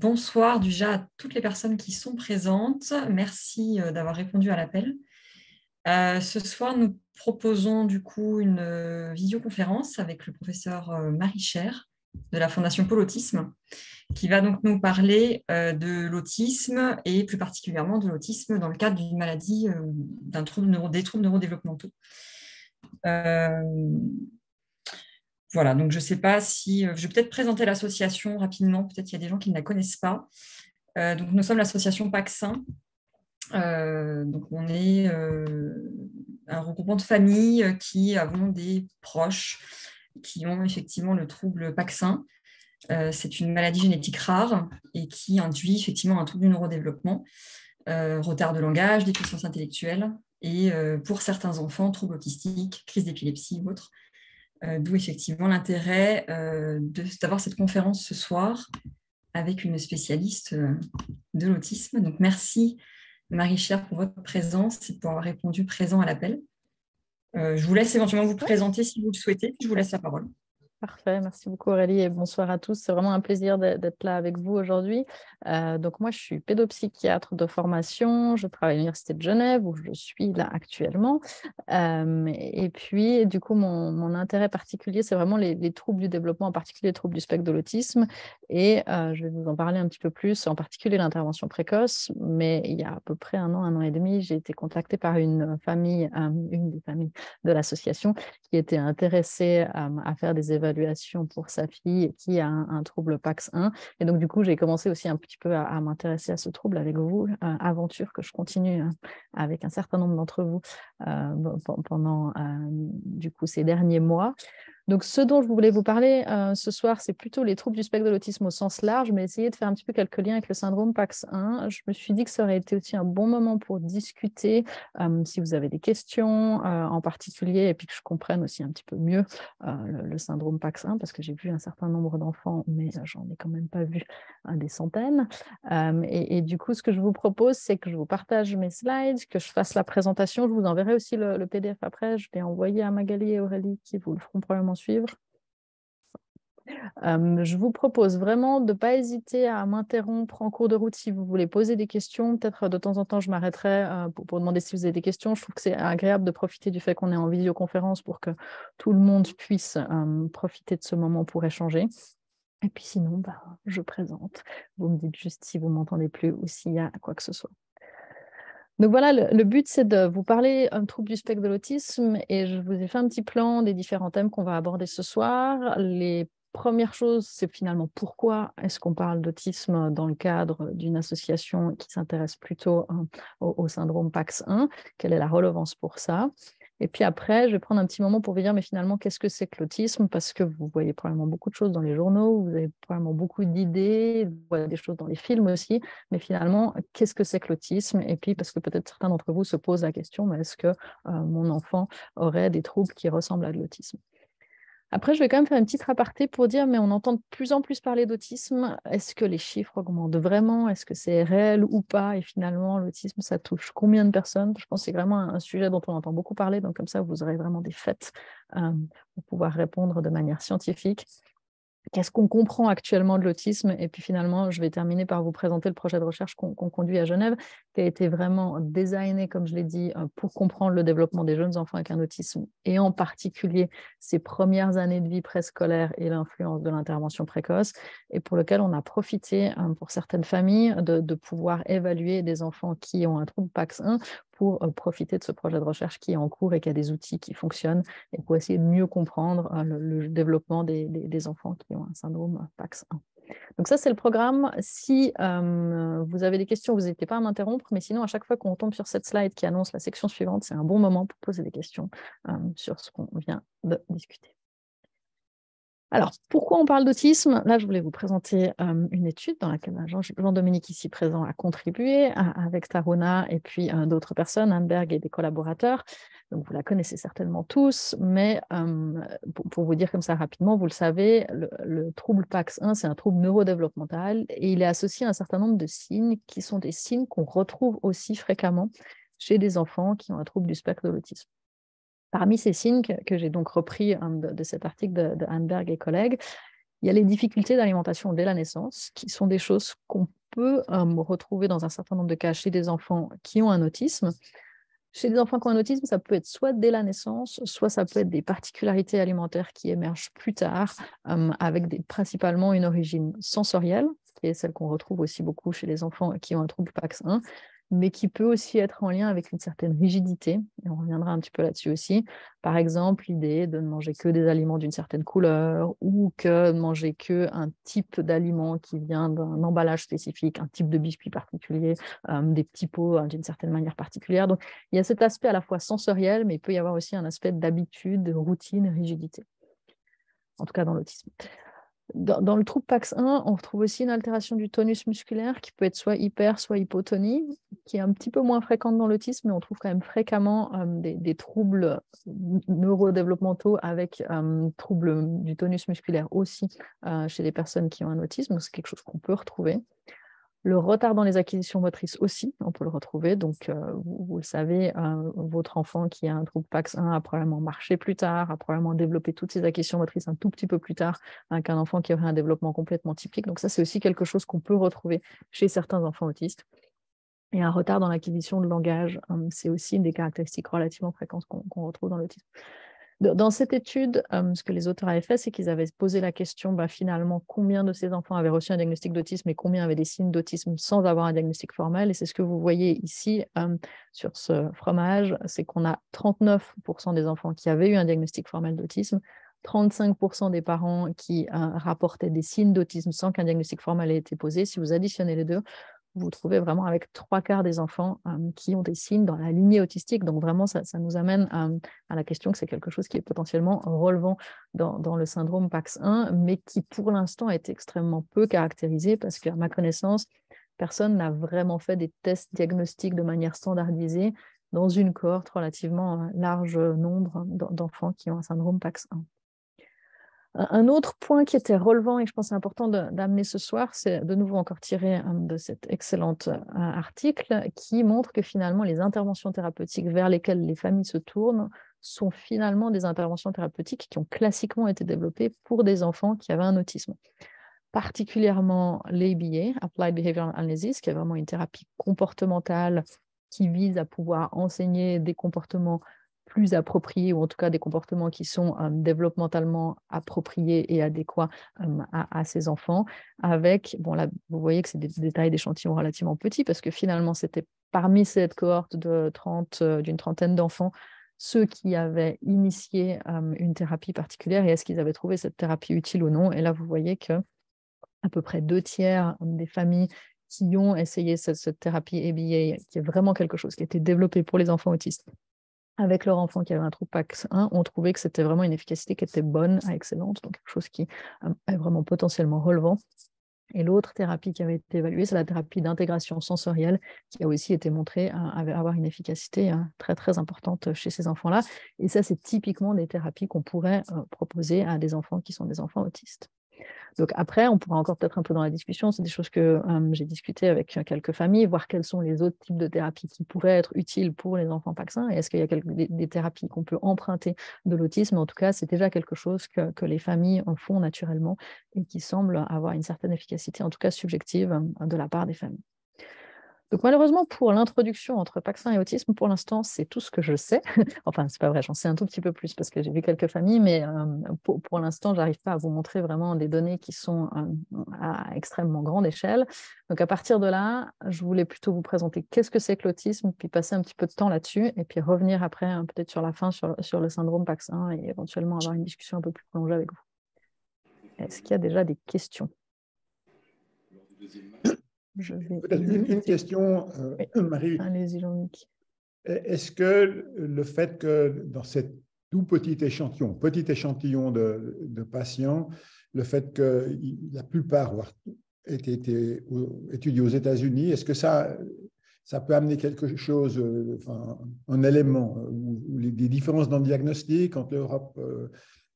Bonsoir déjà à toutes les personnes qui sont présentes. Merci d'avoir répondu à l'appel. Ce soir, nous proposons du coup une visioconférence avec le professeur Marie Cher de la Fondation Pôle Autisme, qui va donc nous parler de l'autisme et plus particulièrement de l'autisme dans le cadre d'une maladie, des troubles neurodéveloppementaux. Voilà, donc je ne sais pas si... je vais peut-être présenter l'association rapidement, peut-être qu'il y a des gens qui ne la connaissent pas. Donc nous sommes l'association Paxin. Donc on est un regroupement de familles qui avons des proches qui ont effectivement le trouble Paxin. C'est une maladie génétique rare et qui induit effectivement un trouble du neurodéveloppement, retard de langage, déficience intellectuelle et pour certains enfants, troubles autistiques, crise d'épilepsie ou autres. D'où effectivement l'intérêt d'avoir cette conférence ce soir avec une spécialiste de l'autisme. Donc merci Marie Cher pour votre présence et pour avoir répondu présent à l'appel. Je vous laisse éventuellement vous présenter si vous le souhaitez, puis je vous laisse la parole. Parfait, merci beaucoup Aurélie et bonsoir à tous. C'est vraiment un plaisir d'être là avec vous aujourd'hui. Donc moi, je suis pédopsychiatre de formation, je travaille à l'Université de Genève où je suis là actuellement. Et puis, du coup, mon intérêt particulier, c'est vraiment les troubles du développement, en particulier les troubles du spectre de l'autisme. Et je vais vous en parler un petit peu plus, en particulier l'intervention précoce. Mais il y a à peu près un an et demi, j'ai été contactée par une des familles de l'association qui était intéressée à faire des évaluations pour sa fille qui a un trouble PAX1. Et donc, du coup, j'ai commencé aussi un petit peu à m'intéresser à ce trouble avec vous, aventure que je continue avec un certain nombre d'entre vous pendant du coup, ces derniers mois. Donc, ce dont je voulais vous parler ce soir, c'est plutôt les troubles du spectre de l'autisme au sens large, mais essayer de faire un petit peu quelques liens avec le syndrome PAX1. Je me suis dit que ça aurait été aussi un bon moment pour discuter, si vous avez des questions en particulier, et puis que je comprenne aussi un petit peu mieux le syndrome PAX1, parce que j'ai vu un certain nombre d'enfants, mais j'en ai quand même pas vu des centaines. Et du coup, ce que je vous propose, c'est que je vous partage mes slides, que je fasse la présentation. Je vous enverrai aussi le PDF après. Je l'ai envoyé à Magali et Aurélie qui vous le feront probablement suivre. Je vous propose vraiment de ne pas hésiter à m'interrompre en cours de route si vous voulez poser des questions. Peut-être de temps en temps, je m'arrêterai pour demander si vous avez des questions. Je trouve que c'est agréable de profiter du fait qu'on est en visioconférence pour que tout le monde puisse profiter de ce moment pour échanger. Et puis sinon, je présente. Vous me dites juste si vous ne m'entendez plus ou s'il y a quoi que ce soit. Donc voilà, le but, c'est de vous parler un trouble du spectre de l'autisme et je vous ai fait un petit plan des différents thèmes qu'on va aborder ce soir. Les premières choses, c'est finalement pourquoi est-ce qu'on parle d'autisme dans le cadre d'une association qui s'intéresse plutôt au syndrome PAX1, quelle est la relevance pour ça. Et puis après, je vais prendre un petit moment pour vous dire, mais finalement, qu'est-ce que c'est que l'autisme? Parce que vous voyez probablement beaucoup de choses dans les journaux, vous avez probablement beaucoup d'idées, vous voyez des choses dans les films aussi, mais finalement, qu'est-ce que c'est que l'autisme? Et puis, parce que peut-être certains d'entre vous se posent la question, mais est-ce que mon enfant aurait des troubles qui ressemblent à de l'autisme? Après, je vais quand même faire une petite aparté pour dire, mais on entend de plus en plus parler d'autisme. Est-ce que les chiffres augmentent vraiment? Est-ce que c'est réel ou pas? Et finalement, l'autisme, ça touche combien de personnes? Je pense que c'est vraiment un sujet dont on entend beaucoup parler. Donc, comme ça, vous aurez vraiment des faits pour pouvoir répondre de manière scientifique. Qu'est-ce qu'on comprend actuellement de l'autisme? Et puis finalement, je vais terminer par vous présenter le projet de recherche qu'on conduit à Genève, qui a été vraiment designé, comme je l'ai dit, pour comprendre le développement des jeunes enfants avec un autisme, et en particulier ces premières années de vie préscolaire et l'influence de l'intervention précoce, et pour lequel on a profité, pour certaines familles, de pouvoir évaluer des enfants qui ont un trouble PAX1 pour profiter de ce projet de recherche qui est en cours et qui a des outils qui fonctionnent et pour essayer de mieux comprendre le développement des enfants qui ont un syndrome PAX1. Donc ça, c'est le programme. Si vous avez des questions, vous n'hésitez pas à m'interrompre, mais sinon, à chaque fois qu'on tombe sur cette slide qui annonce la section suivante, c'est un bon moment pour poser des questions sur ce qu'on vient de discuter. Alors, pourquoi on parle d'autisme? Là, je voulais vous présenter une étude dans laquelle Jean-Dominique, ici présent, a contribué avec Taruna et puis d'autres personnes, Anberg et des collaborateurs. Donc, vous la connaissez certainement tous, mais pour vous dire comme ça rapidement, vous le savez, le trouble PAX1, c'est un trouble neurodéveloppemental et il est associé à un certain nombre de signes qui sont des signes qu'on retrouve aussi fréquemment chez des enfants qui ont un trouble du spectre de l'autisme. Parmi ces signes que j'ai donc repris de cet article de Anberg et collègues, Il y a les difficultés d'alimentation dès la naissance, qui sont des choses qu'on peut retrouver dans un certain nombre de cas chez des enfants qui ont un autisme. Chez des enfants qui ont un autisme, ça peut être soit dès la naissance, soit ça peut être des particularités alimentaires qui émergent plus tard, avec principalement une origine sensorielle, qui est celle qu'on retrouve aussi beaucoup chez les enfants qui ont un trouble PAX1, mais qui peut aussi être en lien avec une certaine rigidité, et on reviendra un petit peu là-dessus aussi. Par exemple, l'idée de ne manger que des aliments d'une certaine couleur, ou que de manger qu'un type d'aliment qui vient d'un emballage spécifique, un type de biscuit particulier, des petits pots d'une certaine manière particulière. Donc, il y a cet aspect à la fois sensoriel, mais il peut y avoir aussi un aspect d'habitude, de routine, rigidité, en tout cas dans l'autisme. Dans le trouble PAX1, on retrouve aussi une altération du tonus musculaire qui peut être soit hyper, soit hypotonie, qui est un petit peu moins fréquente dans l'autisme, mais on trouve quand même fréquemment des troubles neurodéveloppementaux avec troubles du tonus musculaire aussi chez les personnes qui ont un autisme. C'est quelque chose qu'on peut retrouver. Le retard dans les acquisitions motrices aussi, on peut le retrouver. Donc, vous le savez, votre enfant qui a un trouble PAX1 a probablement marché plus tard, a probablement développé toutes ses acquisitions motrices un tout petit peu plus tard qu'un enfant qui aurait un développement complètement typique. Donc ça, c'est aussi quelque chose qu'on peut retrouver chez certains enfants autistes. Et un retard dans l'acquisition de langage, c'est aussi une des caractéristiques relativement fréquentes qu'on retrouve dans l'autisme. Dans cette étude, ce que les auteurs avaient fait, c'est qu'ils avaient posé la question, finalement, combien de ces enfants avaient reçu un diagnostic d'autisme et combien avaient des signes d'autisme sans avoir un diagnostic formel. Et c'est ce que vous voyez ici sur ce fromage, c'est qu'on a 39% des enfants qui avaient eu un diagnostic formel d'autisme, 35% des parents qui rapportaient des signes d'autisme sans qu'un diagnostic formel ait été posé. Si vous additionnez les deux, vous vous trouvez vraiment avec 3/4 des enfants qui ont des signes dans la lignée autistique. Donc vraiment, ça nous amène à la question que c'est quelque chose qui est potentiellement relevant dans le syndrome PAX1, mais qui pour l'instant est extrêmement peu caractérisé parce qu'à ma connaissance, personne n'a vraiment fait des tests diagnostiques de manière standardisée dans une cohorte relativement large nombre d'enfants qui ont un syndrome PAX1. Un autre point qui était relevant et que je pense c'est important d'amener ce soir, c'est de nouveau encore tiré de cet excellent article qui montre que finalement les interventions thérapeutiques vers lesquelles les familles se tournent sont finalement des interventions thérapeutiques qui ont classiquement été développées pour des enfants qui avaient un autisme. Particulièrement l'ABA, Applied Behavioral Analysis, qui est vraiment une thérapie comportementale qui vise à pouvoir enseigner des comportements plus appropriés, ou en tout cas des comportements qui sont développemental appropriés et adéquats à ces enfants, avec, bon là, vous voyez que c'est des détails d'échantillons relativement petits, parce que finalement, c'était parmi cette cohorte d'une trentaine d'enfants, ceux qui avaient initié une thérapie particulière, et est-ce qu'ils avaient trouvé cette thérapie utile ou non. Et là, vous voyez que à peu près 2/3 des familles qui ont essayé cette thérapie ABA, qui est vraiment quelque chose qui a été développé pour les enfants autistes, avec leur enfant qui avait un trouble PAX1, ont trouvé que c'était vraiment une efficacité qui était bonne à excellente, donc quelque chose qui est vraiment potentiellement relevant. Et l'autre thérapie qui avait été évaluée, c'est la thérapie d'intégration sensorielle, qui a aussi été montrée avoir une efficacité très, très importante chez ces enfants-là. Et ça, c'est typiquement des thérapies qu'on pourrait proposer à des enfants qui sont des enfants autistes. Donc après, on pourra encore peut-être un peu dans la discussion, c'est des choses que j'ai discutées avec quelques familles, voir quels sont les autres types de thérapies qui pourraient être utiles pour les enfants PAX1, et est-ce qu'il y a des thérapies qu'on peut emprunter de l'autisme. En tout cas, c'est déjà quelque chose que les familles en font naturellement et qui semble avoir une certaine efficacité, en tout cas subjective, de la part des familles. Donc malheureusement, pour l'introduction entre PAX1 et autisme, pour l'instant, c'est tout ce que je sais. Enfin, c'est pas vrai, j'en sais un tout petit peu plus parce que j'ai vu quelques familles, mais pour l'instant, j'arrive pas à vous montrer vraiment des données qui sont à extrêmement grande échelle. Donc à partir de là, je voulais plutôt vous présenter qu'est-ce que c'est que l'autisme, puis passer un petit peu de temps là-dessus, et puis revenir après, peut-être sur la fin, sur le syndrome PAX1, et éventuellement avoir une discussion un peu plus prolongée avec vous. Est-ce qu'il y a déjà des questions ? Peut-être une question, Marie. Allez-y, Jean-Luc. Est-ce que le fait que dans cet tout petit échantillon de patients, le fait que la plupart aient été étudiés aux États-Unis, est-ce que ça peut amener quelque chose, un élément, ou des différences dans le diagnostic entre l'Europe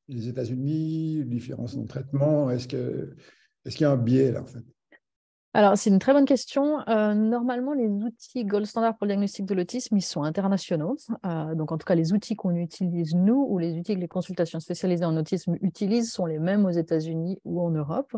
et les États-Unis, différences dans le traitement, est-ce qu'il y a un biais là en fait? Alors, c'est une très bonne question. Normalement, les outils gold standard pour le diagnostic de l'autisme, ils sont internationaux. Donc, en tout cas, les outils qu'on utilise, nous, ou les outils que les consultations spécialisées en autisme utilisent sont les mêmes aux États-Unis ou en Europe.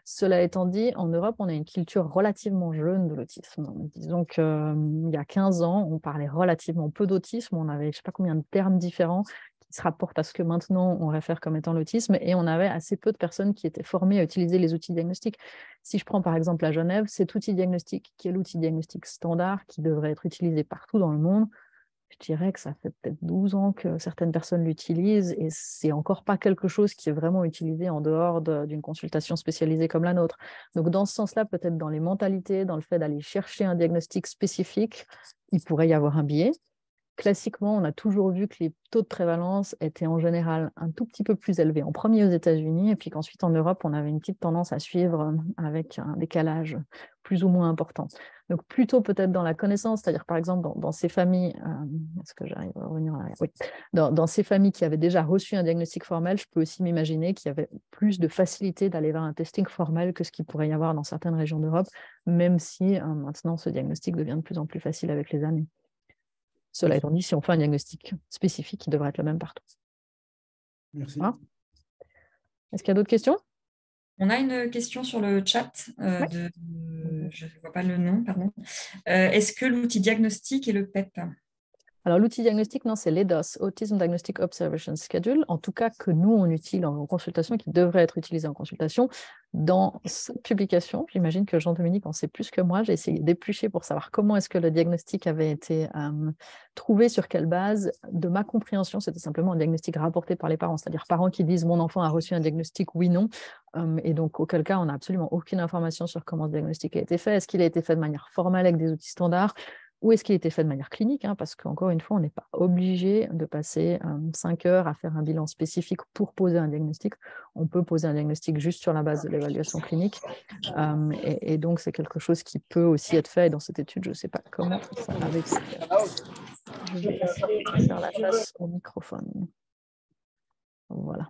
Cela étant dit, en Europe, on a une culture relativement jeune de l'autisme. Disons qu'il y a 15 ans, on parlait relativement peu d'autisme. On avait, je ne sais pas combien de termes différents qui se rapportent à ce que maintenant on réfère comme étant l'autisme, et on avait assez peu de personnes qui étaient formées à utiliser les outils diagnostiques. Si je prends par exemple à Genève, cet outil diagnostique, qui est l'outil diagnostique standard, qui devrait être utilisé partout dans le monde, je dirais que ça fait peut-être 12 ans que certaines personnes l'utilisent, et c'est encore pas quelque chose qui est vraiment utilisé en dehors d'une consultation spécialisée comme la nôtre. Donc dans ce sens-là, peut-être dans les mentalités, dans le fait d'aller chercher un diagnostic spécifique, il pourrait y avoir un biais. Classiquement, on a toujours vu que les taux de prévalence étaient en général un tout petit peu plus élevés en premier aux États-Unis, et puis qu'ensuite en Europe, on avait une petite tendance à suivre avec un décalage plus ou moins important. Donc plutôt peut-être dans la connaissance, c'est-à-dire par exemple dans ces familles, est-ce que j'arrive à revenir là? Oui. Dans ces familles qui avaient déjà reçu un diagnostic formel, je peux aussi m'imaginer qu'il y avait plus de facilité d'aller vers un testing formel que ce qu'il pourrait y avoir dans certaines régions d'Europe, même si maintenant ce diagnostic devient de plus en plus facile avec les années. Cela étant dit, si on fait un diagnostic spécifique, il devrait être le même partout. Merci. Voilà. Est-ce qu'il y a d'autres questions? On a une question sur le chat Ouais. je ne vois pas le nom, pardon. Est-ce que l'outil diagnostic est le PEP? Alors, l'outil diagnostic, non, c'est l'EDOS, Autism Diagnostic Observation Schedule, en tout cas que nous, on utilise en consultation, qui devrait être utilisé en consultation. Dans cette publication, j'imagine que Jean-Dominique en sait plus que moi, j'ai essayé d'éplucher pour savoir comment est-ce que le diagnostic avait été trouvé, sur quelle base. De ma compréhension, c'était simplement un diagnostic rapporté par les parents, c'est-à-dire parents qui disent « mon enfant a reçu un diagnostic, oui, non ». Et donc, auquel cas, on n'a absolument aucune information sur comment ce diagnostic a été fait. Est-ce qu'il a été fait de manière formelle avec des outils standards? Ou est-ce qu'il était fait de manière clinique, parce qu'encore une fois, on n'est pas obligé de passer 5 heures à faire un bilan spécifique pour poser un diagnostic. On peut poser un diagnostic juste sur la base de l'évaluation clinique. Et donc, c'est quelque chose qui peut aussi être fait. Et dans cette étude, je ne sais pas comment ça avait été fait. Je vais essayer de faire la face au microphone. Voilà.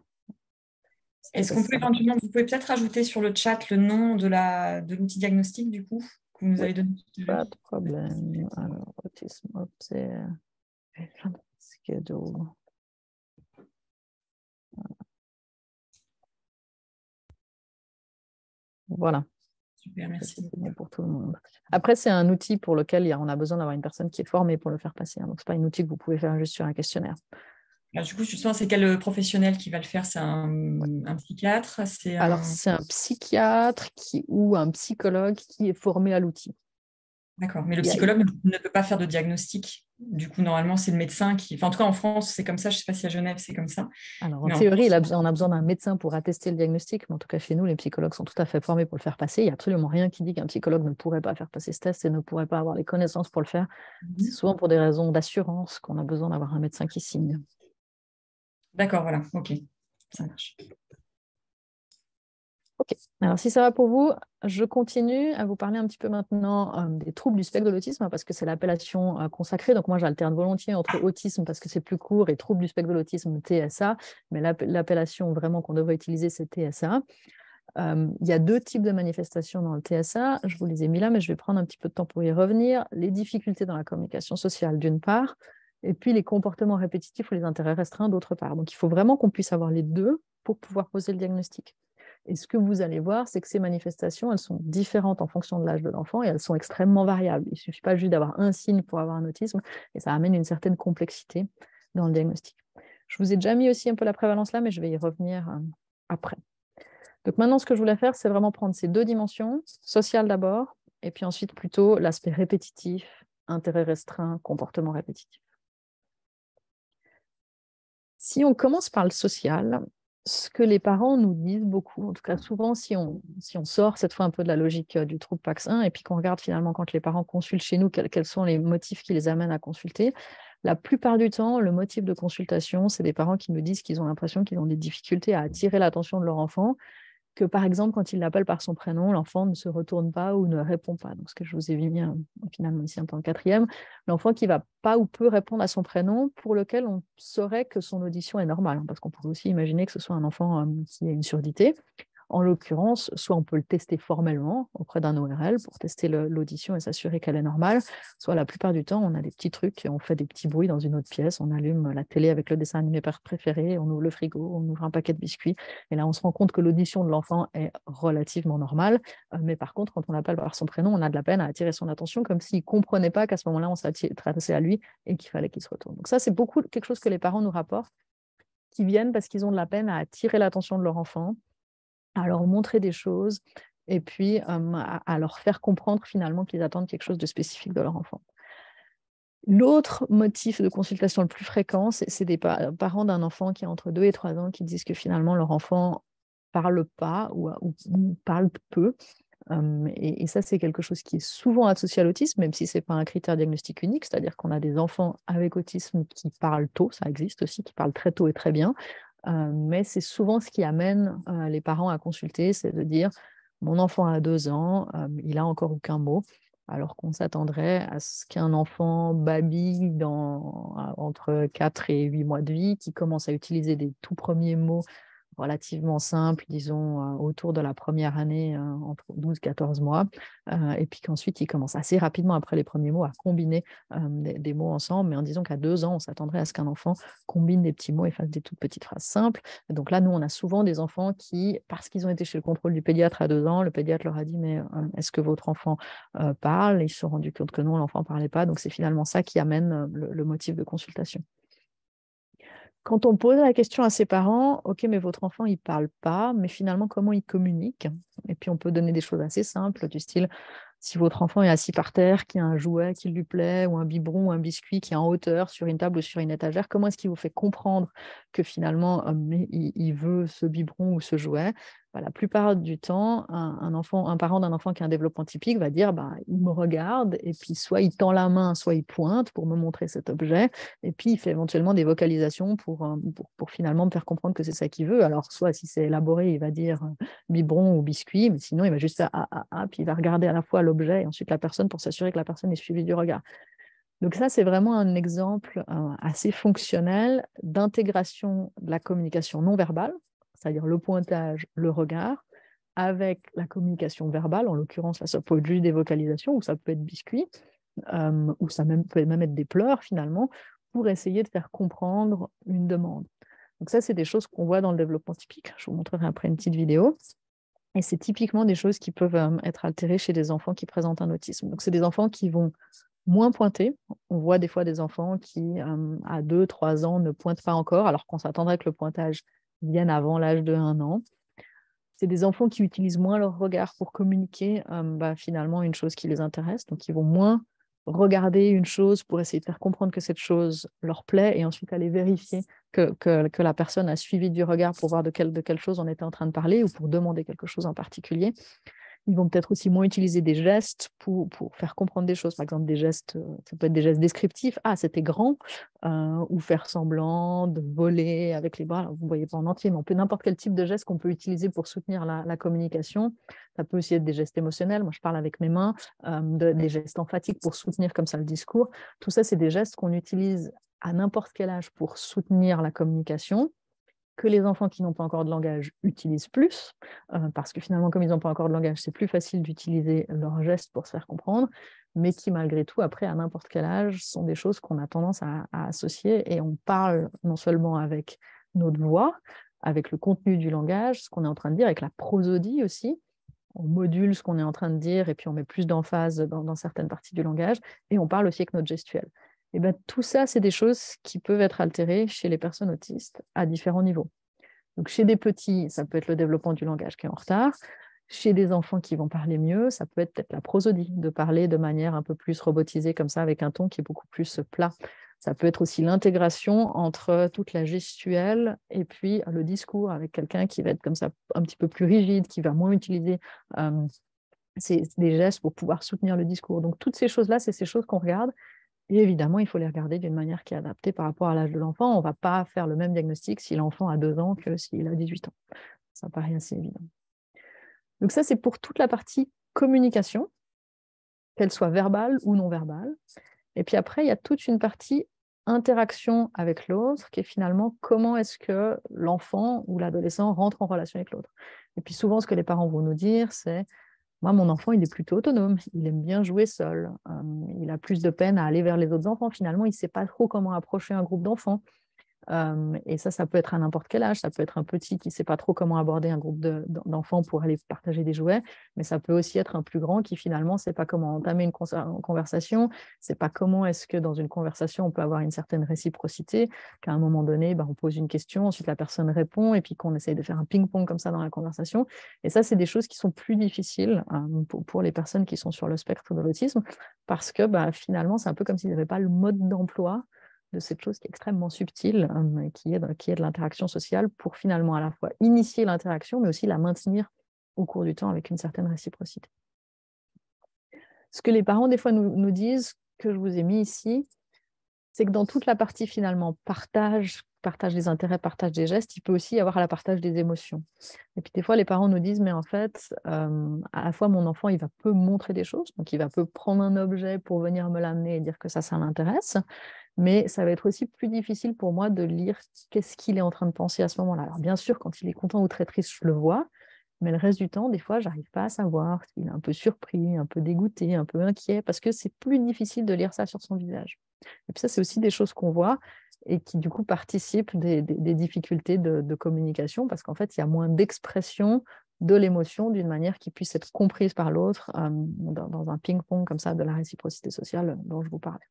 Est-ce qu'on peut éventuellement, vous pouvez peut-être rajouter sur le chat le nom de l'outil diagnostic, du coup, que vous nous avez donné tout à l'heure. Pas de problème. Alors, autisme observation schedule. Voilà. Super, merci. C'est bon pour tout le monde. Après, c'est un outil pour lequel on a besoin d'avoir une personne qui est formée pour le faire passer. Donc, ce n'est pas un outil que vous pouvez faire juste sur un questionnaire. Alors, du coup, justement, c'est quel professionnel qui va le faire? C'est un psychiatre? Alors, c'est un psychiatre ou un psychologue qui est formé à l'outil. D'accord, mais le psychologue ne peut pas faire de diagnostic. Du coup, normalement, c'est le médecin qui... Enfin, en tout cas, en France, c'est comme ça. Je ne sais pas si à Genève, c'est comme ça. Alors, en théorie, on a besoin d'un médecin pour attester le diagnostic, mais en tout cas, chez nous, les psychologues sont tout à fait formés pour le faire passer. Il n'y a absolument rien qui dit qu'un psychologue ne pourrait pas faire passer ce test et ne pourrait pas avoir les connaissances pour le faire. C'est souvent pour des raisons d'assurance qu'on a besoin d'avoir un médecin qui signe. D'accord, voilà. OK, ça marche. Ok, alors si ça va pour vous, je continue à vous parler un petit peu maintenant des troubles du spectre de l'autisme, parce que c'est l'appellation consacrée. Donc moi, j'alterne volontiers entre autisme parce que c'est plus court et troubles du spectre de l'autisme, TSA, mais l'appellation vraiment qu'on devrait utiliser, c'est TSA. Il y a 2 types de manifestations dans le TSA. Je vous les ai mis là, mais je vais prendre un petit peu de temps pour y revenir. Les difficultés dans la communication sociale, d'une part, et puis les comportements répétitifs ou les intérêts restreints, d'autre part. Donc il faut vraiment qu'on puisse avoir les 2 pour pouvoir poser le diagnostic. Et ce que vous allez voir, c'est que ces manifestations, elles sont différentes en fonction de l'âge de l'enfant et elles sont extrêmement variables. Il ne suffit pas juste d'avoir un signe pour avoir un autisme, et ça amène une certaine complexité dans le diagnostic. Je vous ai déjà mis aussi un peu la prévalence là, mais je vais y revenir après. Donc maintenant, ce que je voulais faire, c'est vraiment prendre ces 2 dimensions, sociale d'abord, et puis ensuite plutôt l'aspect répétitif, intérêt restreint, comportement répétitif. Si on commence par le social, ce que les parents nous disent beaucoup, en tout cas souvent, si on sort cette fois un peu de la logique du trouble PAX1 et puis qu'on regarde finalement quand les parents consultent chez nous, quels sont les motifs qui les amènent à consulter, la plupart du temps, le motif de consultation, c'est des parents qui nous disent qu'ils ont l'impression qu'ils ont des difficultés à attirer l'attention de leur enfant, que par exemple, quand il l'appelle par son prénom, l'enfant ne se retourne pas ou ne répond pas. Donc, ce que je vous ai mis finalement ici un peu en 4e, l'enfant qui ne va pas ou peut répondre à son prénom, pour lequel on saurait que son audition est normale, parce qu'on pourrait aussi imaginer que ce soit un enfant qui a une surdité. En l'occurrence, soit on peut le tester formellement auprès d'un ORL pour tester l'audition et s'assurer qu'elle est normale, soit la plupart du temps, on a des petits trucs, on fait des petits bruits dans une autre pièce, on allume la télé avec le dessin animé préféré, on ouvre le frigo, on ouvre un paquet de biscuits, et là, on se rend compte que l'audition de l'enfant est relativement normale, mais par contre, quand on l'appelle par son prénom, on a de la peine à attirer son attention, comme s'il ne comprenait pas qu'à ce moment-là, on s'adressait à lui et qu'il fallait qu'il se retourne. Donc ça, c'est beaucoup quelque chose que les parents nous rapportent, qui viennent parce qu'ils ont de la peine à attirer l'attention de leur enfant, à leur montrer des choses, et puis à leur faire comprendre finalement qu'ils attendent quelque chose de spécifique de leur enfant. L'autre motif de consultation le plus fréquent, c'est des parents d'un enfant qui a entre 2 et 3 ans qui disent que finalement leur enfant ne parle pas ou parle peu. Et ça, c'est quelque chose qui est souvent associé à l'autisme, même si ce n'est pas un critère diagnostique unique, c'est-à-dire qu'on a des enfants avec autisme qui parlent tôt, ça existe aussi, qui parlent très tôt et très bien, mais c'est souvent ce qui amène les parents à consulter, c'est de dire « mon enfant a 2 ans, il n'a encore aucun mot », alors qu'on s'attendrait à ce qu'un enfant babille entre 4 et 8 mois de vie, qui commence à utiliser des tout premiers mots relativement simples, disons, autour de la première année, entre 12-14 mois, et puis qu'ensuite, il commence assez rapidement, après les premiers mots, à combiner des mots ensemble, mais en disant qu'à 2 ans, on s'attendrait à ce qu'un enfant combine des petits mots et fasse des toutes petites phrases simples. Et donc là, nous, on a souvent des enfants qui, parce qu'ils ont été chez le contrôle du pédiatre à 2 ans, le pédiatre leur a dit « mais est-ce que votre enfant parle ?» Ils se sont rendus compte que non, l'enfant ne parlait pas, donc c'est finalement ça qui amène le motif de consultation. Quand on pose la question à ses parents, « Ok, mais votre enfant, il ne parle pas, mais finalement, comment il communique ?» Et puis, on peut donner des choses assez simples, du style, si votre enfant est assis par terre, qu'il y a un jouet qui lui plaît, ou un biberon, ou un biscuit qui est en hauteur sur une table ou sur une étagère, comment est-ce qu'il vous fait comprendre que finalement, il veut ce biberon ou ce jouet ? La plupart du temps, un parent d'un enfant qui a un développement typique va dire il me regarde, et puis soit il tend la main, soit il pointe pour me montrer cet objet, et puis il fait éventuellement des vocalisations pour finalement me faire comprendre que c'est ça qu'il veut. Alors, soit si c'est élaboré, il va dire biberon ou biscuit, mais sinon, il va juste faire puis il va regarder à la fois l'objet et ensuite la personne pour s'assurer que la personne est suivie du regard. Donc ça, c'est vraiment un exemple assez fonctionnel d'intégration de la communication non verbale, c'est-à-dire le pointage, le regard, avec la communication verbale. En l'occurrence, là, ça peut être juste des vocalisations, ou ça peut être biscuit, ou ça peut même être des pleurs finalement, pour essayer de faire comprendre une demande. Donc ça, c'est des choses qu'on voit dans le développement typique. Je vous montrerai après une petite vidéo. Et c'est typiquement des choses qui peuvent être altérées chez des enfants qui présentent un autisme. Donc c'est des enfants qui vont moins pointer. On voit des fois des enfants qui, à 2-3 ans, ne pointent pas encore, alors qu'on s'attendrait que le pointage vienne avant l'âge de 1 an. C'est des enfants qui utilisent moins leur regard pour communiquer finalement une chose qui les intéresse. Donc, ils vont moins regarder une chose pour essayer de faire comprendre que cette chose leur plaît et ensuite aller vérifier que la personne a suivi du regard pour voir de quelle chose on était en train de parler ou pour demander quelque chose en particulier. Ils vont peut-être aussi moins utiliser des gestes pour faire comprendre des choses. Par exemple, des gestes, ça peut être des gestes descriptifs. Ah, c'était grand, ou faire semblant de voler avec les bras. Alors, vous ne voyez pas en entier, mais on peut n'importe quel type de geste qu'on peut utiliser pour soutenir la communication. Ça peut aussi être des gestes émotionnels. Moi, je parle avec mes mains, des gestes emphatiques pour soutenir comme ça le discours. Tout ça, c'est des gestes qu'on utilise à n'importe quel âge pour soutenir la communication, que les enfants qui n'ont pas encore de langage utilisent plus, parce que finalement, comme ils n'ont pas encore de langage, c'est plus facile d'utiliser leurs gestes pour se faire comprendre, mais qui, malgré tout, après, à n'importe quel âge, sont des choses qu'on a tendance à associer, et on parle non seulement avec notre voix, avec le contenu du langage, ce qu'on est en train de dire, avec la prosodie aussi, on module ce qu'on est en train de dire, et puis on met plus d'emphase dans certaines parties du langage, et on parle aussi avec notre gestuelle. Et tout ça, c'est des choses qui peuvent être altérées chez les personnes autistes à différents niveaux. Donc, chez des petits, ça peut être le développement du langage qui est en retard. Chez des enfants qui vont parler mieux, ça peut être peut-être la prosodie, de parler de manière un peu plus robotisée, comme ça, avec un ton qui est beaucoup plus plat. Ça peut être aussi l'intégration entre toute la gestuelle et puis le discours, avec quelqu'un qui va être comme ça un petit peu plus rigide, qui va moins utiliser des gestes pour pouvoir soutenir le discours. Donc, toutes ces choses-là, c'est ces choses qu'on regarde. Et évidemment, il faut les regarder d'une manière qui est adaptée par rapport à l'âge de l'enfant. On ne va pas faire le même diagnostic si l'enfant a 2 ans que s'il a 18 ans. Ça paraît assez évident. Donc ça, c'est pour toute la partie communication, qu'elle soit verbale ou non verbale. Et puis après, il y a toute une partie interaction avec l'autre, qui est finalement comment est-ce que l'enfant ou l'adolescent rentre en relation avec l'autre. Et puis souvent, ce que les parents vont nous dire, c'est moi, mon enfant, il est plutôt autonome, il aime bien jouer seul, il a plus de peine à aller vers les autres enfants. Finalement, il ne sait pas trop comment approcher un groupe d'enfants. Et ça peut être à n'importe quel âge. Ça peut être un petit qui ne sait pas trop comment aborder un groupe d'enfants pour aller partager des jouets, mais ça peut aussi être un plus grand qui finalement ne sait pas comment entamer une conversation, ne sait pas comment est-ce que dans une conversation on peut avoir une certaine réciprocité, qu'à un moment donné, on pose une question, ensuite la personne répond, et puis qu'on essaye de faire un ping-pong comme ça dans la conversation. Et ça, c'est des choses qui sont plus difficiles pour les personnes qui sont sur le spectre de l'autisme, parce que finalement, c'est un peu comme s'ils n'avaient pas le mode d'emploi de cette chose qui est extrêmement subtile, qui est de l'interaction sociale, pour finalement à la fois initier l'interaction, mais aussi la maintenir au cours du temps avec une certaine réciprocité. Ce que les parents, des fois, nous disent, que je vous ai mis ici, c'est que dans toute la partie finalement partage des intérêts, partage des gestes, il peut aussi y avoir la partage des émotions. Et puis des fois, les parents nous disent, mais en fait, à la fois mon enfant, il va peu montrer des choses, donc il va peu prendre un objet pour venir me l'amener et dire que ça l'intéresse, mais ça va être aussi plus difficile pour moi de lire qu'est-ce qu'il est en train de penser à ce moment-là. Alors bien sûr, quand il est content ou très triste, je le vois, mais le reste du temps, des fois, je n'arrive pas à savoir s'il est un peu surpris, un peu dégoûté, un peu inquiet, parce que c'est plus difficile de lire ça sur son visage. Et puis ça, c'est aussi des choses qu'on voit et qui, du coup, participent des difficultés de communication, parce qu'en fait, il y a moins d'expression de l'émotion d'une manière qui puisse être comprise par l'autre dans un ping-pong comme ça de la réciprocité sociale dont je vous parlais.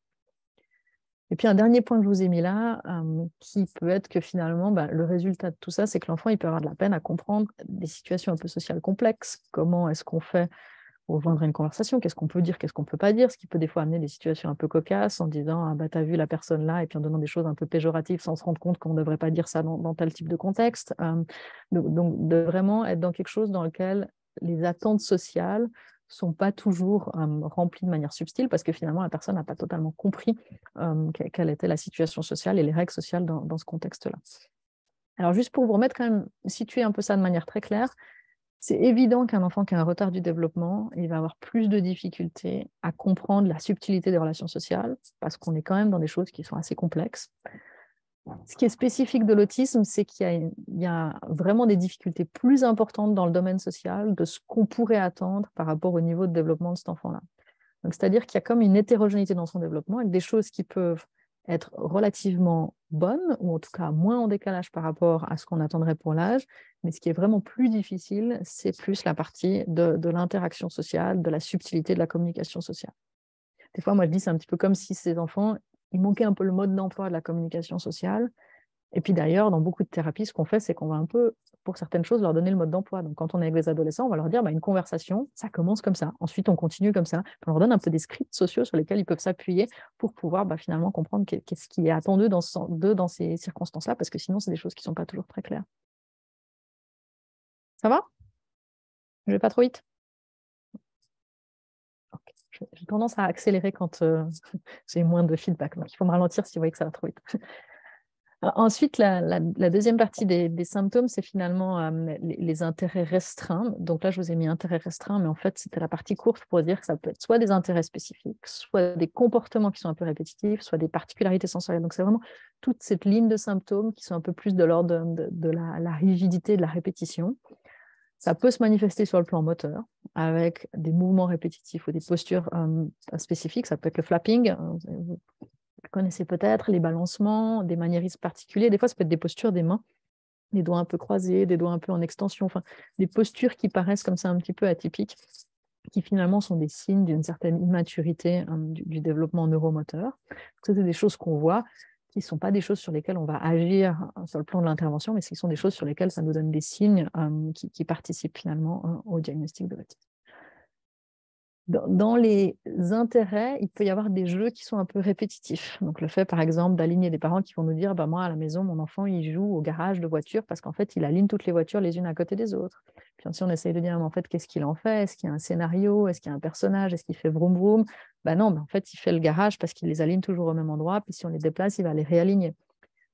Et puis un dernier point que je vous ai mis là, qui peut être que finalement, le résultat de tout ça, c'est que l'enfant, il peut avoir de la peine à comprendre des situations un peu sociales complexes. Comment est-ce qu'on fait pour joindre une conversation? Qu'est-ce qu'on peut dire, qu'est-ce qu'on ne peut pas dire? Ce qui peut des fois amener des situations un peu cocasses en disant « Ah t'as vu la personne là » et puis en donnant des choses un peu péjoratives sans se rendre compte qu'on ne devrait pas dire ça dans tel type de contexte. Donc de vraiment être dans quelque chose dans lequel les attentes sociales sont pas toujours remplies de manière subtile, parce que finalement, la personne n'a pas totalement compris quelle était la situation sociale et les règles sociales dans ce contexte-là. Alors, juste pour vous remettre quand même, situer un peu ça de manière très claire, c'est évident qu'un enfant qui a un retard du développement, il va avoir plus de difficultés à comprendre la subtilité des relations sociales, parce qu'on est quand même dans des choses qui sont assez complexes. Ce qui est spécifique de l'autisme, c'est qu'il y a vraiment des difficultés plus importantes dans le domaine social de ce qu'on pourrait attendre par rapport au niveau de développement de cet enfant-là. Donc, c'est-à-dire qu'il y a comme une hétérogénéité dans son développement, avec des choses qui peuvent être relativement bonnes, ou en tout cas moins en décalage par rapport à ce qu'on attendrait pour l'âge, mais ce qui est vraiment plus difficile, c'est plus la partie de l'interaction sociale, de la subtilité de la communication sociale. Des fois, moi, je dis, c'est un petit peu comme si ces enfants, il manquait un peu le mode d'emploi de la communication sociale. Et puis d'ailleurs, dans beaucoup de thérapies, ce qu'on fait, c'est qu'on va un peu, pour certaines choses, leur donner le mode d'emploi. Donc quand on est avec des adolescents, on va leur dire, une conversation, ça commence comme ça. Ensuite, on continue comme ça. On leur donne un peu des scripts sociaux sur lesquels ils peuvent s'appuyer pour pouvoir finalement comprendre qu'est-ce qui est attendu d'eux dans ces circonstances-là, parce que sinon, c'est des choses qui ne sont pas toujours très claires. Ça va? Je ne vais pas trop vite? Okay. J'ai tendance à accélérer quand j'ai moins de feedback. Donc, il faut me ralentir si vous voyez que ça va trop vite. Ensuite, la deuxième partie des symptômes, c'est finalement les intérêts restreints. Donc là, je vous ai mis intérêts restreints, mais en fait, c'était la partie courte pour dire que ça peut être soit des intérêts spécifiques, soit des comportements qui sont un peu répétitifs, soit des particularités sensorielles. Donc c'est vraiment toute cette ligne de symptômes qui sont un peu plus de l'ordre de la rigidité, de la répétition. Ça peut se manifester sur le plan moteur, avec des mouvements répétitifs ou des postures spécifiques. Ça peut être le flapping. Vous connaissez peut-être les balancements, des maniérismes particuliers. Des fois, ça peut être des postures des mains, des doigts un peu croisés, des doigts un peu en extension, enfin, des postures qui paraissent comme ça un petit peu atypiques, qui finalement sont des signes d'une certaine immaturité du développement neuromoteur. Ça, c'est des choses qu'on voit, qui ne sont pas des choses sur lesquelles on va agir sur le plan de l'intervention, mais qui sont des choses sur lesquelles ça nous donne des signes qui participent finalement au diagnostic de l'autisme. Dans les intérêts, il peut y avoir des jeux qui sont un peu répétitifs. Donc le fait, par exemple, d'aligner des parents qui vont nous dire moi, à la maison, mon enfant, il joue au garage de voitures parce qu'en fait, il aligne toutes les voitures les unes à côté des autres. Puis ensuite, on essaye de dire, mais en fait, qu'est-ce qu'il en fait? Est-ce qu'il y a un scénario? Est-ce qu'il y a un personnage? Est-ce qu'il fait vroom vroom? Non, mais en fait, il fait le garage parce qu'il les aligne toujours au même endroit. Puis si on les déplace, il va les réaligner.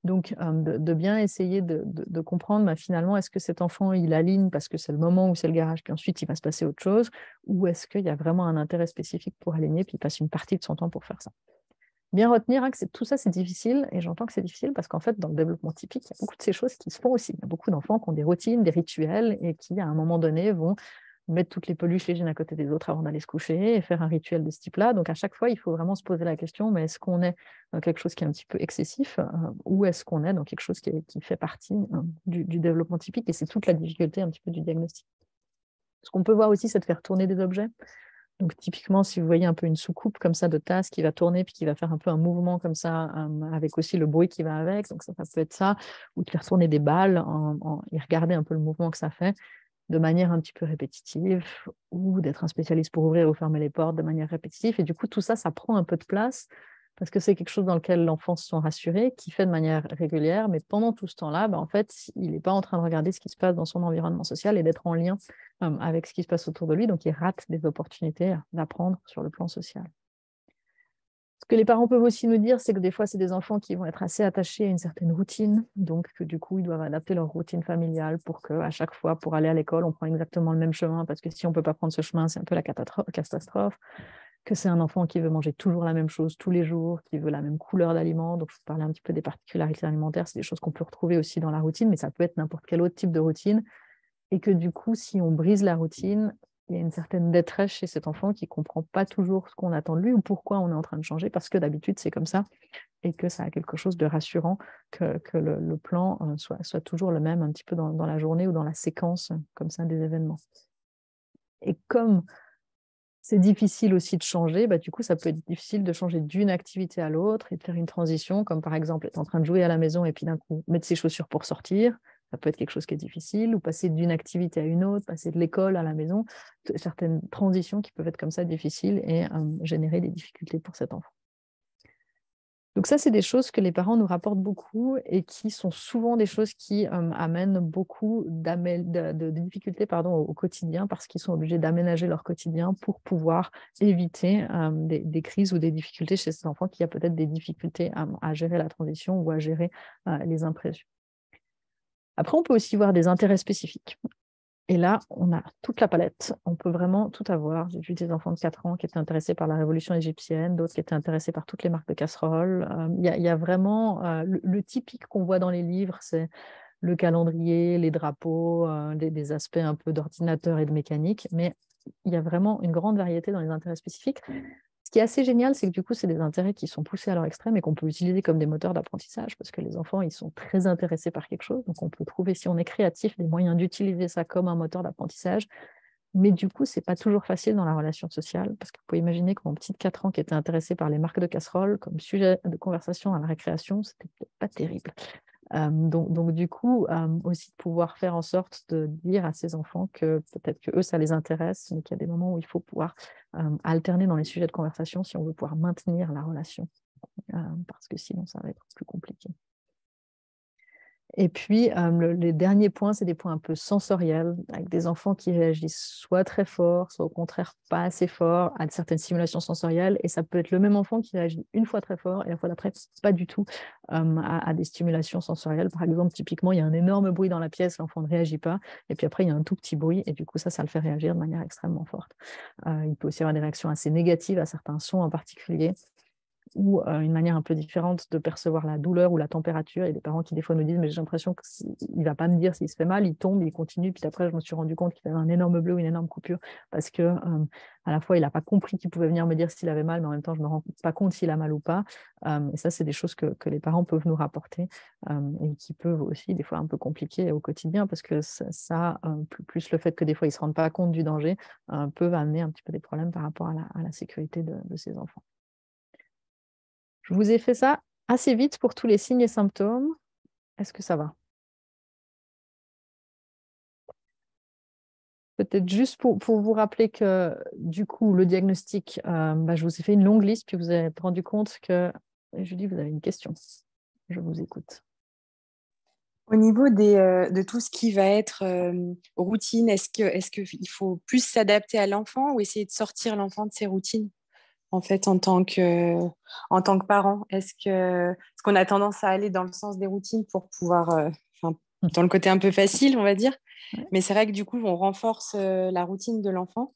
Donc, de bien essayer de comprendre finalement, est-ce que cet enfant, il aligne parce que c'est le moment où c'est le garage, puis ensuite, il va se passer autre chose, ou est-ce qu'il y a vraiment un intérêt spécifique pour aligner, puis il passe une partie de son temps pour faire ça. bien retenir que tout ça, c'est difficile, et j'entends que c'est difficile parce qu'en fait, dans le développement typique, il y a beaucoup de ces choses qui se font aussi. Il y a beaucoup d'enfants qui ont des routines, des rituels, et qui, à un moment donné, vont mettre toutes les peluches les unes à côté des autres avant d'aller se coucher et faire un rituel de ce type-là. Donc, à chaque fois, il faut vraiment se poser la question, mais est-ce qu'on est dans quelque chose qui est un petit peu excessif ou est-ce qu'on est dans quelque chose qui fait partie du développement typique? Et c'est toute la difficulté un petit peu du diagnostic. Ce qu'on peut voir aussi, c'est de faire tourner des objets. Donc, typiquement, si vous voyez un peu une soucoupe comme ça de tasse qui va tourner puis qui va faire un peu un mouvement comme ça, avec aussi le bruit qui va avec, donc ça peut être ça, ou de faire tourner des balles et regarder un peu le mouvement que ça fait de manière un petit peu répétitive, ou d'être un spécialiste pour ouvrir ou fermer les portes de manière répétitive. Et du coup, tout ça, ça prend un peu de place parce que c'est quelque chose dans lequel l'enfant se sent rassuré, qui fait de manière régulière, mais pendant tout ce temps-là, en fait, il n'est pas en train de regarder ce qui se passe dans son environnement social et d'être en lien avec ce qui se passe autour de lui, donc il rate des opportunités d'apprendre sur le plan social. Ce que les parents peuvent aussi nous dire, c'est que des fois, c'est des enfants qui vont être assez attachés à une certaine routine, donc que du coup, ils doivent adapter leur routine familiale pour qu'à chaque fois, pour aller à l'école, on prend exactement le même chemin, parce que si on ne peut pas prendre ce chemin, c'est un peu la catastrophe, que c'est un enfant qui veut manger toujours la même chose tous les jours, qui veut la même couleur d'aliment. Donc, je vous parlais un petit peu des particularités alimentaires, c'est des choses qu'on peut retrouver aussi dans la routine, mais ça peut être n'importe quel autre type de routine, et que du coup, si on brise la routine, il y a une certaine détresse chez cet enfant qui ne comprend pas toujours ce qu'on attend de lui ou pourquoi on est en train de changer, parce que d'habitude, c'est comme ça, et que ça a quelque chose de rassurant que le plan soit toujours le même un petit peu dans la journée ou dans la séquence comme ça des événements. Et comme c'est difficile aussi de changer, du coup, ça peut être difficile de changer d'une activité à l'autre et de faire une transition, comme par exemple être en train de jouer à la maison et puis d'un coup mettre ses chaussures pour sortir. Ça peut être quelque chose qui est difficile, ou passer d'une activité à une autre, passer de l'école à la maison, certaines transitions qui peuvent être comme ça difficiles et générer des difficultés pour cet enfant. Donc ça, c'est des choses que les parents nous rapportent beaucoup et qui sont souvent des choses qui amènent beaucoup de difficultés au quotidien, parce qu'ils sont obligés d'aménager leur quotidien pour pouvoir éviter des crises ou des difficultés chez ces enfants qui a peut-être des difficultés à gérer la transition ou à gérer les imprévus. Après, on peut aussi voir des intérêts spécifiques. Et là, on a toute la palette. On peut vraiment tout avoir. J'ai vu des enfants de 4 ans qui étaient intéressés par la révolution égyptienne, d'autres qui étaient intéressés par toutes les marques de casseroles. Il y a vraiment le typique qu'on voit dans les livres, c'est le calendrier, les drapeaux, des aspects un peu d'ordinateur et de mécanique. Mais il y a vraiment une grande variété dans les intérêts spécifiques. Ce qui est assez génial, c'est que du coup, c'est des intérêts qui sont poussés à leur extrême et qu'on peut utiliser comme des moteurs d'apprentissage, parce que les enfants, ils sont très intéressés par quelque chose. Donc, on peut trouver, si on est créatif, des moyens d'utiliser ça comme un moteur d'apprentissage. Mais du coup, ce n'est pas toujours facile dans la relation sociale, parce que vous pouvez imaginer que mon petit de 4 ans qui était intéressé par les marques de casseroles comme sujet de conversation à la récréation, c'était peut-être pas terrible. Donc, du coup, aussi de pouvoir faire en sorte de dire à ces enfants que peut-être que eux, ça les intéresse, mais qu'il y a des moments où il faut pouvoir alterner dans les sujets de conversation si on veut pouvoir maintenir la relation, parce que sinon, ça va être plus compliqué. Et puis, les derniers points, c'est des points un peu sensoriels, avec des enfants qui réagissent soit très fort, soit au contraire pas assez fort à certaines stimulations sensorielles. Et ça peut être le même enfant qui réagit une fois très fort et la fois d'après pas du tout à des stimulations sensorielles. Par exemple, typiquement, il y a un énorme bruit dans la pièce, l'enfant ne réagit pas. Et puis après, il y a un tout petit bruit et du coup, ça le fait réagir de manière extrêmement forte. Il peut aussi avoir des réactions assez négatives à certains sons en particulier, ou une manière un peu différente de percevoir la douleur ou la température. Il y a des parents qui des fois nous disent « mais j'ai l'impression qu'il ne va pas me dire s'il se fait mal, il tombe, il continue, puis après je me suis rendu compte qu'il avait un énorme bleu ou une énorme coupure, parce que à la fois il n'a pas compris qu'il pouvait venir me dire s'il avait mal, mais en même temps je ne me rends pas compte s'il a mal ou pas ». Et ça, c'est des choses que les parents peuvent nous rapporter et qui peuvent aussi des fois un peu compliquer au quotidien, parce que plus le fait que des fois ils ne se rendent pas compte du danger, peuvent amener un petit peu des problèmes par rapport à la sécurité de ces enfants. Je vous ai fait ça assez vite pour tous les signes et symptômes. Est-ce que ça va? Peut-être juste pour vous rappeler que du coup, le diagnostic, je vous ai fait une longue liste, puis vous vous êtes rendu compte que, Julie, vous avez une question. Je vous écoute. Au niveau de tout ce qui va être routine, est-ce qu'il faut plus s'adapter à l'enfant ou essayer de sortir l'enfant de ses routines? En fait, en tant que parent, est-ce qu'on a tendance à aller dans le sens des routines pour pouvoir, dans le côté un peu facile, on va dire, Ouais. mais c'est vrai que du coup, on renforce la routine de l'enfant.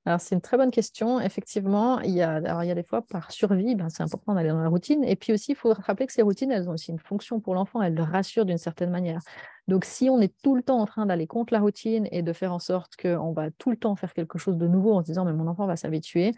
Alors, c'est une très bonne question. Effectivement, il y a des fois, par survie, c'est important d'aller dans la routine. Et puis aussi, il faut rappeler que ces routines, elles ont aussi une fonction pour l'enfant. Elles le rassurent d'une certaine manière. Donc, si on est tout le temps en train d'aller contre la routine et de faire en sorte qu'on va tout le temps faire quelque chose de nouveau en se disant, mais mon enfant va s'habituer,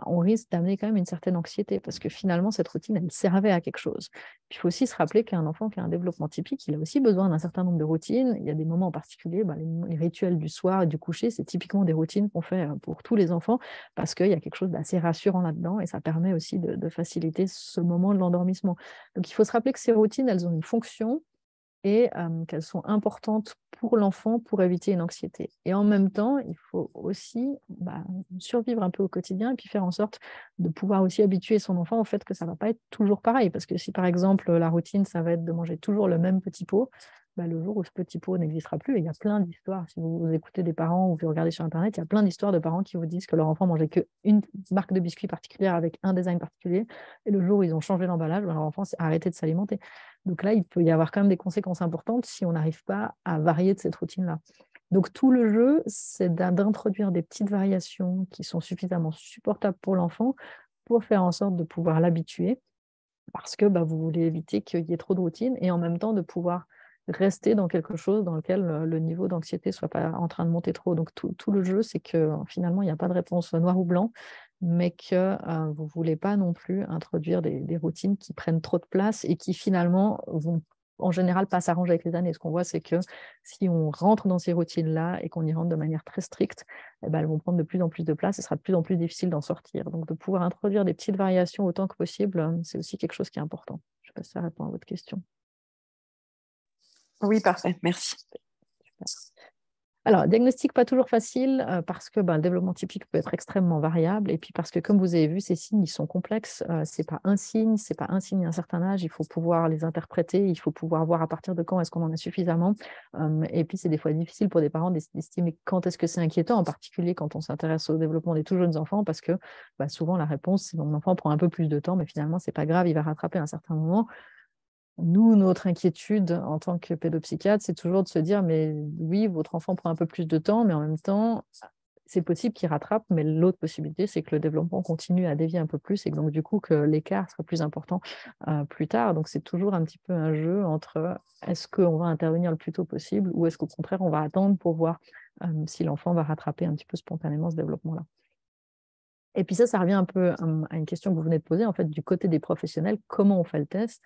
on risque d'amener quand même une certaine anxiété parce que finalement, cette routine, elle servait à quelque chose. Puis, il faut aussi se rappeler qu'un enfant qui a un développement typique, il a aussi besoin d'un certain nombre de routines. Il y a des moments en particulier, les rituels du soir et du coucher, c'est typiquement des routines qu'on fait pour tous les enfants parce qu'il y a quelque chose d'assez rassurant là-dedans et ça permet aussi de faciliter ce moment de l'endormissement. Donc, il faut se rappeler que ces routines, elles ont une fonction et qu'elles sont importantes pour l'enfant pour éviter une anxiété. Et en même temps, il faut aussi survivre un peu au quotidien et puis faire en sorte de pouvoir aussi habituer son enfant au fait que ça ne va pas être toujours pareil. Parce que si, par exemple, la routine, ça va être de manger toujours le même petit pot, le jour où ce petit pot n'existera plus, et il y a plein d'histoires, si vous écoutez des parents ou vous regardez sur Internet, il y a plein d'histoires de parents qui vous disent que leur enfant mangeait qu'une marque de biscuits particulière avec un design particulier, et le jour où ils ont changé l'emballage, leur enfant s'est arrêté de s'alimenter. Donc là, il peut y avoir quand même des conséquences importantes si on n'arrive pas à varier de cette routine-là. Donc tout le jeu, c'est d'introduire des petites variations qui sont suffisamment supportables pour l'enfant pour faire en sorte de pouvoir l'habituer, parce que vous voulez éviter qu'il y ait trop de routine et en même temps de pouvoir rester dans quelque chose dans lequel le niveau d'anxiété ne soit pas en train de monter trop. Donc tout le jeu, c'est que finalement, il n'y a pas de réponse noir ou blanc, mais que vous ne voulez pas non plus introduire des routines qui prennent trop de place et qui finalement vont en général pas s'arranger avec les années. Ce qu'on voit, c'est que si on rentre dans ces routines-là et qu'on y rentre de manière très stricte, elles vont prendre de plus en plus de place et ce sera de plus en plus difficile d'en sortir. Donc de pouvoir introduire des petites variations autant que possible, c'est aussi quelque chose qui est important. Je ne sais pas si ça répond à votre question. Oui, parfait, merci. Super. Alors, diagnostic pas toujours facile parce que le développement typique peut être extrêmement variable et puis parce que, comme vous avez vu, ces signes, ils sont complexes. Ce n'est pas un signe, à un certain âge. Il faut pouvoir les interpréter, il faut pouvoir voir à partir de quand est-ce qu'on en a suffisamment. Et puis, c'est des fois difficile pour des parents d'estimer quand est-ce que c'est inquiétant, en particulier quand on s'intéresse au développement des tout jeunes enfants, parce que souvent, la réponse, c'est que mon enfant prend un peu plus de temps, mais finalement, ce n'est pas grave, il va rattraper à un certain moment. Nous, notre inquiétude en tant que pédopsychiatre, c'est toujours de se dire, mais oui, votre enfant prend un peu plus de temps, mais en même temps, c'est possible qu'il rattrape, mais l'autre possibilité, c'est que le développement continue à dévier un peu plus et que donc du coup, que l'écart sera plus important plus tard. Donc, c'est toujours un petit peu un jeu entre est-ce qu'on va intervenir le plus tôt possible ou est-ce qu'au contraire, on va attendre pour voir si l'enfant va rattraper un petit peu spontanément ce développement-là. Et puis ça revient un peu à une question que vous venez de poser, en fait, du côté des professionnels, comment on fait le test ?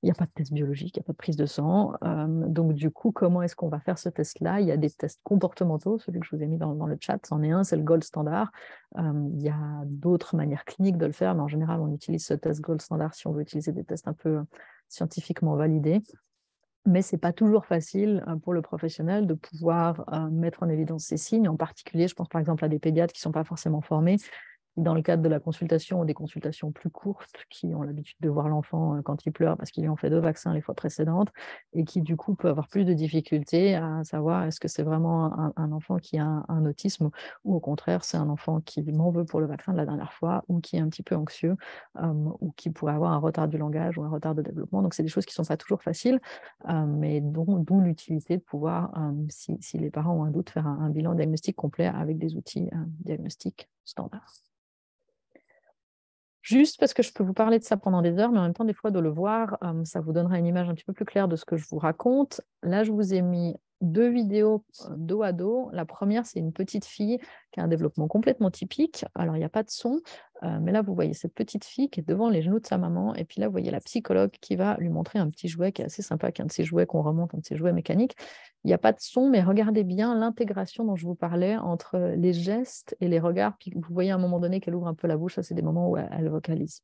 Il n'y a pas de test biologique, il n'y a pas de prise de sang. Donc, du coup, comment est-ce qu'on va faire ce test-là? Il y a des tests comportementaux, celui que je vous ai mis dans le chat, c'en est un, c'est le gold standard. Il y a d'autres manières cliniques de le faire, mais en général, on utilise ce test gold standard si on veut utiliser des tests un peu scientifiquement validés. Mais ce n'est pas toujours facile pour le professionnel de pouvoir mettre en évidence ces signes. En particulier, je pense par exemple à des pédiatres qui ne sont pas forcément formés, dans le cadre de la consultation ou des consultations plus courtes, qui ont l'habitude de voir l'enfant quand il pleure parce qu'ils lui ont fait 2 vaccins les fois précédentes et qui du coup peut avoir plus de difficultés à savoir est-ce que c'est vraiment un enfant qui a un autisme ou au contraire c'est un enfant qui m'en veut pour le vaccin de la dernière fois ou qui est un petit peu anxieux ou qui pourrait avoir un retard du langage ou un retard de développement. Donc c'est des choses qui ne sont pas toujours faciles, mais dont l'utilité de pouvoir, si les parents ont un doute, faire un bilan diagnostic complet avec des outils diagnostiques standards. Juste parce que je peux vous parler de ça pendant des heures, mais en même temps, des fois, de le voir, ça vous donnera une image un petit peu plus claire de ce que je vous raconte. Là, je vous ai mis 2 vidéos dos à dos. La première, c'est une petite fille qui a un développement complètement typique. Alors, il n'y a pas de son, mais là, vous voyez cette petite fille qui est devant les genoux de sa maman. Et puis là, vous voyez la psychologue qui va lui montrer un petit jouet qui est assez sympa, qui est un de ces jouets qu'on remonte, un de ces jouets mécaniques. Il n'y a pas de son, mais regardez bien l'intégration dont je vous parlais entre les gestes et les regards. Puis vous voyez à un moment donné qu'elle ouvre un peu la bouche. Ça, c'est des moments où elle vocalise.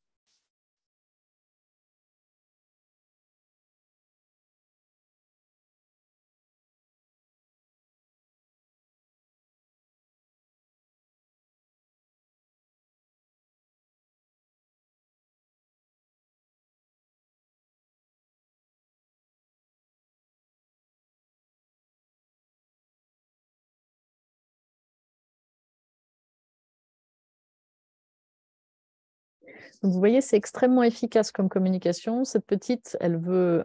Donc, vous voyez, c'est extrêmement efficace comme communication. Cette petite, elle veut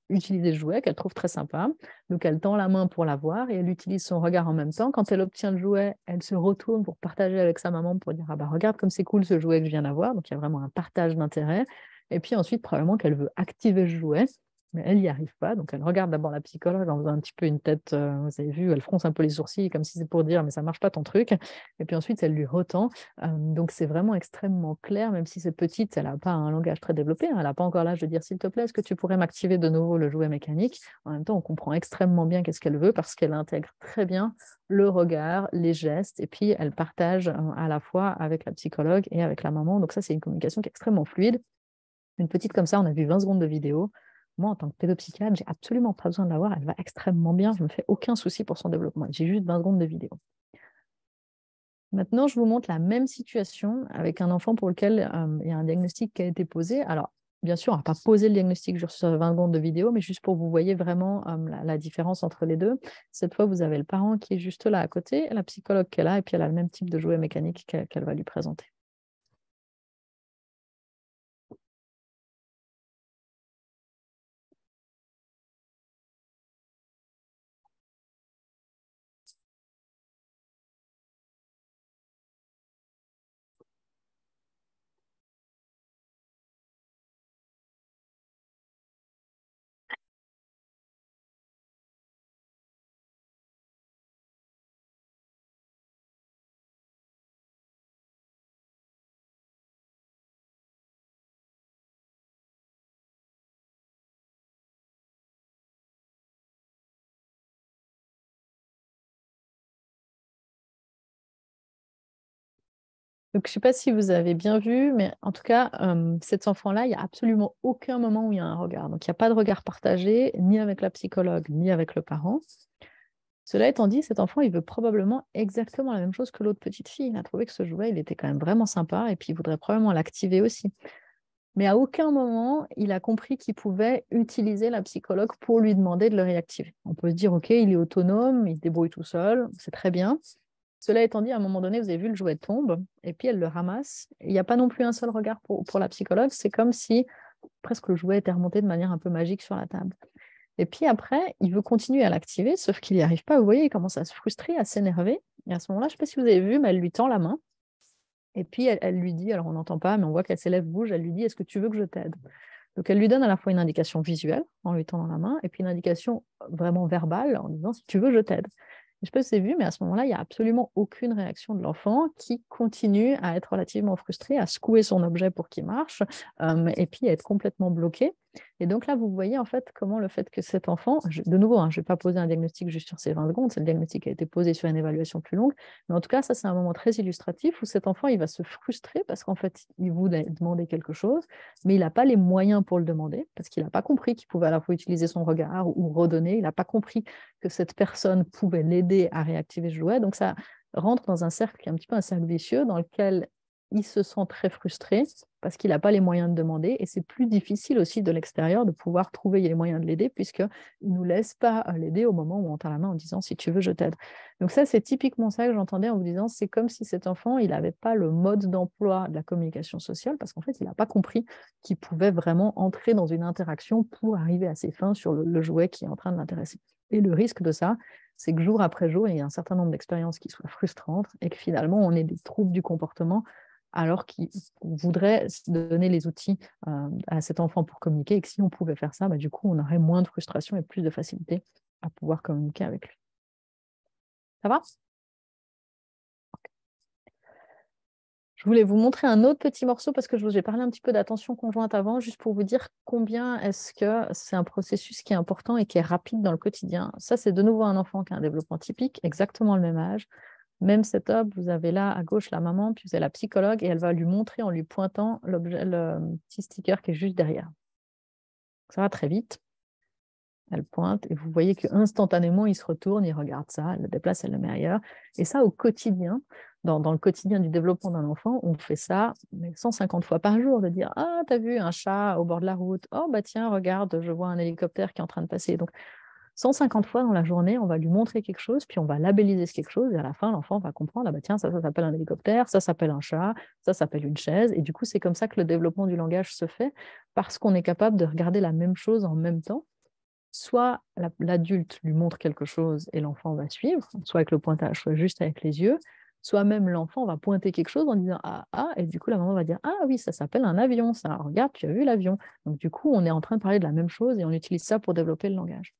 utiliser le jouet qu'elle trouve très sympa. Donc, elle tend la main pour l'avoir et elle utilise son regard en même temps. Quand elle obtient le jouet, elle se retourne pour partager avec sa maman pour dire « Ah bah regarde comme c'est cool ce jouet que je viens d'avoir ». Donc, il y a vraiment un partage d'intérêt. Et puis ensuite, probablement qu'elle veut activer ce jouet, mais elle n'y arrive pas. Donc, elle regarde d'abord la psychologue en faisant un petit peu une tête, vous avez vu, elle fronce un peu les sourcils comme si c'est pour dire « mais ça ne marche pas ton truc ». Et puis ensuite, elle lui retend. Donc, c'est vraiment extrêmement clair, même si c'est petite, elle n'a pas un langage très développé. Elle n'a pas encore l'âge de dire « s'il te plaît, est-ce que tu pourrais m'activer de nouveau le jouet mécanique ?» En même temps, on comprend extrêmement bien qu'est-ce qu'elle veut parce qu'elle intègre très bien le regard, les gestes, et puis elle partage à la fois avec la psychologue et avec la maman. Donc ça, c'est une communication qui est extrêmement fluide. Une petite comme ça, on a vu 20 secondes de vidéo. Moi, en tant que pédopsychiatre, j'ai absolument pas besoin de la voir. Elle va extrêmement bien. Je me fais aucun souci pour son développement. J'ai juste 20 secondes de vidéo. Maintenant, je vous montre la même situation avec un enfant pour lequel il y a un diagnostic qui a été posé. Alors, bien sûr, on ne va pas poser le diagnostic sur 20 secondes de vidéo, mais juste pour que vous voyez vraiment la différence entre les deux. Cette fois, vous avez le parent qui est juste là à côté, la psychologue qui est là, et puis elle a le même type de jouet mécanique qu'elle va lui présenter. Donc, je ne sais pas si vous avez bien vu, mais en tout cas, cet enfant-là, il n'y a absolument aucun moment où il y a un regard. Donc, il n'y a pas de regard partagé, ni avec la psychologue, ni avec le parent. Cela étant dit, cet enfant, il veut probablement exactement la même chose que l'autre petite fille. Il a trouvé que ce jouet, il était quand même vraiment sympa, et puis il voudrait probablement l'activer aussi. Mais à aucun moment, il a compris qu'il pouvait utiliser la psychologue pour lui demander de le réactiver. On peut se dire, OK, il est autonome, il se débrouille tout seul, c'est très bien. Cela étant dit, à un moment donné, vous avez vu, le jouet tombe, et puis elle le ramasse. Il n'y a pas non plus un seul regard pour la psychologue. C'est comme si presque le jouet était remonté de manière un peu magique sur la table. Et puis après, il veut continuer à l'activer, sauf qu'il n'y arrive pas. Vous voyez, il commence à se frustrer, à s'énerver. Et à ce moment-là, je ne sais pas si vous avez vu, mais elle lui tend la main. Et puis elle lui dit, alors on n'entend pas, mais on voit qu'elle s'élève, bouge, elle lui dit, est-ce que tu veux que je t'aide? Donc elle lui donne à la fois une indication visuelle en lui tendant la main, et puis une indication vraiment verbale en disant, si tu veux, je t'aide. Je ne sais pas si c'est vu, mais à ce moment-là, il n'y a absolument aucune réaction de l'enfant qui continue à être relativement frustré, à secouer son objet pour qu'il marche, et puis à être complètement bloqué. Et donc là, vous voyez en fait comment le fait que cet enfant, de nouveau, je ne vais pas poser un diagnostic juste sur ces 20 secondes, c'est le diagnostic qui a été posé sur une évaluation plus longue, mais en tout cas, ça c'est un moment très illustratif où cet enfant, il va se frustrer parce qu'en fait, il voulait demander quelque chose, mais il n'a pas les moyens pour le demander, parce qu'il n'a pas compris qu'il pouvait à la fois utiliser son regard ou redonner, il n'a pas compris que cette personne pouvait l'aider à réactiver ce jouet. Donc ça rentre dans un cercle qui est un petit peu un cercle vicieux dans lequel il se sent très frustré parce qu'il n'a pas les moyens de demander, et c'est plus difficile aussi de l'extérieur de pouvoir trouver les moyens de l'aider puisqu'il ne nous laisse pas l'aider au moment où on tend la main en disant « si tu veux, je t'aide ». Donc ça, c'est typiquement ça que j'entendais en vous disant, c'est comme si cet enfant, il n'avait pas le mode d'emploi de la communication sociale parce qu'en fait, il n'a pas compris qu'il pouvait vraiment entrer dans une interaction pour arriver à ses fins sur le jouet qui est en train de l'intéresser. Et le risque de ça, c'est que jour après jour, il y a un certain nombre d'expériences qui soient frustrantes et que finalement, on ait des troubles du comportement alors qu'il voudrait donner les outils à cet enfant pour communiquer, et que si on pouvait faire ça, du coup, on aurait moins de frustration et plus de facilité à pouvoir communiquer avec lui. Ça va? Je voulais vous montrer un autre petit morceau parce que j'ai parlé un petit peu d'attention conjointe avant, juste pour vous dire combien est-ce que c'est un processus qui est important et qui est rapide dans le quotidien. Ça, c'est de nouveau un enfant qui a un développement typique, exactement le même âge. Même setup, vous avez là à gauche la maman, puis vous avez la psychologue, et elle va lui montrer en lui pointant le petit sticker qui est juste derrière. Ça va très vite. Elle pointe, et vous voyez qu'instantanément, il se retourne, il regarde ça, elle le déplace, elle le met ailleurs. Et ça, au quotidien, dans le quotidien du développement d'un enfant, on fait ça 150 fois par jour, de dire « Ah, t'as vu un chat au bord de la route? Oh, bah tiens, regarde, je vois un hélicoptère qui est en train de passer. » Donc, 150 fois dans la journée, on va lui montrer quelque chose, puis on va labelliser ce quelque chose, et à la fin, l'enfant va comprendre, ah bah tiens, ça s'appelle un hélicoptère, ça s'appelle un chat, ça s'appelle une chaise, et du coup, c'est comme ça que le développement du langage se fait, parce qu'on est capable de regarder la même chose en même temps, soit l'adulte lui montre quelque chose et l'enfant va suivre, soit avec le pointage, soit juste avec les yeux, soit même l'enfant va pointer quelque chose en disant « Ah, ah », et du coup, la maman va dire « Ah oui, ça s'appelle un avion, ça. Regarde, tu as vu l'avion. » Donc, du coup, on est en train de parler de la même chose et on utilise ça pour développer le langage.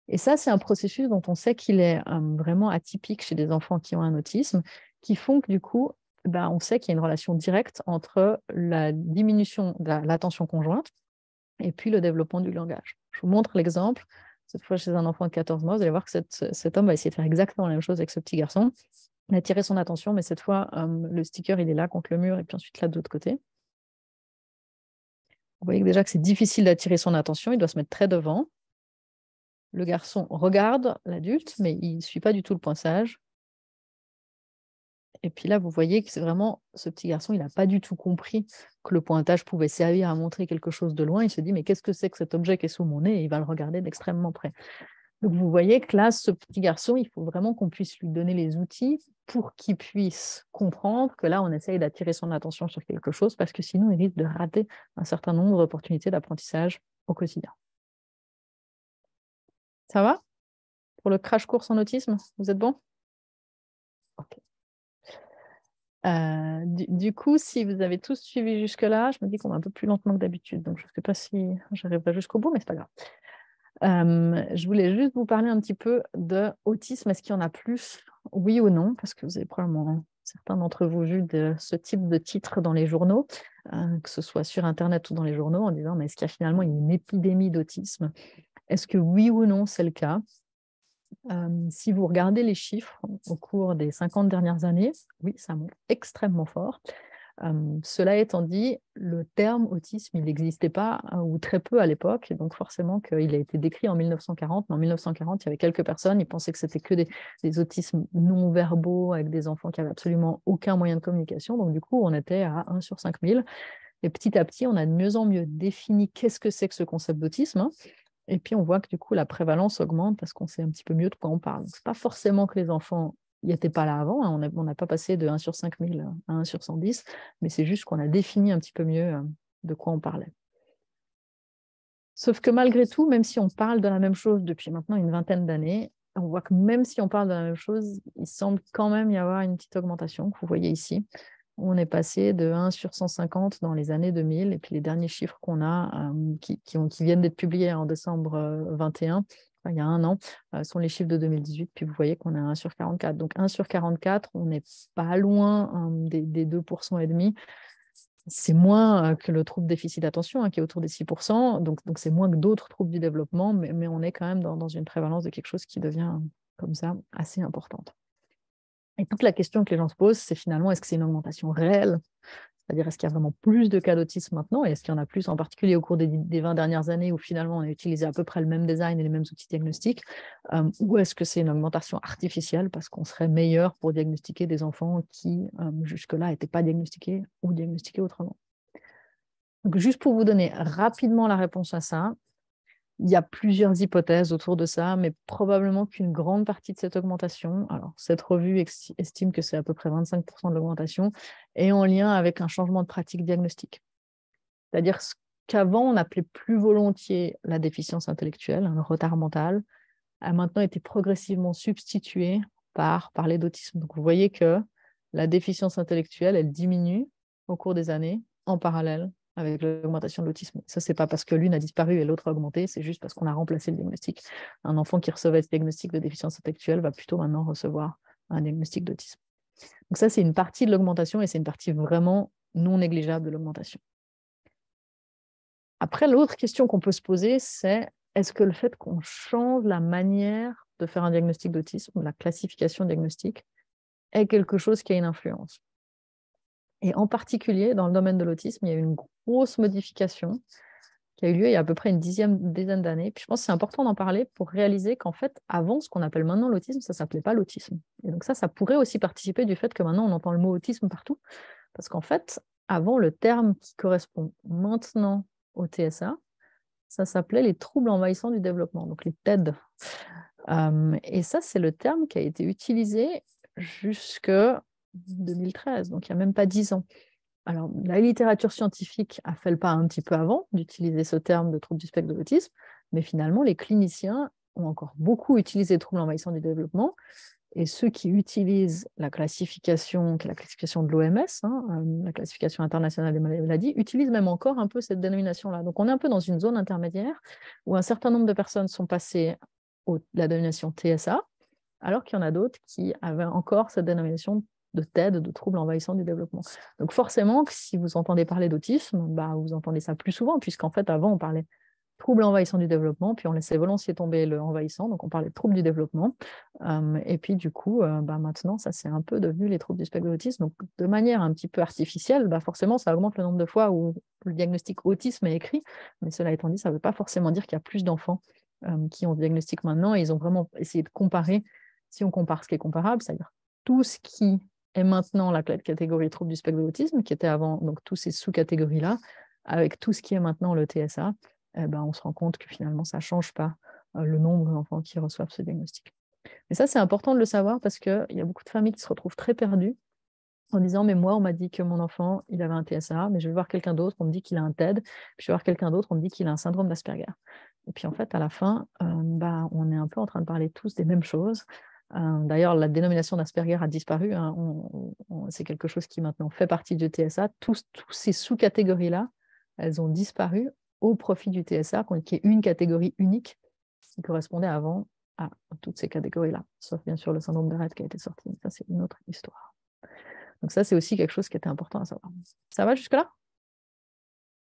Et ça, c'est un processus dont on sait qu'il est vraiment atypique chez des enfants qui ont un autisme, qui font que, du coup, on sait qu'il y a une relation directe entre la diminution de l'attention conjointe et puis le développement du langage. Je vous montre l'exemple. Cette fois, chez un enfant de 14 mois, vous allez voir que cet homme va essayer de faire exactement la même chose avec ce petit garçon. Il a attiré son attention, mais cette fois, le sticker, il est là contre le mur et puis ensuite là de l'autre côté. Vous voyez déjà que c'est difficile d'attirer son attention. Il doit se mettre très devant. Le garçon regarde l'adulte, mais il ne suit pas du tout le poinçage. Et puis là, vous voyez que c'est vraiment ce petit garçon, il n'a pas du tout compris que le pointage pouvait servir à montrer quelque chose de loin. Il se dit, mais qu'est-ce que c'est que cet objet qui est sous mon nez? Et il va le regarder d'extrêmement près. Donc, vous voyez que là, ce petit garçon, il faut vraiment qu'on puisse lui donner les outils pour qu'il puisse comprendre que là, on essaye d'attirer son attention sur quelque chose parce que sinon, il risque de rater un certain nombre d'opportunités d'apprentissage au quotidien. Ça va? Pour le crash course en autisme, vous êtes bon? Ok. Du coup, si vous avez tous suivi jusque-là, je me dis qu'on va un peu plus lentement que d'habitude, donc je ne sais pas si j'arriverai jusqu'au bout, mais c'est pas grave. Je voulais juste vous parler un petit peu de autisme. Est-ce qu'il y en a plus? Oui ou non? Parce que vous avez probablement, certains d'entre vous, vu ce type de titre dans les journaux, que ce soit sur Internet ou dans les journaux, en disant, mais est-ce qu'il y a finalement une épidémie d'autisme? Est-ce que oui ou non, c'est le cas? Si vous regardez les chiffres au cours des 50 dernières années, oui, ça monte extrêmement fort. Cela étant dit, le terme autisme, il n'existait pas ou très peu à l'époque, et donc forcément qu'il a été décrit en 1940, mais en 1940, il y avait quelques personnes, ils pensaient que c'était que des autismes non-verbaux avec des enfants qui n'avaient absolument aucun moyen de communication, donc du coup, on était à 1 sur 5000, et petit à petit, on a de mieux en mieux défini qu'est-ce que c'est que ce concept d'autisme, hein. Et puis, on voit que du coup, la prévalence augmente parce qu'on sait un petit peu mieux de quoi on parle. Ce n'est pas forcément que les enfants n'y étaient pas là avant. Hein. On n'a pas passé de 1 sur 5000 à 1 sur 110, mais c'est juste qu'on a défini un petit peu mieux de quoi on parlait. Sauf que malgré tout, même si on parle de la même chose depuis maintenant une vingtaine d'années, on voit que même si on parle de la même chose, il semble quand même y avoir une petite augmentation que vous voyez ici. On est passé de 1 sur 150 dans les années 2000, et puis les derniers chiffres qu'on a, qui viennent d'être publiés en décembre 21, il y a un an, sont les chiffres de 2018, puis vous voyez qu'on est à 1 sur 44. Donc 1 sur 44, on n'est pas loin des 2% et demi. C'est moins que le trouble déficit d'attention, qui est autour des 6%, donc c'est moins que d'autres troubles du développement, mais on est quand même dans une prévalence de quelque chose qui devient comme ça assez importante. Et toute la question que les gens se posent, c'est finalement, est-ce que c'est une augmentation réelle? C'est-à-dire, est-ce qu'il y a vraiment plus de cas d'autisme maintenant? Et est-ce qu'il y en a plus, en particulier au cours des 20 dernières années, où finalement on a utilisé à peu près le même design et les mêmes outils diagnostiques? Ou est-ce que c'est une augmentation artificielle parce qu'on serait meilleur pour diagnostiquer des enfants qui, jusque-là, n'étaient pas diagnostiqués ou diagnostiqués autrement? Donc, juste pour vous donner rapidement la réponse à ça, il y a plusieurs hypothèses autour de ça, mais probablement qu'une grande partie de cette augmentation, alors cette revue estime que c'est à peu près 25% de l'augmentation, est en lien avec un changement de pratique diagnostique. C'est-à-dire ce qu'avant on appelait plus volontiers la déficience intellectuelle, le retard mental, a maintenant été progressivement substitué par parler d'autisme. Donc vous voyez que la déficience intellectuelle, elle diminue au cours des années en parallèle avec l'augmentation de l'autisme. Ça, ce n'est pas parce que l'une a disparu et l'autre a augmenté, c'est juste parce qu'on a remplacé le diagnostic. Un enfant qui recevait ce diagnostic de déficience intellectuelle va plutôt maintenant recevoir un diagnostic d'autisme. Donc ça, c'est une partie de l'augmentation et c'est une partie vraiment non négligeable de l'augmentation. Après, l'autre question qu'on peut se poser, c'est est-ce que le fait qu'on change la manière de faire un diagnostic d'autisme, la classification diagnostique, est quelque chose qui a une influence? Et en particulier, dans le domaine de l'autisme, il y a eu une grosse modification qui a eu lieu il y a à peu près une dizaine d'années. Puis je pense que c'est important d'en parler pour réaliser qu'en fait, avant, ce qu'on appelle maintenant l'autisme, ça ne s'appelait pas l'autisme. Et donc ça pourrait aussi participer du fait que maintenant, on entend le mot autisme partout. Parce qu'en fait, avant, le terme qui correspond maintenant au TSA, ça s'appelait les troubles envahissants du développement, donc les TED. Et ça, c'est le terme qui a été utilisé jusque 2013, donc il n'y a même pas 10 ans. Alors, la littérature scientifique a fait le pas un petit peu avant d'utiliser ce terme de trouble du spectre de l'autisme, Mais finalement, les cliniciens ont encore beaucoup utilisé les troubles envahissants du développement. Et ceux qui utilisent la classification, qui est la classification de l'OMS, la classification internationale des maladies, utilisent même encore un peu cette dénomination-là. Donc, on est un peu dans une zone intermédiaire où un certain nombre de personnes sont passées à la dénomination TSA, alors qu'il y en a d'autres qui avaient encore cette dénomination de TED, de troubles envahissants du développement. Donc, forcément, si vous entendez parler d'autisme, vous entendez ça plus souvent, puisqu'en fait, avant, on parlait troubles envahissants du développement, puis on laissait volontiers tomber le envahissant, donc on parlait de troubles du développement. Et puis du coup, maintenant, ça c'est un peu devenu les troubles du spectre de l'autisme. Donc de manière un petit peu artificielle, forcément, ça augmente le nombre de fois où le diagnostic autisme est écrit, mais cela étant dit, ça ne veut pas forcément dire qu'il y a plus d'enfants qui ont ce diagnostic maintenant, et ils ont vraiment essayé de comparer, si on compare ce qui est comparable, c'est-à-dire tout ce qui est maintenant la catégorie troubles du spectre de l'autisme, qui était avant, donc tous ces sous-catégories-là, avec tout ce qui est maintenant le TSA, on se rend compte que finalement, ça ne change pas le nombre d'enfants qui reçoivent ce diagnostic. Mais ça, c'est important de le savoir parce qu'il y a beaucoup de familles qui se retrouvent très perdues en disant « mais moi, on m'a dit que mon enfant, il avait un TSA, mais je vais voir quelqu'un d'autre, on me dit qu'il a un TED, puis je vais voir quelqu'un d'autre, on me dit qu'il a un syndrome d'Asperger. » Et puis en fait, à la fin, on est un peu en train de parler tous des mêmes choses. D'ailleurs, la dénomination d'Asperger a disparu. C'est quelque chose qui maintenant fait partie du TSA. Tous ces sous-catégories-là, elles ont disparu au profit du TSA, qui est une catégorie unique qui correspondait avant à toutes ces catégories-là, sauf bien sûr le syndrome de Rett qui a été sorti. Ça, c'est une autre histoire. Donc ça, c'est aussi quelque chose qui était important à savoir. Ça va jusque-là?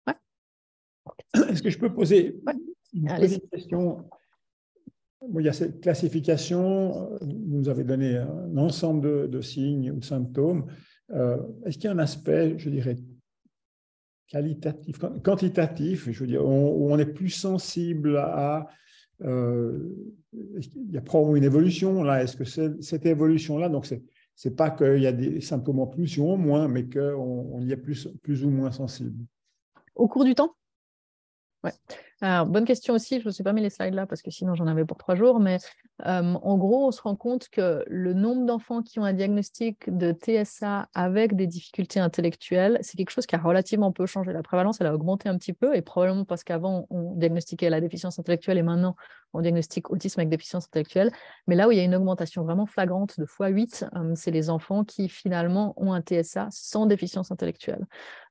Ouais. Est-ce que je peux poser une Allez-y. petite question? Bon, il y a cette classification, vous nous avez donné un ensemble de signes ou de symptômes. Est-ce qu'il y a un aspect, je dirais, qualitatif, quantitatif, je veux dire, où on est plus sensible à... il y a probablement une évolution là. Est-ce que cette évolution-là, donc c'est pas qu'il y a des symptômes en plus ou en moins, mais qu'on y est plus ou moins sensible? Au cours du temps? Ouais. Alors, bonne question aussi, je ne me suis pas mis les slides là parce que sinon j'en avais pour 3 jours, mais en gros, on se rend compte que le nombre d'enfants qui ont un diagnostic de TSA avec des difficultés intellectuelles, c'est quelque chose qui a relativement peu changé. La prévalence, elle a augmenté un petit peu, et probablement parce qu'avant, on diagnostiquait la déficience intellectuelle et maintenant, on diagnostique autisme avec déficience intellectuelle. Mais là où il y a une augmentation vraiment flagrante de x8, c'est les enfants qui finalement ont un TSA sans déficience intellectuelle.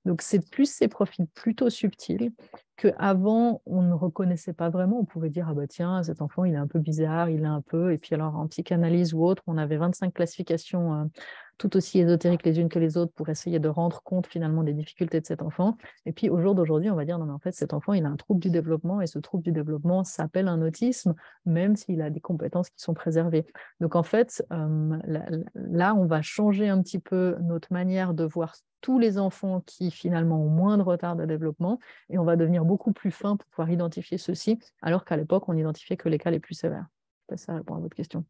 Donc, c'est plus ces profils plutôt subtils qu'avant, on ne reconnaissait pas vraiment. On pouvait dire, ah bah tiens, cet enfant, il est un peu bizarre, il est un peu... Et puis alors, en psychanalyse ou autre, on avait 25 classifications tout aussi ésotériques les unes que les autres pour essayer de rendre compte finalement des difficultés de cet enfant. Et puis, au jour d'aujourd'hui, on va dire, non, mais en fait, cet enfant, il a un trouble du développement et ce trouble du développement s'appelle un autisme, même s'il a des compétences qui sont préservées. Donc, en fait, là, on va changer un petit peu notre manière de voir tous les enfants qui finalement ont moins de retard de développement et on va devenir beaucoup plus fin pour pouvoir identifier ceux-ci, alors qu'à l'époque, on n'identifiait que les cas les plus sévères. Ça répond à votre question.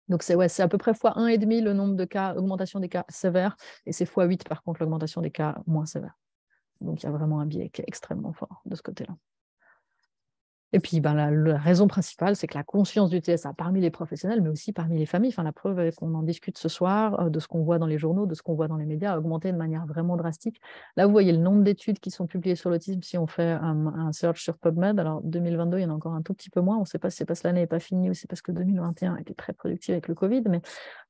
Donc, c'est à peu près fois 1,5 le nombre de cas, augmentation des cas sévères, et c'est fois 8 par contre l'augmentation des cas moins sévères. Donc, il y a vraiment un biais qui est extrêmement fort de ce côté-là. Et puis, la raison principale, c'est que la conscience du TSA parmi les professionnels, mais aussi parmi les familles, la preuve est qu'on en discute ce soir, de ce qu'on voit dans les journaux, de ce qu'on voit dans les médias, a augmenté de manière vraiment drastique. Là, vous voyez le nombre d'études qui sont publiées sur l'autisme si on fait un search sur PubMed. Alors, 2022, il y en a encore un tout petit peu moins. On ne sait pas si c'est parce que l'année n'est pas finie ou c'est parce que 2021 a été très productive avec le Covid, mais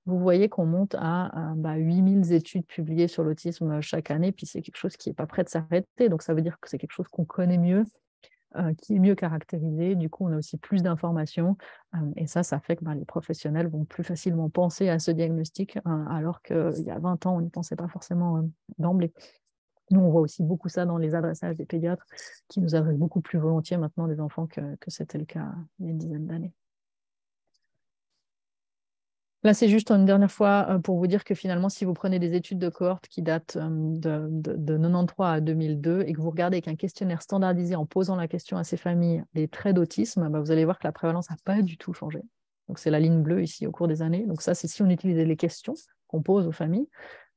vous voyez qu'on monte à 8000 études publiées sur l'autisme chaque année, puis c'est quelque chose qui n'est pas prêt de s'arrêter. Donc, ça veut dire que c'est quelque chose qu'on connaît mieux, qui est mieux caractérisé. Du coup, on a aussi plus d'informations et ça fait que les professionnels vont plus facilement penser à ce diagnostic alors qu'il y a 20 ans, on n'y pensait pas forcément d'emblée. Nous, on voit aussi beaucoup ça dans les adressages des pédiatres qui nous adressent beaucoup plus volontiers maintenant des enfants que c'était le cas il y a une dizaine d'années. Là, c'est juste une dernière fois pour vous dire que finalement, si vous prenez des études de cohorte qui datent de 93 à 2002 et que vous regardez avec un questionnaire standardisé en posant la question à ces familles des traits d'autisme, vous allez voir que la prévalence n'a pas du tout changé. Donc, c'est la ligne bleue ici au cours des années. Donc, ça, c'est si on utilisait les questions qu'on pose aux familles.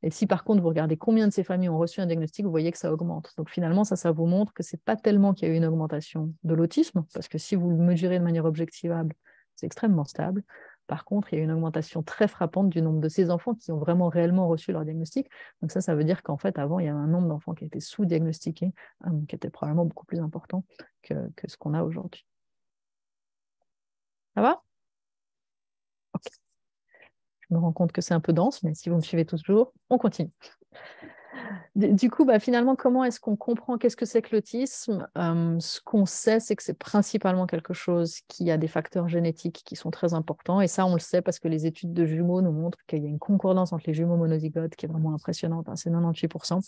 Et si par contre, vous regardez combien de ces familles ont reçu un diagnostic, vous voyez que ça augmente. Donc, finalement, ça vous montre que ce n'est pas tellement qu'il y a eu une augmentation de l'autisme, parce que si vous le mesurez de manière objectivable, c'est extrêmement stable. Par contre, il y a une augmentation très frappante du nombre de ces enfants qui ont vraiment réellement reçu leur diagnostic. Donc ça veut dire qu'en fait, avant, il y avait un nombre d'enfants qui étaient sous-diagnostiqués, qui était probablement beaucoup plus important que ce qu'on a aujourd'hui. Ça va? Ok. Je me rends compte que c'est un peu dense, mais si vous me suivez toujours, on continue. Du coup, finalement, comment est-ce qu'on comprend qu'est-ce que c'est que l'autisme? Ce qu'on sait, c'est que c'est principalement quelque chose qui a des facteurs génétiques qui sont très importants. Et ça, on le sait parce que les études de jumeaux nous montrent qu'il y a une concordance entre les jumeaux monozygotes qui est vraiment impressionnante. C'est 98%.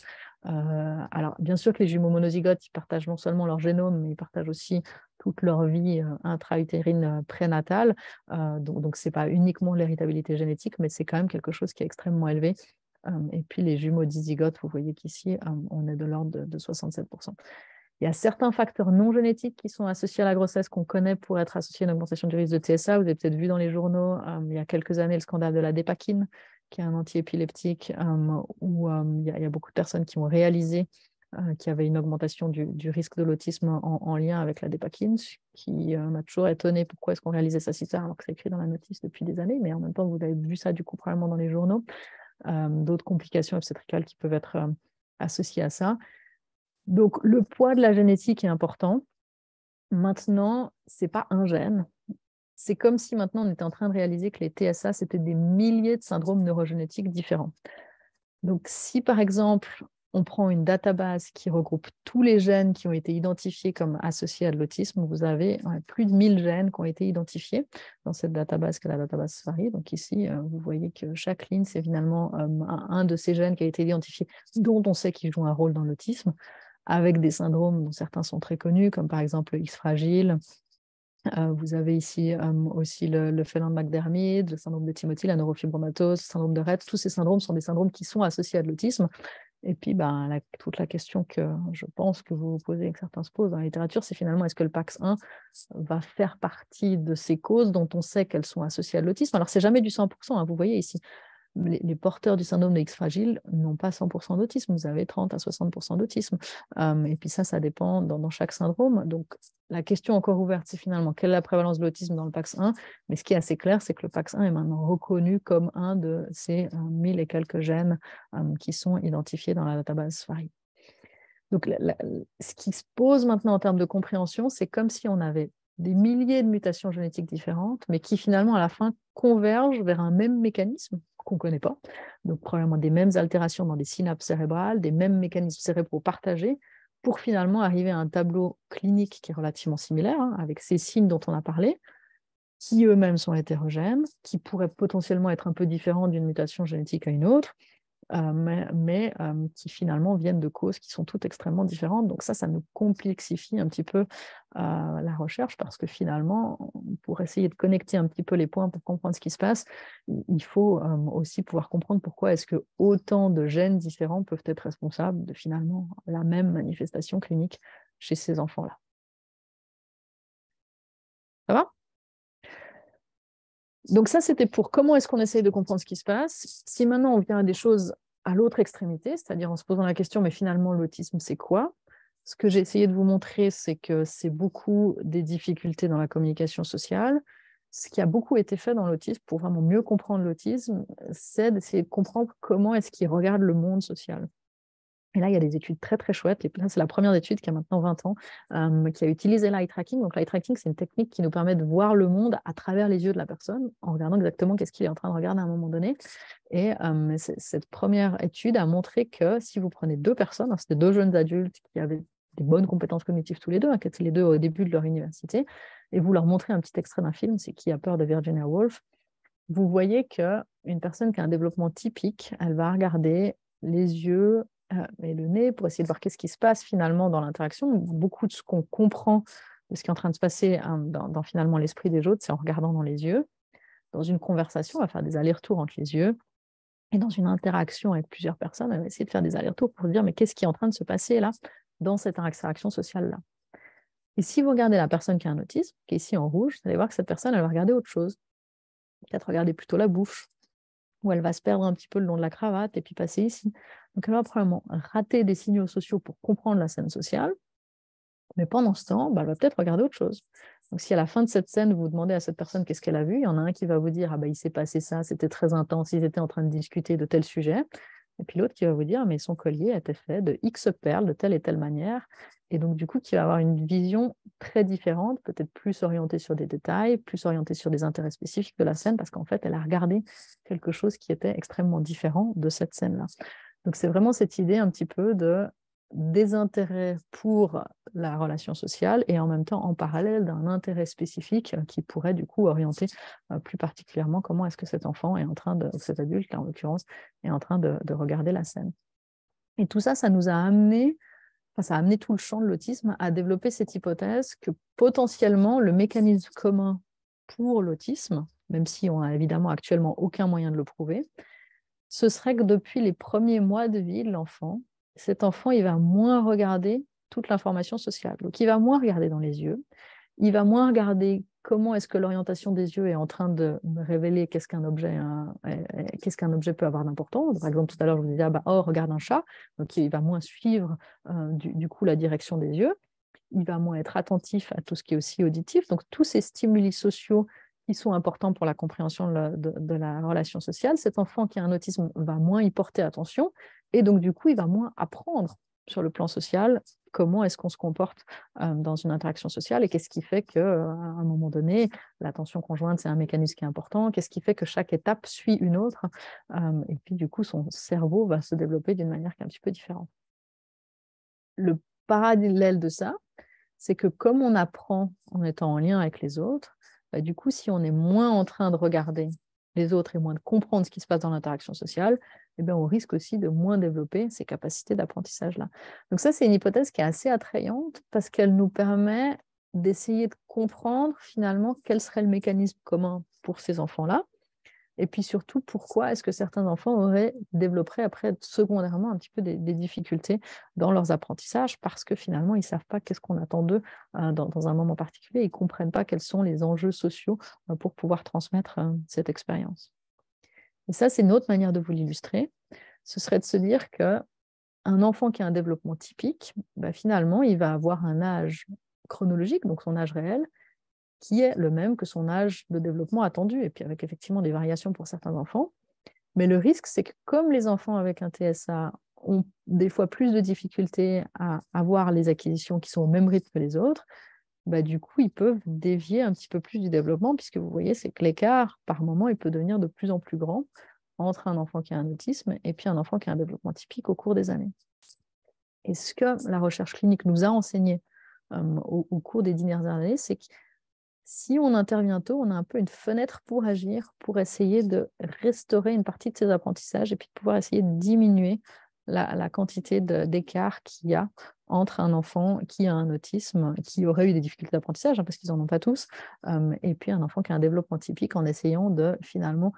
Alors, bien sûr que les jumeaux monozygotes, ils partagent non seulement leur génome, mais ils partagent aussi toute leur vie intra-utérine prénatale. Donc ce n'est pas uniquement l'héritabilité génétique, mais c'est quand même quelque chose qui est extrêmement élevé. Et puis les jumeaux dizygotes, vous voyez qu'ici, on est de l'ordre de 67%. Il y a certains facteurs non génétiques qui sont associés à la grossesse qu'on connaît pour être associés à une augmentation du risque de TSA. Vous avez peut-être vu dans les journaux, il y a quelques années, le scandale de la dépakine, qui est un antiépileptique, où il y a beaucoup de personnes qui ont réalisé qu'il y avait une augmentation du risque de l'autisme en lien avec la dépakine, ce qui m'a toujours étonné pourquoi est-ce qu'on réalisait ça si tard alors que c'est écrit dans la notice depuis des années, mais en même temps, vous avez vu ça du coup probablement dans les journaux. D'autres complications obstétricales qui peuvent être associées à ça. Donc, le poids de la génétique est important. Maintenant, ce n'est pas un gène. C'est comme si maintenant on était en train de réaliser que les TSA, c'était des milliers de syndromes neurogénétiques différents. Donc, si par exemple, on prend une database qui regroupe tous les gènes qui ont été identifiés comme associés à de l'autisme, vous avez plus de 1000 gènes qui ont été identifiés dans cette database, qui est la database SFARI. Donc ici, vous voyez que chaque ligne, c'est finalement un de ces gènes qui a été identifié, dont on sait qu'il joue un rôle dans l'autisme, avec des syndromes dont certains sont très connus, comme par exemple le X fragile. Vous avez ici aussi le Phelan-McDermid, le syndrome de Timothy, la neurofibromatose, le syndrome de Rett. Tous ces syndromes sont des syndromes qui sont associés à de l'autisme. Et puis, toute la question que je pense que vous vous posez et que certains se posent dans la littérature, c'est finalement, est-ce que le PAX1 va faire partie de ces causes dont on sait qu'elles sont associées à de l'autisme? Alors, c'est jamais du 100%, vous voyez ici. Les porteurs du syndrome de X fragile n'ont pas 100% d'autisme, vous avez 30 à 60% d'autisme. Et puis ça dépend dans chaque syndrome. Donc, la question encore ouverte, c'est finalement quelle est la prévalence de l'autisme dans le PAX1. Mais ce qui est assez clair, c'est que le PAX1 est maintenant reconnu comme un de ces 1000 et quelques gènes qui sont identifiés dans la database SFARI. Donc, ce qui se pose maintenant en termes de compréhension, c'est comme si on avait des milliers de mutations génétiques différentes, mais qui finalement, à la fin, convergent vers un même mécanisme qu'on ne connaît pas. Donc, probablement des mêmes altérations dans des synapses cérébrales, des mêmes mécanismes cérébraux partagés, pour finalement arriver à un tableau clinique qui est relativement similaire, avec ces signes dont on a parlé, qui eux-mêmes sont hétérogènes, qui pourraient potentiellement être un peu différents d'une mutation génétique à une autre, mais qui finalement viennent de causes qui sont toutes extrêmement différentes. Donc ça nous complexifie un petit peu la recherche parce que finalement, pour essayer de connecter un petit peu les points pour comprendre ce qui se passe, il faut aussi pouvoir comprendre pourquoi est-ce que autant de gènes différents peuvent être responsables de finalement la même manifestation clinique chez ces enfants-là. Ça va ? Donc ça, c'était pour comment est-ce qu'on essaye de comprendre ce qui se passe. Si maintenant on vient à des choses à l'autre extrémité, c'est-à-dire en se posant la question, mais finalement, l'autisme, c'est quoi? Ce que j'ai essayé de vous montrer, c'est que c'est beaucoup des difficultés dans la communication sociale. Ce qui a beaucoup été fait dans l'autisme, pour vraiment mieux comprendre l'autisme, c'est d'essayer de comprendre comment est-ce qu'il regarde le monde social. Et là, il y a des études très, très chouettes. Et là, c'est la première étude qui a maintenant 20 ans, qui a utilisé l'eye tracking. Donc, l'eye tracking, c'est une technique qui nous permet de voir le monde à travers les yeux de la personne, en regardant exactement qu'est-ce qu'il est en train de regarder à un moment donné. Et cette première étude a montré que si vous prenez deux personnes, c'était deux jeunes adultes qui avaient des bonnes compétences cognitives tous les deux, qui étaient les deux au début de leur université, et vous leur montrez un petit extrait d'un film, c'est Qui a peur de Virginia Woolf, vous voyez qu'une personne qui a un développement typique, elle va regarder les yeux et le nez pour essayer de voir qu'est-ce qui se passe finalement dans l'interaction. Beaucoup de ce qu'on comprend de ce qui est en train de se passer dans finalement l'esprit des autres, c'est en regardant dans les yeux. Dans une conversation, on va faire des allers-retours entre les yeux. Et dans une interaction avec plusieurs personnes, on va essayer de faire des allers-retours pour dire mais qu'est-ce qui est en train de se passer là, dans cette interaction sociale-là. Et si vous regardez la personne qui a un autisme, qui est ici en rouge, vous allez voir que cette personne, elle va regarder autre chose. Peut-être regarder plutôt la bouche, où elle va se perdre un petit peu le long de la cravate et puis passer ici. Donc elle va probablement rater des signaux sociaux pour comprendre la scène sociale, Mais pendant ce temps, elle va peut-être regarder autre chose. Donc, si à la fin de cette scène, vous demandez à cette personne qu'est-ce qu'elle a vu, il y en a un qui va vous dire « Ah il s'est passé ça, c'était très intense, ils étaient en train de discuter de tel sujet ». Et puis l'autre qui va vous dire « Mais son collier a été fait de X perles de telle et telle manière ». Et donc, du coup, qui va avoir une vision très différente, peut-être plus orientée sur des détails, plus orientée sur des intérêts spécifiques de la scène, parce qu'en fait, elle a regardé quelque chose qui était extrêmement différent de cette scène-là. Donc, c'est vraiment cette idée un petit peu de désintérêt pour la relation sociale et en même temps en parallèle d'un intérêt spécifique qui pourrait du coup orienter plus particulièrement comment est-ce que cet enfant est en train de, cet adulte là, en l'occurrence, est en train de regarder la scène. Et tout ça, ça nous a amené, ça a amené tout le champ de l'autisme à développer cette hypothèse que potentiellement le mécanisme commun pour l'autisme, même si on n'a évidemment actuellement aucun moyen de le prouver, ce serait que depuis les premiers mois de vie de l'enfant, cet enfant, il va moins regarder toute l'information sociale. Donc, il va moins regarder dans les yeux, il va moins regarder comment est-ce que l'orientation des yeux est en train de me révéler qu'est-ce qu'un objet peut avoir d'important. Par exemple, tout à l'heure, je vous disais, regarde un chat. Donc, il va moins suivre du coup la direction des yeux. Il va moins être attentif à tout ce qui est aussi auditif. Donc, tous ces stimuli sociaux qui sont importants pour la compréhension de la relation sociale, cet enfant qui a un autisme va moins y porter attention et donc du coup, il va moins apprendre sur le plan social comment est-ce qu'on se comporte dans une interaction sociale et qu'est-ce qui fait qu'à un moment donné, l'attention conjointe, c'est un mécanisme qui est important, qu'est-ce qui fait que chaque étape suit une autre et puis du coup, son cerveau va se développer d'une manière qui est un petit peu différente. Le parallèle de ça, c'est que comme on apprend en étant en lien avec les autres, du coup, si on est moins en train de regarder les autres et moins de comprendre ce qui se passe dans l'interaction sociale, on risque aussi de moins développer ces capacités d'apprentissage-là. Donc ça, c'est une hypothèse qui est assez attrayante parce qu'elle nous permet d'essayer de comprendre finalement quel serait le mécanisme commun pour ces enfants-là. Et puis surtout, pourquoi est-ce que certains enfants développeraient après secondairement un petit peu des difficultés dans leurs apprentissages parce que finalement, ils ne savent pas qu'est-ce qu'on attend d'eux dans un moment particulier, ils ne comprennent pas quels sont les enjeux sociaux pour pouvoir transmettre cette expérience. Et ça, c'est une autre manière de vous l'illustrer. Ce serait de se dire qu'un enfant qui a un développement typique, finalement, il va avoir un âge chronologique, donc son âge réel, qui est le même que son âge de développement attendu, et puis avec effectivement des variations pour certains enfants. Mais le risque, c'est que comme les enfants avec un TSA ont des fois plus de difficultés à avoir les acquisitions qui sont au même rythme que les autres, du coup, ils peuvent dévier un petit peu plus du développement, puisque vous voyez, c'est que l'écart, par moment, il peut devenir de plus en plus grand entre un enfant qui a un autisme et puis un enfant qui a un développement typique au cours des années. Et ce que la recherche clinique nous a enseigné au cours des dernières années, c'est que si on intervient tôt, on a un peu une fenêtre pour agir, pour essayer de restaurer une partie de ces apprentissages et puis de pouvoir essayer de diminuer la quantité d'écart qu'il y a entre un enfant qui a un autisme, qui aurait eu des difficultés d'apprentissage, parce qu'ils n'en ont pas tous, et puis un enfant qui a un développement typique en essayant de finalement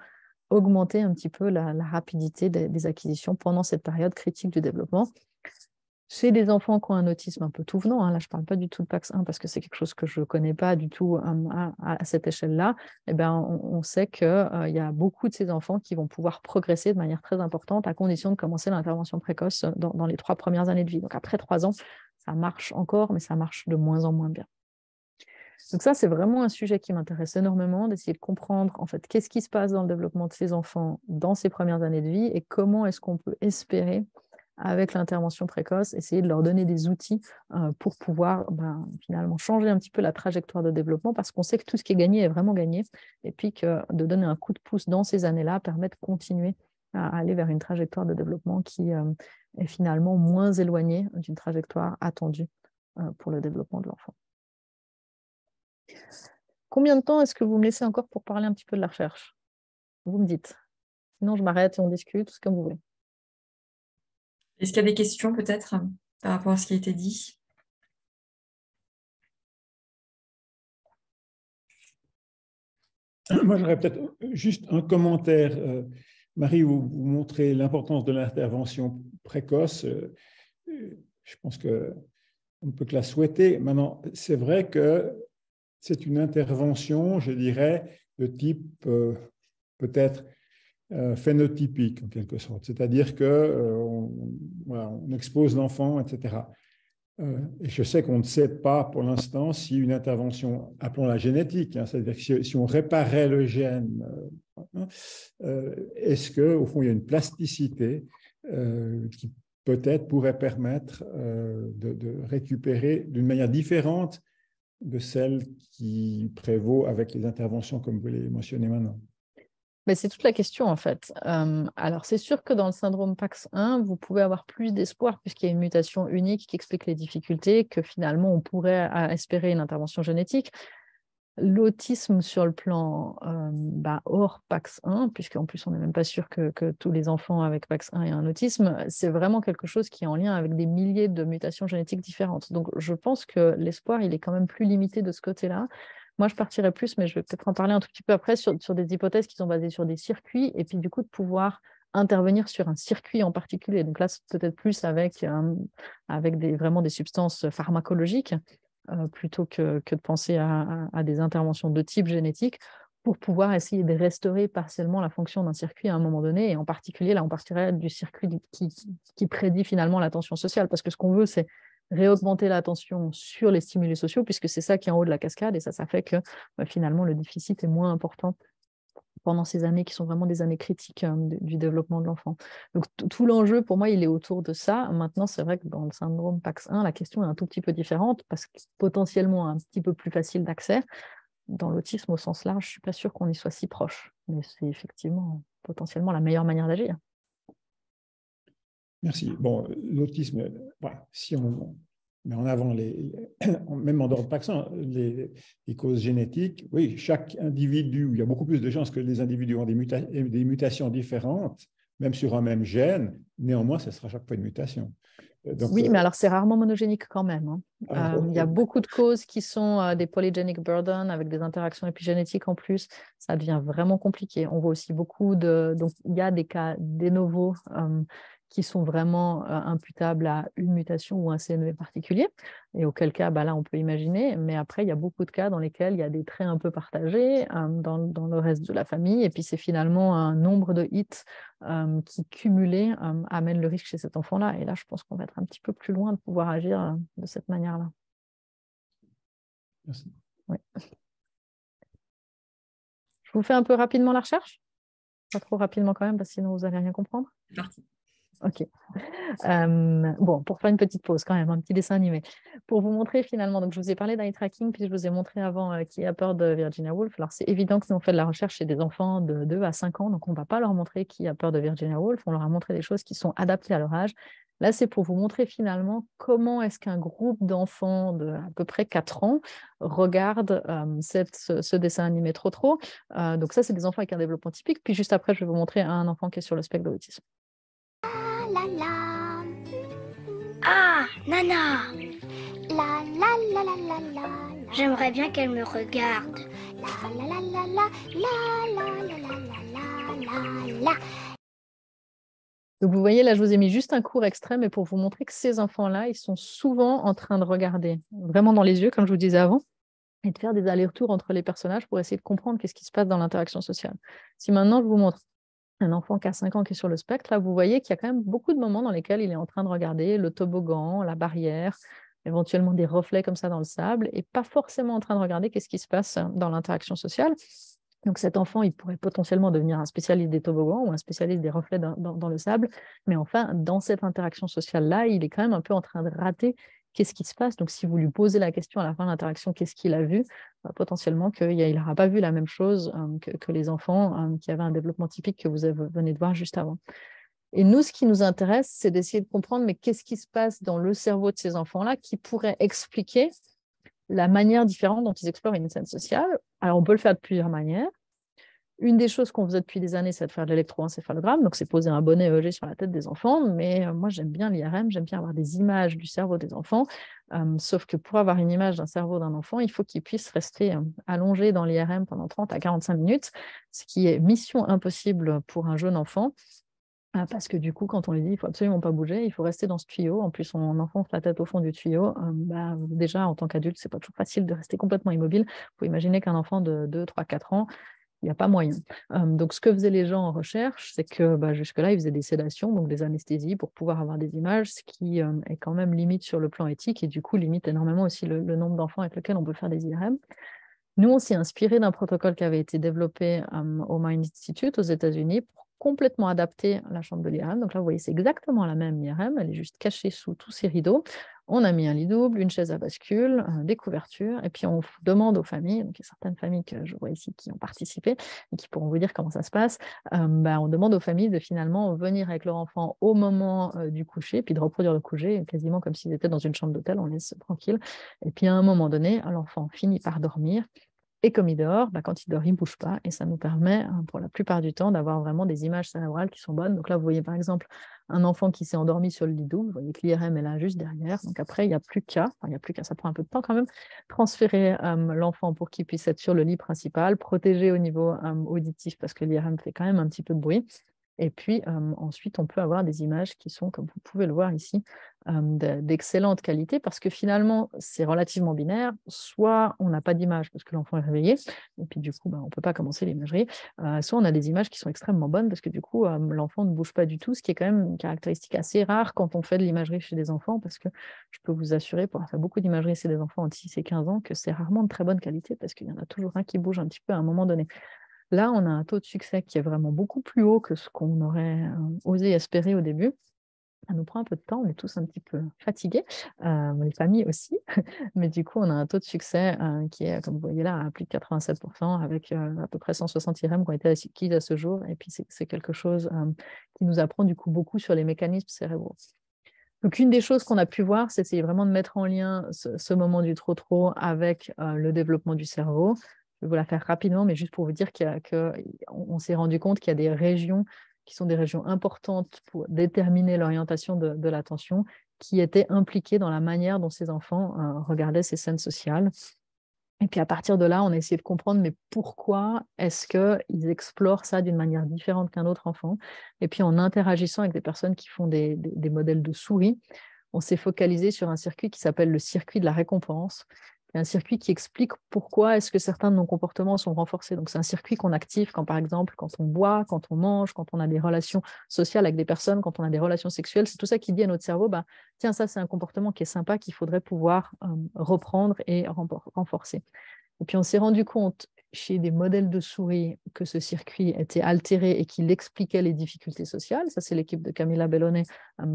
augmenter un petit peu la rapidité des acquisitions pendant cette période critique du développement. Chez des enfants qui ont un autisme un peu tout venant, là je ne parle pas du tout de PAX1 parce que c'est quelque chose que je ne connais pas du tout à cette échelle-là, on sait qu'il y a beaucoup de ces enfants qui vont pouvoir progresser de manière très importante à condition de commencer l'intervention précoce dans les 3 premières années de vie. Donc après 3 ans, ça marche encore, mais ça marche de moins en moins bien. Donc ça, c'est vraiment un sujet qui m'intéresse énormément, d'essayer de comprendre en fait qu'est-ce qui se passe dans le développement de ces enfants dans ces premières années de vie et comment est-ce qu'on peut espérer avec l'intervention précoce, essayer de leur donner des outils pour pouvoir finalement changer un petit peu la trajectoire de développement parce qu'on sait que tout ce qui est gagné est vraiment gagné et puis que de donner un coup de pouce dans ces années-là permet de continuer à aller vers une trajectoire de développement qui est finalement moins éloignée d'une trajectoire attendue pour le développement de l'enfant. Combien de temps est-ce que vous me laissez encore pour parler un petit peu de la recherche? Vous me dites. Sinon, je m'arrête et on discute, tout ce que vous voulez. Est-ce qu'il y a des questions peut-être par rapport à ce qui a été dit? Moi, j'aurais peut-être juste un commentaire. Marie, vous montrez l'importance de l'intervention précoce. Je pense qu'on ne peut que la souhaiter. Maintenant, c'est vrai que c'est une intervention, je dirais, de type peut-être phénotypique en quelque sorte, c'est-à-dire qu'on on expose l'enfant, etc. Et je sais qu'on ne sait pas pour l'instant si une intervention, appelons-la génétique, hein, c'est-à-dire que si on réparait le gène, est-ce qu'au fond, il y a une plasticité qui peut-être pourrait permettre de récupérer d'une manière différente de celle qui prévaut avec les interventions comme vous les mentionnez maintenant? Mais c'est toute la question en fait. Alors c'est sûr que dans le syndrome PAX1, vous pouvez avoir plus d'espoir puisqu'il y a une mutation unique qui explique les difficultés, que finalement on pourrait espérer une intervention génétique. L'autisme sur le plan hors PAX1, puisqu'en plus on n'est même pas sûr que tous les enfants avec PAX1 aient un autisme, c'est vraiment quelque chose qui est en lien avec des milliers de mutations génétiques différentes. Donc je pense que l'espoir, il est quand même plus limité de ce côté-là. Moi, je partirais plus, mais je vais peut-être en parler un tout petit peu après, sur des hypothèses qui sont basées sur des circuits, et puis du coup de pouvoir intervenir sur un circuit en particulier. Donc là, c'est peut-être plus avec vraiment des substances pharmacologiques, plutôt que de penser à des interventions de type génétique pour pouvoir essayer de restaurer partiellement la fonction d'un circuit à un moment donné. Et en particulier, là, on partirait du circuit qui prédit finalement l'attention sociale, parce que ce qu'on veut, c'est réaugmenter l'attention sur les stimuli sociaux, puisque c'est ça qui est en haut de la cascade, et ça fait que finalement, le déficit est moins important pendant ces années qui sont vraiment des années critiques du développement de l'enfant. Donc tout l'enjeu, pour moi, il est autour de ça. Maintenant, c'est vrai que dans le syndrome PAX1, la question est un tout petit peu différente, parce que potentiellement un petit peu plus facile d'accès. Dans l'autisme, au sens large, je ne suis pas sûre qu'on y soit si proche, mais c'est effectivement potentiellement la meilleure manière d'agir. Merci. Bon, l'autisme, voilà, si on met en avant, même en dehors de PAX1, les causes génétiques, oui, chaque individu, il y a beaucoup plus de chances que les individus ont des mutations différentes, même sur un même gène, néanmoins, ce sera chaque fois une mutation. Donc, oui, mais alors c'est rarement monogénique quand même. Hein. Il y a beaucoup de causes qui sont des polygenic burden avec des interactions épigénétiques en plus. Ça devient vraiment compliqué. On voit aussi beaucoup de... Donc, il y a des cas de novo qui sont vraiment imputables à une mutation ou un CNV particulier, et auquel cas, là, on peut imaginer. Mais après, il y a beaucoup de cas dans lesquels il y a des traits un peu partagés dans le reste de la famille, et puis c'est finalement un nombre de hits qui, cumulés, amène le risque chez cet enfant-là. Et là, je pense qu'on va être un petit peu plus loin de pouvoir agir de cette manière-là. Merci. Oui. Je vous fais un peu rapidement la recherche? Pas trop rapidement quand même, parce que sinon vous n'allez rien comprendre. C'est parti. Ok. Bon, pour faire une petite pause quand même, un petit dessin animé. Pour vous montrer finalement, donc je vous ai parlé d'eye tracking, puis je vous ai montré avant qui a peur de Virginia Woolf. Alors c'est évident que nous on fait de la recherche chez des enfants de 2 à 5 ans, donc on ne va pas leur montrer qui a peur de Virginia Woolf, on leur a montré des choses qui sont adaptées à leur âge. Là, c'est pour vous montrer finalement comment est-ce qu'un groupe d'enfants de à peu près 4 ans regarde ce dessin animé trop. Donc ça, c'est des enfants avec un développement typique. Puis juste après, je vais vous montrer un enfant qui est sur le spectre de l'autisme. La la. Ah, Nana. La la la la la la. J'aimerais bien qu'elle me regarde. La la la la la la la la la la la. Donc vous voyez, là, je vous ai mis juste un court extrait, mais pour vous montrer que ces enfants-là, ils sont souvent en train de regarder vraiment dans les yeux, comme je vous disais avant, et de faire des allers-retours entre les personnages pour essayer de comprendre qu'est-ce qui se passe dans l'interaction sociale. Si maintenant, je vous montre un enfant qui a 5 ans qui est sur le spectre, là, vous voyez qu'il y a quand même beaucoup de moments dans lesquels il est en train de regarder le toboggan, la barrière, éventuellement des reflets comme ça dans le sable, et pas forcément en train de regarder qu'est-ce qui se passe dans l'interaction sociale. Donc cet enfant, il pourrait potentiellement devenir un spécialiste des toboggans ou un spécialiste des reflets dans le sable, mais enfin, dans cette interaction sociale-là, il est quand même un peu en train de rater qu'est-ce qui se passe. Donc si vous lui posez la question à la fin de l'interaction, qu'est-ce qu'il a vu, potentiellement qu'il n'aura pas vu la même chose que les enfants qui avaient un développement typique que vous venez de voir juste avant. Et nous, ce qui nous intéresse, c'est d'essayer de comprendre mais qu'est-ce qui se passe dans le cerveau de ces enfants-là qui pourrait expliquer la manière différente dont ils explorent une scène sociale. Alors, on peut le faire de plusieurs manières. Une des choses qu'on faisait depuis des années, c'est de faire de l'électroencéphalogramme. Donc, c'est poser un bonnet EEG sur la tête des enfants. Mais moi, j'aime bien l'IRM, j'aime bien avoir des images du cerveau des enfants. Sauf que pour avoir une image d'un cerveau d'un enfant, il faut qu'il puisse rester allongé dans l'IRM pendant 30 à 45 minutes, ce qui est mission impossible pour un jeune enfant. Parce que du coup, quand on lui dit il ne faut absolument pas bouger, il faut rester dans ce tuyau. En plus, on enfonce la tête au fond du tuyau. Déjà, en tant qu'adulte, ce n'est pas toujours facile de rester complètement immobile. Il faut imaginer qu'un enfant de 2, 3, 4 ans, Il n'y a pas moyen. Donc, ce que faisaient les gens en recherche, c'est que jusque-là, ils faisaient des sédations, donc des anesthésies pour pouvoir avoir des images, ce qui est quand même limite sur le plan éthique et du coup limite énormément aussi le nombre d'enfants avec lesquels on peut faire des IRM. Nous, on s'est inspiré d'un protocole qui avait été développé au Mind Institute aux États-Unis pour complètement adapter la chambre de l'IRM. Donc là, vous voyez, c'est exactement la même IRM, elle est juste cachée sous tous ces rideaux. On a mis un lit double, une chaise à bascule, des couvertures, et puis on demande aux familles, donc il y a certaines familles que je vois ici qui ont participé et qui pourront vous dire comment ça se passe, on demande aux familles de finalement venir avec leur enfant au moment du coucher, puis de reproduire le coucher, quasiment comme s'ils étaient dans une chambre d'hôtel, on laisse tranquille. Et puis à un moment donné, l'enfant finit par dormir, et comme il dort, quand il dort, il ne bouge pas. Et ça nous permet, pour la plupart du temps, d'avoir vraiment des images cérébrales qui sont bonnes. Donc là, vous voyez par exemple un enfant qui s'est endormi sur le lit double. Vous voyez que l'IRM est là juste derrière. Donc après, il n'y a plus qu'à, ça prend un peu de temps quand même, transférer l'enfant pour qu'il puisse être sur le lit principal, protégé au niveau auditif parce que l'IRM fait quand même un petit peu de bruit. Et puis ensuite, on peut avoir des images qui sont, comme vous pouvez le voir ici, d'excellente qualité parce que finalement, c'est relativement binaire. Soit on n'a pas d'image parce que l'enfant est réveillé, et puis du coup, on ne peut pas commencer l'imagerie. Soit on a des images qui sont extrêmement bonnes parce que du coup, l'enfant ne bouge pas du tout, ce qui est quand même une caractéristique assez rare quand on fait de l'imagerie chez des enfants parce que je peux vous assurer, pour faire beaucoup d'imagerie chez des enfants entre 6 et 15 ans, que c'est rarement de très bonne qualité parce qu'il y en a toujours un qui bouge un petit peu à un moment donné. Là, on a un taux de succès qui est vraiment beaucoup plus haut que ce qu'on aurait osé espérer au début. Ça nous prend un peu de temps, on est tous un petit peu fatigués, les familles aussi, mais du coup, on a un taux de succès qui est, comme vous voyez là, à plus de 87%, avec à peu près 160 IRM qui ont été acquises à ce jour, et puis c'est quelque chose qui nous apprend du coup beaucoup sur les mécanismes cérébraux. Donc, une des choses qu'on a pu voir, c'est essayer vraiment de mettre en lien ce moment du trop-trop avec le développement du cerveau. Je vais vous la faire rapidement, mais juste pour vous dire qu'on s'est rendu compte qu'il y a des régions qui sont des régions importantes pour déterminer l'orientation de l'attention, qui étaient impliquées dans la manière dont ces enfants regardaient ces scènes sociales. Et puis à partir de là, on a essayé de comprendre, mais pourquoi est-ce qu'ils explorent ça d'une manière différente qu'un autre enfant? Et puis en interagissant avec des personnes qui font des modèles de souris, on s'est focalisé sur un circuit qui s'appelle le circuit de la récompense. C'est un circuit qui explique pourquoi est-ce que certains de nos comportements sont renforcés. Donc c'est un circuit qu'on active quand, par exemple, quand on boit, quand on mange, quand on a des relations sociales avec des personnes, quand on a des relations sexuelles. C'est tout ça qui dit à notre cerveau, tiens, ça c'est un comportement qui est sympa, qu'il faudrait pouvoir reprendre et renforcer. Et puis on s'est rendu compte chez des modèles de souris que ce circuit était altéré et qu'il expliquait les difficultés sociales. Ça, c'est l'équipe de Camilla Bellone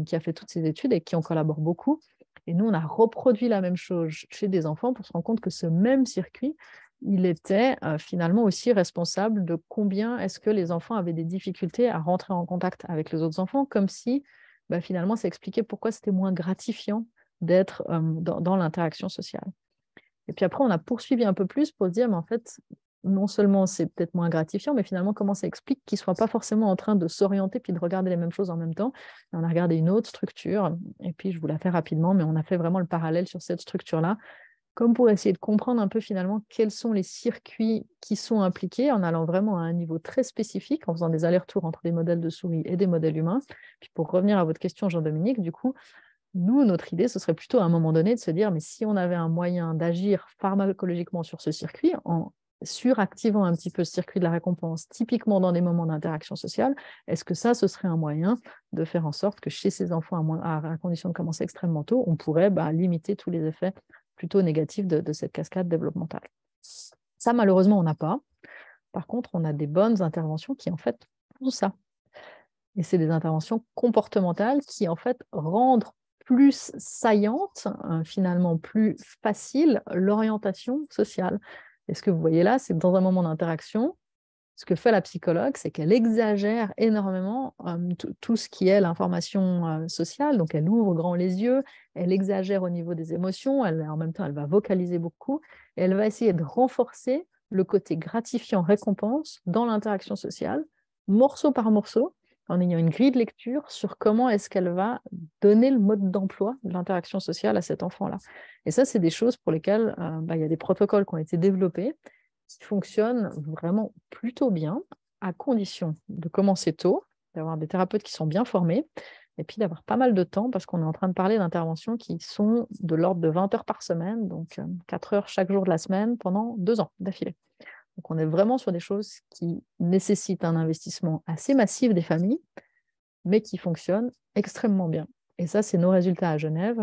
qui a fait toutes ces études et qui en collabore beaucoup. Et nous, on a reproduit la même chose chez des enfants pour se rendre compte que ce même circuit, il était finalement aussi responsable de combien est-ce que les enfants avaient des difficultés à rentrer en contact avec les autres enfants, comme si finalement ça expliquait pourquoi c'était moins gratifiant d'être dans l'interaction sociale. Et puis après, on a poursuivi un peu plus pour se dire, mais en fait, non seulement c'est peut-être moins gratifiant, mais finalement, comment ça explique qu'ils ne soient pas forcément en train de s'orienter puis de regarder les mêmes choses en même temps. Et on a regardé une autre structure, et puis je vous la fais rapidement, mais on a fait vraiment le parallèle sur cette structure-là, comme pour essayer de comprendre un peu finalement quels sont les circuits qui sont impliqués, en allant vraiment à un niveau très spécifique, en faisant des allers-retours entre des modèles de souris et des modèles humains. Puis pour revenir à votre question, Jean-Dominique, du coup, nous, notre idée, ce serait plutôt à un moment donné de se dire, mais si on avait un moyen d'agir pharmacologiquement sur ce circuit, en suractivant un petit peu ce circuit de la récompense, typiquement dans des moments d'interaction sociale, est-ce que ça, ce serait un moyen de faire en sorte que chez ces enfants, à condition de commencer extrêmement tôt, on pourrait limiter tous les effets plutôt négatifs de cette cascade développementale. Ça, malheureusement, on n'a pas. Par contre, on a des bonnes interventions qui, en fait, font ça. Et c'est des interventions comportementales qui, en fait, rendent plus saillante, finalement plus facile, l'orientation sociale. Et ce que vous voyez là, c'est que dans un moment d'interaction, ce que fait la psychologue, c'est qu'elle exagère énormément tout ce qui est l'information sociale. Donc, elle ouvre grand les yeux, elle exagère au niveau des émotions, en même temps, elle va vocaliser beaucoup, et elle va essayer de renforcer le côté gratifiant, récompense dans l'interaction sociale, morceau par morceau, en ayant une grille de lecture sur comment est-ce qu'elle va donner le mode d'emploi de l'interaction sociale à cet enfant-là. Et ça, c'est des choses pour lesquelles il y a des protocoles qui ont été développés qui fonctionnent vraiment plutôt bien, à condition de commencer tôt, d'avoir des thérapeutes qui sont bien formés, et puis d'avoir pas mal de temps, parce qu'on est en train de parler d'interventions qui sont de l'ordre de 20 heures par semaine, donc 4 heures chaque jour de la semaine, pendant 2 ans d'affilée. Donc, on est vraiment sur des choses qui nécessitent un investissement assez massif des familles, mais qui fonctionnent extrêmement bien. Et ça, c'est nos résultats à Genève.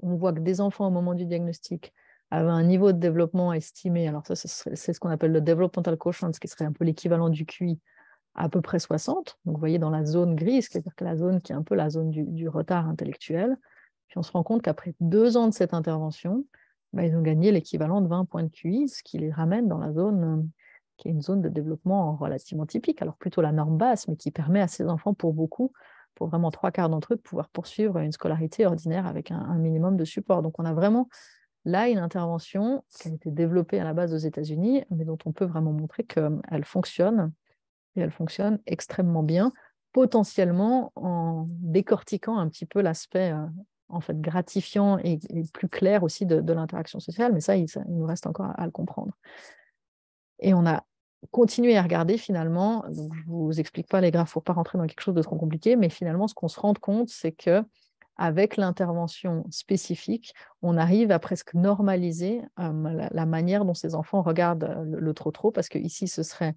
On voit que des enfants, au moment du diagnostic, avaient un niveau de développement estimé, alors ça, c'est ce qu'on appelle le developmental quotient, ce qui serait un peu l'équivalent du QI, à peu près 60. Donc, vous voyez, dans la zone grise, c'est-à-dire que la zone qui est un peu la zone du retard intellectuel. Puis on se rend compte qu'après 2 ans de cette intervention, ils ont gagné l'équivalent de 20 points de QI, ce qui les ramène dans la zone qui est une zone de développement relativement typique, alors plutôt la norme basse, mais qui permet à ces enfants, pour beaucoup, pour vraiment 3/4 d'entre eux, de pouvoir poursuivre une scolarité ordinaire avec un minimum de support. Donc on a vraiment là une intervention qui a été développée à la base aux États-Unis, mais dont on peut vraiment montrer qu'elle fonctionne, et elle fonctionne extrêmement bien, potentiellement en décortiquant un petit peu l'aspect en fait gratifiant et plus clair aussi de l'interaction sociale, mais ça, il nous reste encore à le comprendre. Et on a continué à regarder finalement, donc je ne vous explique pas les graphes pour ne pas rentrer dans quelque chose de trop compliqué, mais finalement, ce qu'on se rend compte, c'est qu'avec l'intervention spécifique, on arrive à presque normaliser la manière dont ces enfants regardent le trop-trop, parce qu'ici, ce serait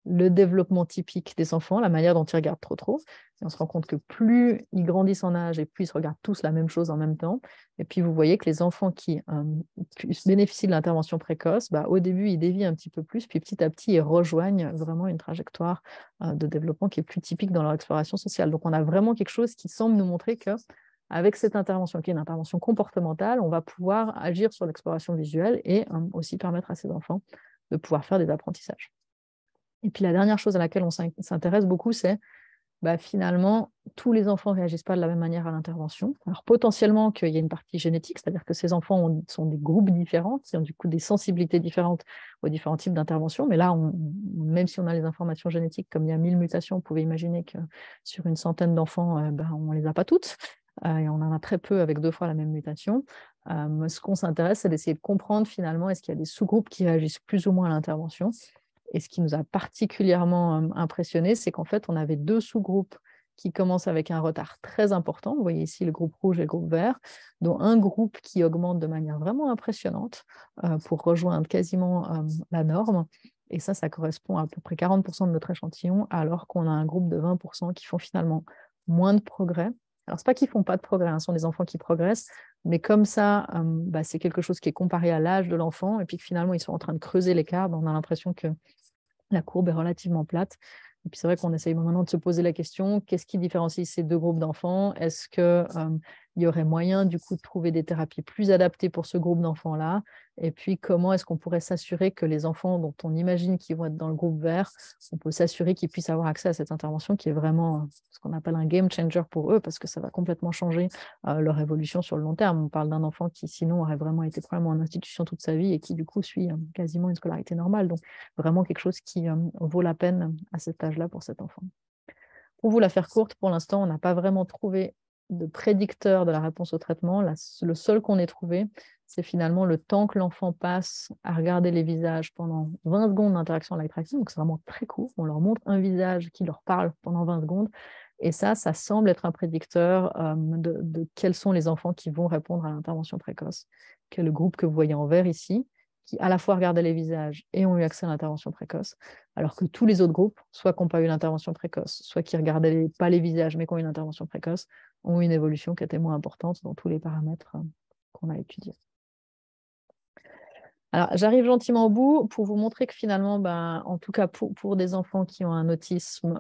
le développement typique des enfants, la manière dont ils regardent trop. Et on se rend compte que plus ils grandissent en âge et plus ils se regardent tous la même chose en même temps. Et puis vous voyez que les enfants qui bénéficient de l'intervention précoce, au début ils dévient un petit peu plus, puis petit à petit ils rejoignent vraiment une trajectoire de développement qui est plus typique dans leur exploration sociale. Donc on a vraiment quelque chose qui semble nous montrer que avec cette intervention, qui est une intervention comportementale, on va pouvoir agir sur l'exploration visuelle et aussi permettre à ces enfants de pouvoir faire des apprentissages. Et puis la dernière chose à laquelle on s'intéresse beaucoup, c'est finalement, tous les enfants ne réagissent pas de la même manière à l'intervention. Alors potentiellement qu'il y a une partie génétique, c'est-à-dire que ces enfants sont des groupes différents, qui ont du coup des sensibilités différentes aux différents types d'interventions. Mais là, même si on a les informations génétiques, comme il y a 1000 mutations, vous pouvez imaginer que sur une centaine d'enfants, on ne les a pas toutes. Et on en a très peu avec 2 fois la même mutation. Ce qu'on s'intéresse, c'est d'essayer de comprendre finalement, est-ce qu'il y a des sous-groupes qui réagissent plus ou moins à l'intervention. Et ce qui nous a particulièrement impressionné, c'est qu'en fait, on avait 2 sous-groupes qui commencent avec un retard très important. Vous voyez ici le groupe rouge et le groupe vert, dont un groupe qui augmente de manière vraiment impressionnante pour rejoindre quasiment la norme. Et ça correspond à peu près 40% de notre échantillon, alors qu'on a un groupe de 20% qui font finalement moins de progrès. Alors, ce n'est pas qu'ils ne font pas de progrès, ce sont des enfants qui progressent, mais comme ça, c'est quelque chose qui est comparé à l'âge de l'enfant, et puis que finalement, ils sont en train de creuser l'écart. On a l'impression que la courbe est relativement plate. Et puis c'est vrai qu'on essaye maintenant de se poser la question, qu'est-ce qui différencie ces 2 groupes d'enfants? Est-ce qu'il y aurait moyen du coup de trouver des thérapies plus adaptées pour ce groupe d'enfants-là? Et puis comment est-ce qu'on pourrait s'assurer que les enfants dont on imagine qu'ils vont être dans le groupe vert, on peut s'assurer qu'ils puissent avoir accès à cette intervention qui est vraiment ce qu'on appelle un game changer pour eux, parce que ça va complètement changer leur évolution sur le long terme. On parle d'un enfant qui sinon aurait vraiment été probablement en institution toute sa vie et qui du coup suit quasiment une scolarité normale. Donc vraiment quelque chose qui vaut la peine à cet âge-là pour cet enfant. Pour vous la faire courte, pour l'instant, on n'a pas vraiment trouvé de prédicteur de la réponse au traitement. Le seul qu'on ait trouvé, c'est finalement le temps que l'enfant passe à regarder les visages pendant 20 secondes d'interaction light tracking. Donc c'est vraiment très court. On leur montre un visage qui leur parle pendant 20 secondes. Et ça semble être un prédicteur de quels sont les enfants qui vont répondre à l'intervention précoce, qui est le groupe que vous voyez en vert ici, qui à la fois regardaient les visages et ont eu accès à l'intervention précoce, alors que tous les autres groupes, soit qui n'ont pas eu l'intervention précoce, soit qui ne regardaient pas les visages mais qui ont eu une intervention précoce, ont eu une évolution qui était moins importante dans tous les paramètres qu'on a étudiés. Alors, j'arrive gentiment au bout pour vous montrer que finalement, en tout cas pour des enfants qui ont un autisme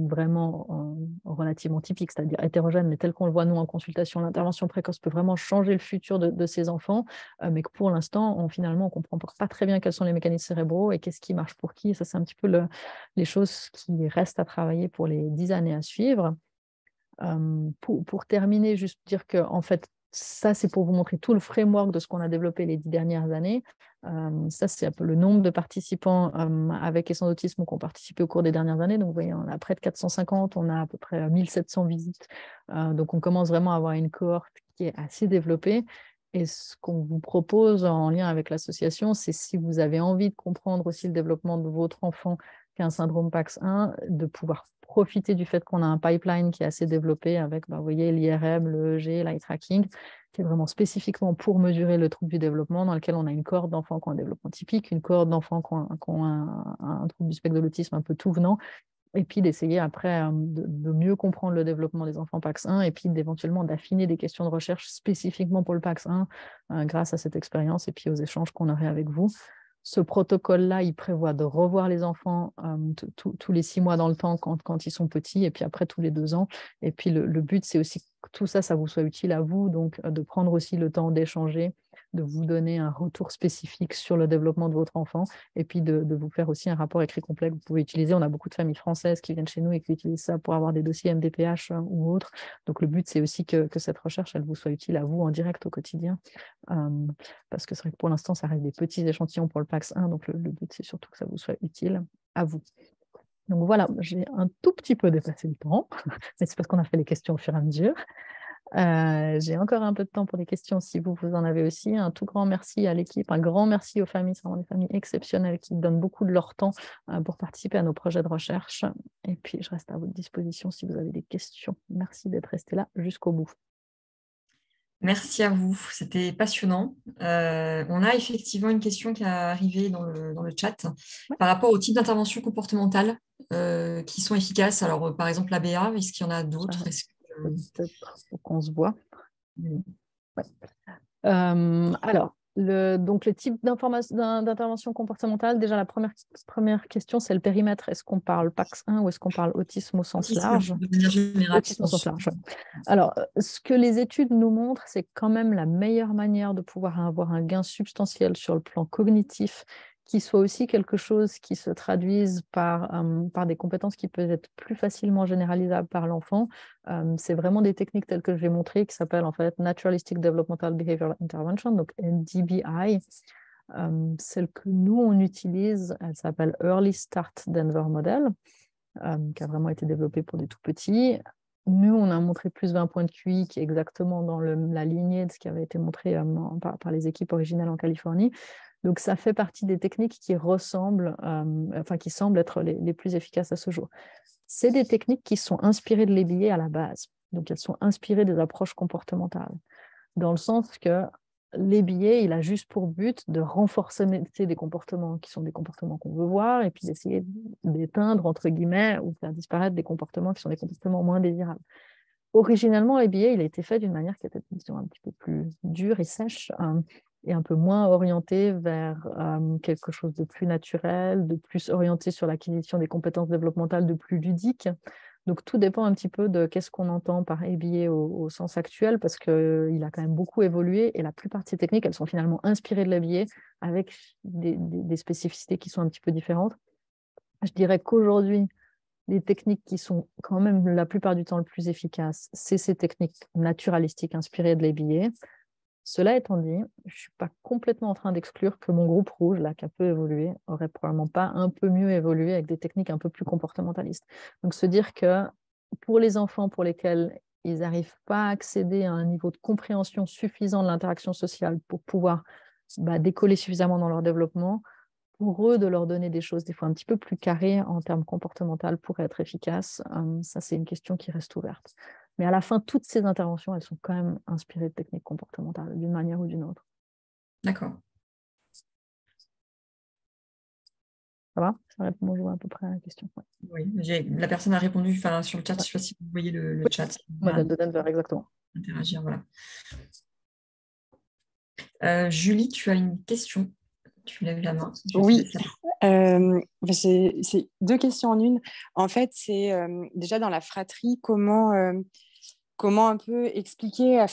vraiment relativement typique, c'est-à-dire hétérogène, mais tel qu'on le voit nous en consultation, l'intervention précoce peut vraiment changer le futur de ces enfants, mais que pour l'instant, on ne comprend pas très bien quels sont les mécanismes cérébraux et qu'est-ce qui marche pour qui. Et ça, c'est un petit peu les choses qui restent à travailler pour les 10 années à suivre. Pour terminer, juste dire que en fait, ça, c'est pour vous montrer tout le framework de ce qu'on a développé les 10 dernières années. Ça, c'est un peu le nombre de participants avec et sans autisme qui ont participé au cours des dernières années. Donc, vous voyez, on a près de 450, on a à peu près 1700 visites. Donc, on commence vraiment à avoir une cohorte qui est assez développée. Et ce qu'on vous propose en lien avec l'association, c'est si vous avez envie de comprendre aussi le développement de votre enfant qu'un syndrome PAX1, de pouvoir profiter du fait qu'on a un pipeline qui est assez développé avec, vous voyez, l'IRM, le EEG, l'eye tracking, qui est vraiment spécifiquement pour mesurer le trouble du développement, dans lequel on a une cohorte d'enfants qui ont un développement typique, une cohorte d'enfants qui ont un trouble du spectre de l'autisme un peu tout venant, et puis d'essayer après de mieux comprendre le développement des enfants PAX1 et puis d'éventuellement d'affiner des questions de recherche spécifiquement pour le PAX1 grâce à cette expérience et puis aux échanges qu'on aurait avec vous. Ce protocole-là, il prévoit de revoir les enfants tous les 6 mois dans le temps quand ils sont petits et puis après tous les 2 ans. Et puis le but, c'est aussi que tout ça, ça vous soit utile à vous, donc de prendre aussi le temps d'échanger, de vous donner un retour spécifique sur le développement de votre enfant et puis de vous faire aussi un rapport écrit complet que vous pouvez utiliser. On a beaucoup de familles françaises qui viennent chez nous et qui utilisent ça pour avoir des dossiers MDPH ou autres. Donc le but, c'est aussi que cette recherche, elle vous soit utile à vous en direct au quotidien. Parce que c'est vrai que pour l'instant, ça reste des petits échantillons pour le PAX1, donc le but, c'est surtout que ça vous soit utile à vous. Donc voilà, j'ai un tout petit peu dépassé le temps, mais c'est parce qu'on a fait les questions au fur et à mesure. J'ai encore un peu de temps pour les questions si vous en avez aussi. Un tout grand merci à l'équipe, un grand merci aux familles, c'est vraiment des familles exceptionnelles qui donnent beaucoup de leur temps pour participer à nos projets de recherche. Et puis, je reste à votre disposition si vous avez des questions. Merci d'être resté là jusqu'au bout. Merci à vous, c'était passionnant. On a effectivement une question qui est arrivée dans le chat par rapport au type d'intervention comportementale qui sont efficaces. Alors, par exemple, l'ABA, est-ce qu'il y en a d'autres? Peut-être pour qu'on se voit. Ouais. Alors, donc le type d'intervention comportementale, déjà la première question, c'est le périmètre. Est-ce qu'on parle PAX1 ou est-ce qu'on parle autisme au sens large? De manière générale. Autisme au sens large, ouais. Alors, ce que les études nous montrent, c'est quand même la meilleure manière de pouvoir avoir un gain substantiel sur le plan cognitif, qui soit aussi quelque chose qui se traduise par des compétences qui peuvent être plus facilement généralisables par l'enfant. C'est vraiment des techniques telles que j'ai montrées qui s'appellent en fait Naturalistic Developmental Behavioral Intervention, donc NDBI. Celle que nous, on utilise, elle s'appelle Early Start Denver Model, qui a vraiment été développée pour des tout petits. Nous, on a montré plus 20 points de QI, qui est exactement dans la lignée de ce qui avait été montré par les équipes originales en Californie. Donc, ça fait partie des techniques qui ressemblent, qui semblent être les plus efficaces à ce jour. C'est des techniques qui sont inspirées de l'ABA à la base. Donc, elles sont inspirées des approches comportementales, dans le sens que l'ABA, il a juste pour but de renforcer des comportements qui sont des comportements qu'on veut voir et puis d'essayer d'éteindre, entre guillemets, ou faire disparaître des comportements qui sont des comportements moins désirables. Originalement, l'ABA, il a été fait d'une manière qui était un petit peu plus dure et sèche, et un peu moins orienté vers quelque chose de plus naturel, de plus orienté sur l'acquisition des compétences développementales, de plus ludique. Donc, tout dépend un petit peu de qu'est-ce qu'on entend par ABA au sens actuel, parce qu'il a quand même beaucoup évolué, et la plupart de ces techniques, elles sont finalement inspirées de l'ABA, avec des spécificités qui sont un petit peu différentes. Je dirais qu'aujourd'hui, les techniques qui sont quand même la plupart du temps le plus efficaces, c'est ces techniques naturalistiques inspirées de l'ABA. Cela étant dit, je ne suis pas complètement en train d'exclure que mon groupe rouge, là, qui a peu évolué, aurait probablement pas un peu mieux évolué avec des techniques un peu plus comportementalistes. Donc, se dire que pour les enfants pour lesquels ils n'arrivent pas à accéder à un niveau de compréhension suffisant de l'interaction sociale pour pouvoir décoller suffisamment dans leur développement, pour eux, de leur donner des choses des fois un petit peu plus carrées en termes comportementaux pour être efficaces, ça, c'est une question qui reste ouverte. Mais à la fin, toutes ces interventions, elles sont quand même inspirées de techniques comportementales, d'une manière ou d'une autre. D'accord. Ça va? Ça répond bonjour à peu près à la question. Ouais. Oui, la personne a répondu sur le chat. Je ne sais pas si vous voyez le chat. Modèle de Denver, exactement. Interagir, voilà. Julie, tu as une question. Tu lèves la main. Oui, c'est 2 questions en une. En fait, c'est déjà dans la fratrie, comment un peu expliquer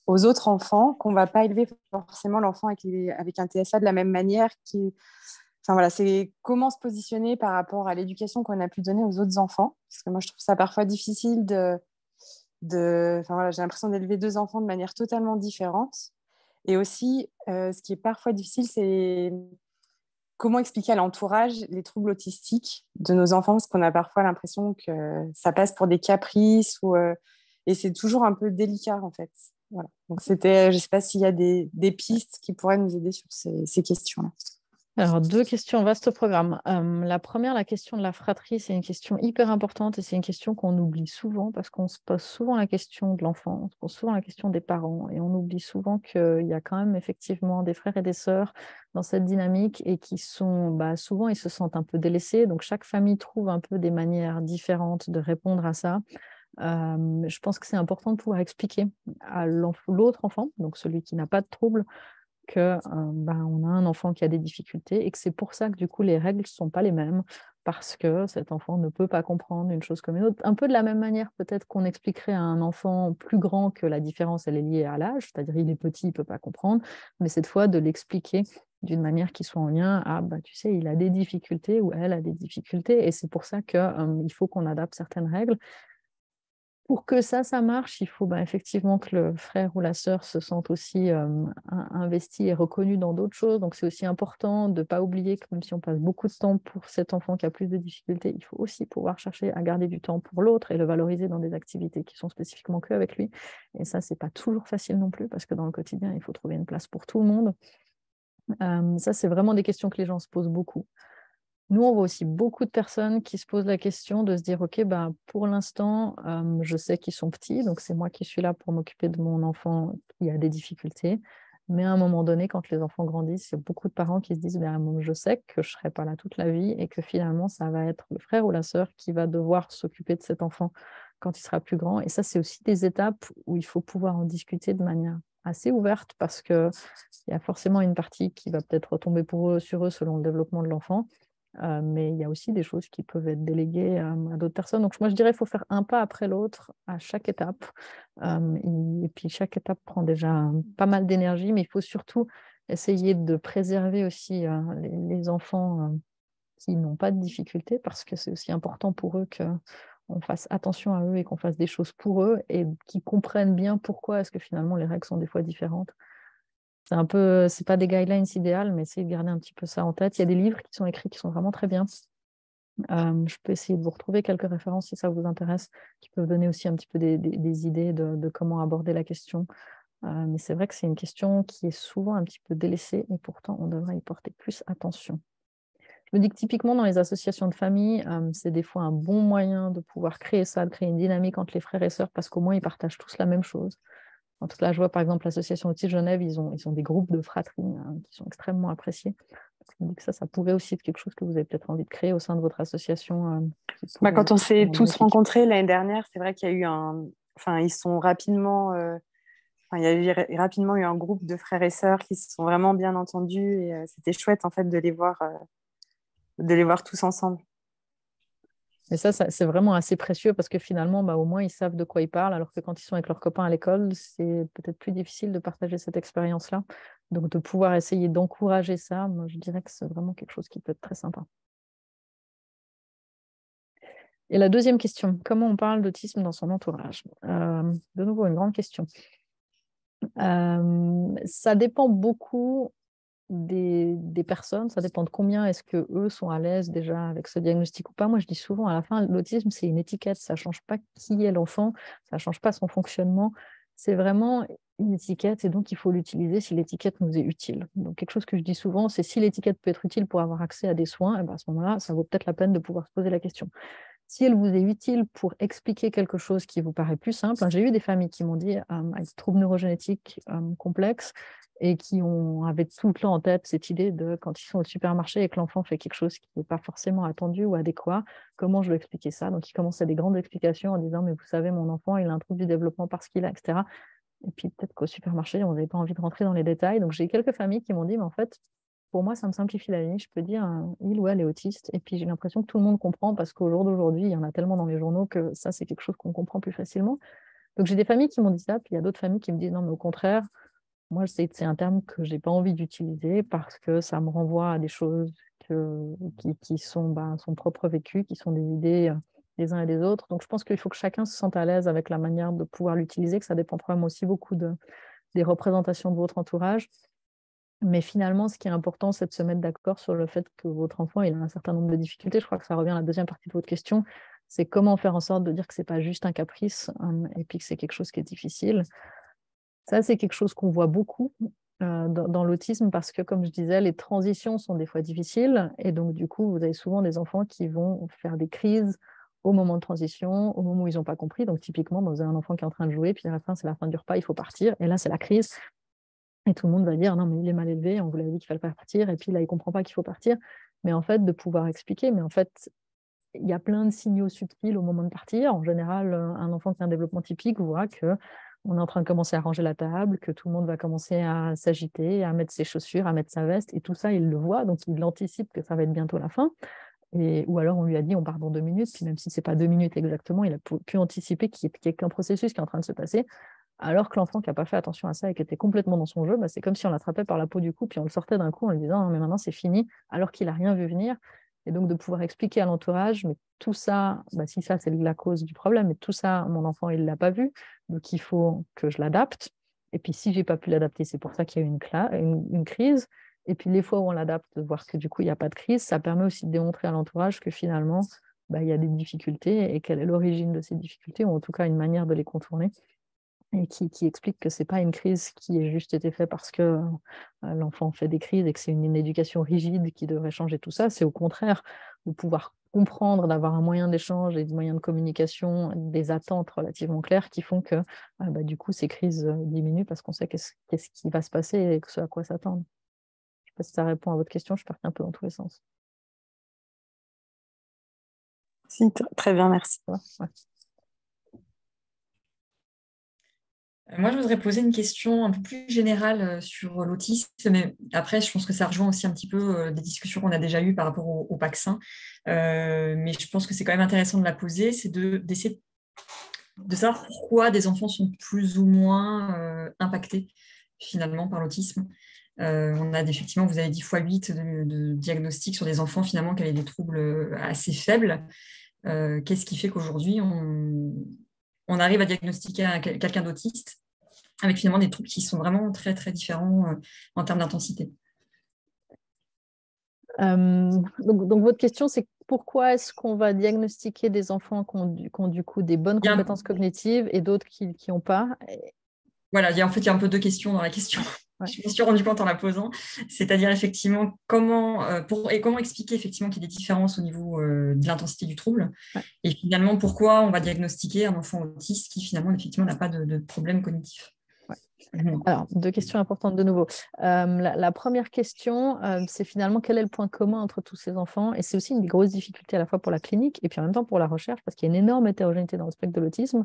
aux autres enfants qu'on ne va pas élever forcément l'enfant avec un TSA de la même manière. C'est comment se positionner par rapport à l'éducation qu'on a pu donner aux autres enfants. Parce que moi, je trouve ça parfois difficile j'ai l'impression d'élever 2 enfants de manière totalement différente. Et aussi, ce qui est parfois difficile, c'est comment expliquer à l'entourage les troubles autistiques de nos enfants, parce qu'on a parfois l'impression que ça passe pour des caprices, et c'est toujours un peu délicat, en fait. Voilà. Donc, je ne sais pas s'il y a des pistes qui pourraient nous aider sur ces questions-là. Alors, 2 questions, vaste programme. La première, la question de la fratrie, c'est une question hyper importante et c'est une question qu'on oublie souvent parce qu'on se pose souvent la question de l'enfant, on se pose souvent la question des parents et on oublie souvent qu'il y a quand même effectivement des frères et des sœurs dans cette dynamique et qui sont, souvent, ils se sentent un peu délaissés. Donc, chaque famille trouve un peu des manières différentes de répondre à ça. Je pense que c'est important de pouvoir expliquer à l'autre enfant, donc celui qui n'a pas de trouble, que on a un enfant qui a des difficultés et que c'est pour ça que du coup les règles ne sont pas les mêmes parce que cet enfant ne peut pas comprendre une chose comme une autre. Un peu de la même manière peut-être qu'on expliquerait à un enfant plus grand que la différence elle est liée à l'âge, c'est-à-dire il est petit, il ne peut pas comprendre, mais cette fois de l'expliquer d'une manière qui soit en lien à, tu sais, il a des difficultés ou elle a des difficultés et c'est pour ça qu'il faut qu'on adapte certaines règles. Pour que ça marche, il faut effectivement que le frère ou la sœur se sente aussi investi et reconnu dans d'autres choses. Donc, c'est aussi important de ne pas oublier que même si on passe beaucoup de temps pour cet enfant qui a plus de difficultés, il faut aussi pouvoir chercher à garder du temps pour l'autre et le valoriser dans des activités qui sont spécifiquement que avec lui. Et ça, ce n'est pas toujours facile non plus parce que dans le quotidien, il faut trouver une place pour tout le monde. Ça, c'est vraiment des questions que les gens se posent beaucoup. Nous, on voit aussi beaucoup de personnes qui se posent la question de se dire, OK, pour l'instant, je sais qu'ils sont petits, donc c'est moi qui suis là pour m'occuper de mon enfant qui a des difficultés. Mais à un moment donné, quand les enfants grandissent, il y a beaucoup de parents qui se disent, je sais que je ne serai pas là toute la vie et que finalement, ça va être le frère ou la sœur qui va devoir s'occuper de cet enfant quand il sera plus grand. Et ça, c'est aussi des étapes où il faut pouvoir en discuter de manière assez ouverte parce qu'il y a forcément une partie qui va peut-être retomber sur eux selon le développement de l'enfant. Mais il y a aussi des choses qui peuvent être déléguées à d'autres personnes. Donc, moi, je dirais qu'il faut faire un pas après l'autre à chaque étape. Et puis, chaque étape prend déjà pas mal d'énergie, mais il faut surtout essayer de préserver aussi les enfants qui n'ont pas de difficultés, parce que c'est aussi important pour eux qu'on fasse attention à eux et qu'on fasse des choses pour eux et qu'ils comprennent bien pourquoi est-ce que finalement les règles sont des fois différentes. C'est pas des guidelines idéales, mais essayez de garder un petit peu ça en tête. Il y a des livres qui sont écrits qui sont vraiment très bien. Je peux essayer de vous retrouver quelques références si ça vous intéresse, qui peuvent donner aussi un petit peu des idées de comment aborder la question. Mais c'est vrai que c'est une question qui est souvent un petit peu délaissée et pourtant on devrait y porter plus attention. Je me dis que typiquement dans les associations de famille, c'est des fois un bon moyen de pouvoir créer ça, de créer une dynamique entre les frères et sœurs parce qu'au moins ils partagent tous la même chose. En tout cas, je vois par exemple l'association Autisme Genève, ils ont des groupes de fratrie qui sont extrêmement appréciés. Je me dis que ça pourrait aussi être quelque chose que vous avez peut-être envie de créer au sein de votre association. Quand on s'est tous rencontrés l'année dernière, c'est vrai qu'il y a eu ils sont rapidement... il y a eu rapidement eu un groupe de frères et sœurs qui se sont vraiment bien entendus et c'était chouette en fait de les voir tous ensemble. Mais ça, c'est vraiment assez précieux parce que finalement, au moins, ils savent de quoi ils parlent, alors que quand ils sont avec leurs copains à l'école, c'est peut-être plus difficile de partager cette expérience-là. Donc, de pouvoir essayer d'encourager ça, moi, je dirais que c'est vraiment quelque chose qui peut être très sympa. Et la deuxième question, comment on parle d'autisme dans son entourage? De nouveau, une grande question. Ça dépend beaucoup des personnes, ça dépend de combien est-ce qu'eux sont à l'aise déjà avec ce diagnostic ou pas. Moi, je dis souvent, à la fin, l'autisme, c'est une étiquette, ça ne change pas qui est l'enfant, ça ne change pas son fonctionnement, c'est vraiment une étiquette et donc il faut l'utiliser si l'étiquette nous est utile. Donc, quelque chose que je dis souvent, c'est si l'étiquette peut être utile pour avoir accès à des soins, et à ce moment-là, ça vaut peut-être la peine de pouvoir se poser la question. Si elle vous est utile pour expliquer quelque chose qui vous paraît plus simple, j'ai eu des familles qui m'ont dit avec troubles neurogénétiques complexes et qui avaient tout le temps en tête cette idée de quand ils sont au supermarché et que l'enfant fait quelque chose qui n'est pas forcément attendu ou adéquat, comment je dois expliquer ça? Donc, ils commencent à des grandes explications en disant « mais vous savez, mon enfant, il a un trouble du développement parce qu'il a, etc. » Et puis peut-être qu'au supermarché, on n'avait pas envie de rentrer dans les détails. Donc, j'ai quelques familles qui m'ont dit « mais en fait, pour moi, ça me simplifie la vie. Je peux dire il ou elle est autiste. » Et puis, j'ai l'impression que tout le monde comprend parce qu'au jour d'aujourd'hui, il y en a tellement dans les journaux que ça, c'est quelque chose qu'on comprend plus facilement. Donc, j'ai des familles qui m'ont dit ça. Puis, il y a d'autres familles qui me disent non, mais au contraire, moi, c'est un terme que je n'ai pas envie d'utiliser parce que ça me renvoie à des choses qui sont son propre vécu, qui sont des idées des uns et des autres. Donc, je pense qu'il faut que chacun se sente à l'aise avec la manière de pouvoir l'utiliser, que ça dépend probablement aussi beaucoup des représentations de votre entourage. Mais finalement, ce qui est important, c'est de se mettre d'accord sur le fait que votre enfant il a un certain nombre de difficultés. Je crois que ça revient à la deuxième partie de votre question. C'est comment faire en sorte de dire que ce n'est pas juste un caprice et puis que c'est quelque chose qui est difficile. Ça, c'est quelque chose qu'on voit beaucoup. dans l'autisme parce que, comme je disais, les transitions sont des fois difficiles et donc, du coup, vous avez souvent des enfants qui vont faire des crises au moment de transition, au moment où ils n'ont pas compris. Donc, typiquement, vous avez un enfant qui est en train de jouer, puis à la fin, c'est la fin du repas, il faut partir. Et là, c'est la crise. Et tout le monde va dire, non, mais il est mal élevé, on vous l'avait dit qu'il fallait pas partir. Et puis là, il ne comprend pas qu'il faut partir. Mais en fait, de pouvoir expliquer, mais en fait, il y a plein de signaux subtils au moment de partir. En général, un enfant qui a un développement typique voit qu'on est en train de commencer à ranger la table, que tout le monde va commencer à s'agiter, à mettre ses chaussures, à mettre sa veste. Et tout ça, il le voit, donc il anticipe que ça va être bientôt la fin. Ou alors on lui a dit on part dans 2 minutes, puis même si ce n'est pas 2 minutes exactement, il a pu anticiper qu'il y ait qu'un processus qui est en train de se passer, alors que l'enfant qui n'a pas fait attention à ça et qui était complètement dans son jeu, c'est comme si on l'attrapait par la peau du cou, puis on le sortait d'un coup en lui disant non, mais maintenant c'est fini, alors qu'il n'a rien vu venir. Et donc de pouvoir expliquer à l'entourage, mais tout ça, si ça c'est la cause du problème, mais tout ça, mon enfant il ne l'a pas vu, donc il faut que je l'adapte. Et puis si je n'ai pas pu l'adapter, c'est pour ça qu'il y a eu une crise. Et puis les fois où on l'adapte, de voir que du coup, il n'y a pas de crise, ça permet aussi de démontrer à l'entourage que finalement, il y a des difficultés et quelle est l'origine de ces difficultés, ou en tout cas une manière de les contourner, et qui explique que ce n'est pas une crise qui a juste été faite parce que l'enfant fait des crises et que c'est une éducation rigide qui devrait changer tout ça. C'est au contraire de pouvoir comprendre, d'avoir un moyen d'échange et des moyens de communication, des attentes relativement claires qui font que du coup, ces crises diminuent parce qu'on sait qu'est-ce qui va se passer et ce à quoi s'attendre. Je ne sais pas si ça répond à votre question, je suis partie un peu dans tous les sens. Si, très bien, merci. Ouais. Moi, je voudrais poser une question un peu plus générale sur l'autisme, mais après, je pense que ça rejoint aussi un petit peu des discussions qu'on a déjà eues par rapport au vaccin. Mais je pense que c'est quand même intéressant de la poser, c'est d'essayer de savoir pourquoi des enfants sont plus ou moins impactés finalement par l'autisme. On a effectivement, vous avez dit x8 de diagnostics sur des enfants finalement qui avaient des troubles assez faibles. Qu'est-ce qui fait qu'aujourd'hui, on arrive à diagnostiquer quelqu'un d'autiste avec finalement des troubles qui sont vraiment très, très différents en termes d'intensité. Donc, votre question, c'est pourquoi est-ce qu'on va diagnostiquer des enfants qui ont du coup des bonnes compétences cognitives et d'autres qui n'ont pas? Voilà, il y a un peu deux questions dans la question. Ouais. Je me suis rendu compte en la posant, c'est-à-dire effectivement comment expliquer effectivement qu'il y a des différences au niveau de l'intensité du trouble, ouais. Et finalement pourquoi on va diagnostiquer un enfant autiste qui finalement effectivement n'a pas de problème cognitif. Ouais. Alors, 2 questions importantes de nouveau. La première question, c'est finalement quel est le point commun entre tous ces enfants, et c'est aussi une des grosses difficultés à la fois pour la clinique et puis en même temps pour la recherche, parce qu'il y a une énorme hétérogénéité dans le spectre de l'autisme.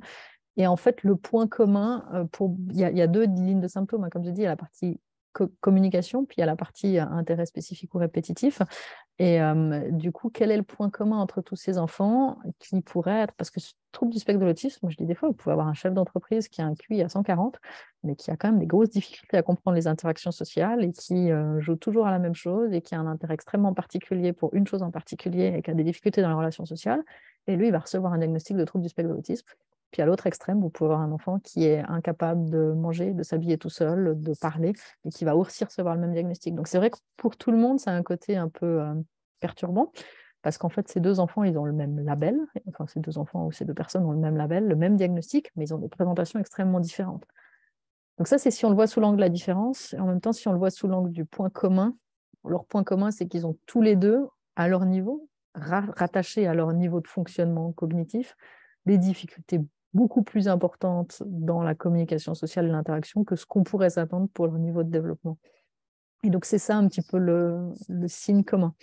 Et en fait, le point commun, il y a 2 lignes de symptômes, hein, comme je dis, il y a la partie communication, puis il y a la partie intérêt spécifique ou répétitif. Et du coup, quel est le point commun entre tous ces enfants qui pourrait être, parce que ce trouble du spectre de l'autisme, je dis des fois, vous pouvez avoir un chef d'entreprise qui a un QI à 140, mais qui a quand même des grosses difficultés à comprendre les interactions sociales et qui joue toujours à la même chose et qui a un intérêt extrêmement particulier pour une chose en particulier et qui a des difficultés dans les relations sociales. Et lui, il va recevoir un diagnostic de trouble du spectre de l'autisme. Puis à l'autre extrême, vous pouvez avoir un enfant qui est incapable de manger, de s'habiller tout seul, de parler, et qui va aussi recevoir le même diagnostic. Donc c'est vrai que pour tout le monde, ça a un côté un peu perturbant, parce qu'en fait, ces 2 enfants, ils ont le même label, enfin ces 2 enfants ou ces 2 personnes ont le même label, le même diagnostic, mais ils ont des présentations extrêmement différentes. Donc ça, c'est si on le voit sous l'angle de la différence, et en même temps, si on le voit sous l'angle du point commun, leur point commun, c'est qu'ils ont tous les 2, à leur niveau, rattachés à leur niveau de fonctionnement cognitif, des difficultés beaucoup plus importantes dans la communication sociale et l'interaction que ce qu'on pourrait s'attendre pour leur niveau de développement. Et donc, c'est ça un petit peu le signe commun.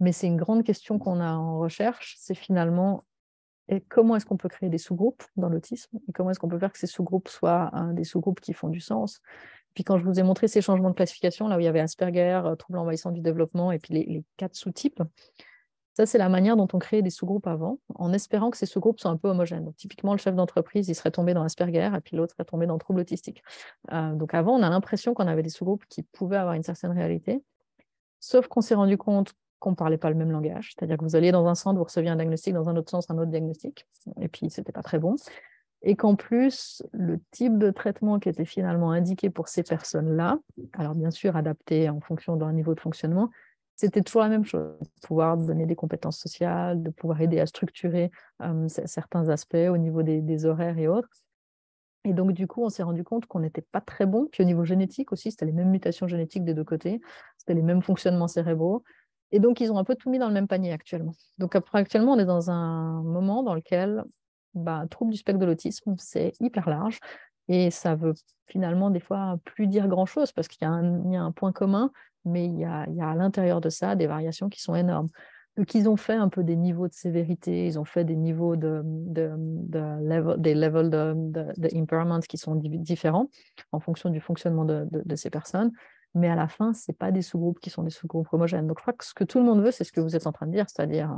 Mais c'est une grande question qu'on a en recherche, c'est finalement comment est-ce qu'on peut créer des sous-groupes dans l'autisme et comment est-ce qu'on peut faire que ces sous-groupes soient des sous-groupes qui font du sens. Puis quand je vous ai montré ces changements de classification, là où il y avait Asperger, trouble envahissant du développement et puis les 4 sous-types, ça, c'est la manière dont on créait des sous-groupes avant, en espérant que ces sous-groupes soient un peu homogènes. Donc, typiquement, le chef d'entreprise, il serait tombé dans Asperger, et puis l'autre serait tombé dans trouble autistique. Donc, avant, on a l'impression qu'on avait des sous-groupes qui pouvaient avoir une certaine réalité, sauf qu'on s'est rendu compte qu'on ne parlait pas le même langage. C'est-à-dire que vous alliez dans un centre, vous receviez un diagnostic, dans un autre sens, un autre diagnostic, et puis ce n'était pas très bon. Et qu'en plus, le type de traitement qui était finalement indiqué pour ces personnes-là, alors bien sûr adapté en fonction de leur niveau de fonctionnement, c'était toujours la même chose, de pouvoir donner des compétences sociales, de pouvoir aider à structurer certains aspects au niveau des horaires et autres. Et donc, du coup, on s'est rendu compte qu'on n'était pas très bon. Puis au niveau génétique aussi, c'était les mêmes mutations génétiques des deux côtés. C'était les mêmes fonctionnements cérébraux. Et donc, ils ont un peu tout mis dans le même panier actuellement. Donc, actuellement, on est dans un moment dans lequel trouble du spectre de l'autisme, c'est hyper large. Et ça veut finalement, des fois, plus dire grand-chose parce qu'il y a un point commun, mais il y a à l'intérieur de ça des variations qui sont énormes. Donc, ils ont fait un peu des niveaux de sévérité, ils ont fait des niveaux des levels de impairment qui sont différents en fonction du fonctionnement de ces personnes. Mais à la fin, ce n'est pas des sous-groupes qui sont des sous-groupes homogènes. Donc, je crois que ce que tout le monde veut, c'est ce que vous êtes en train de dire, c'est-à-dire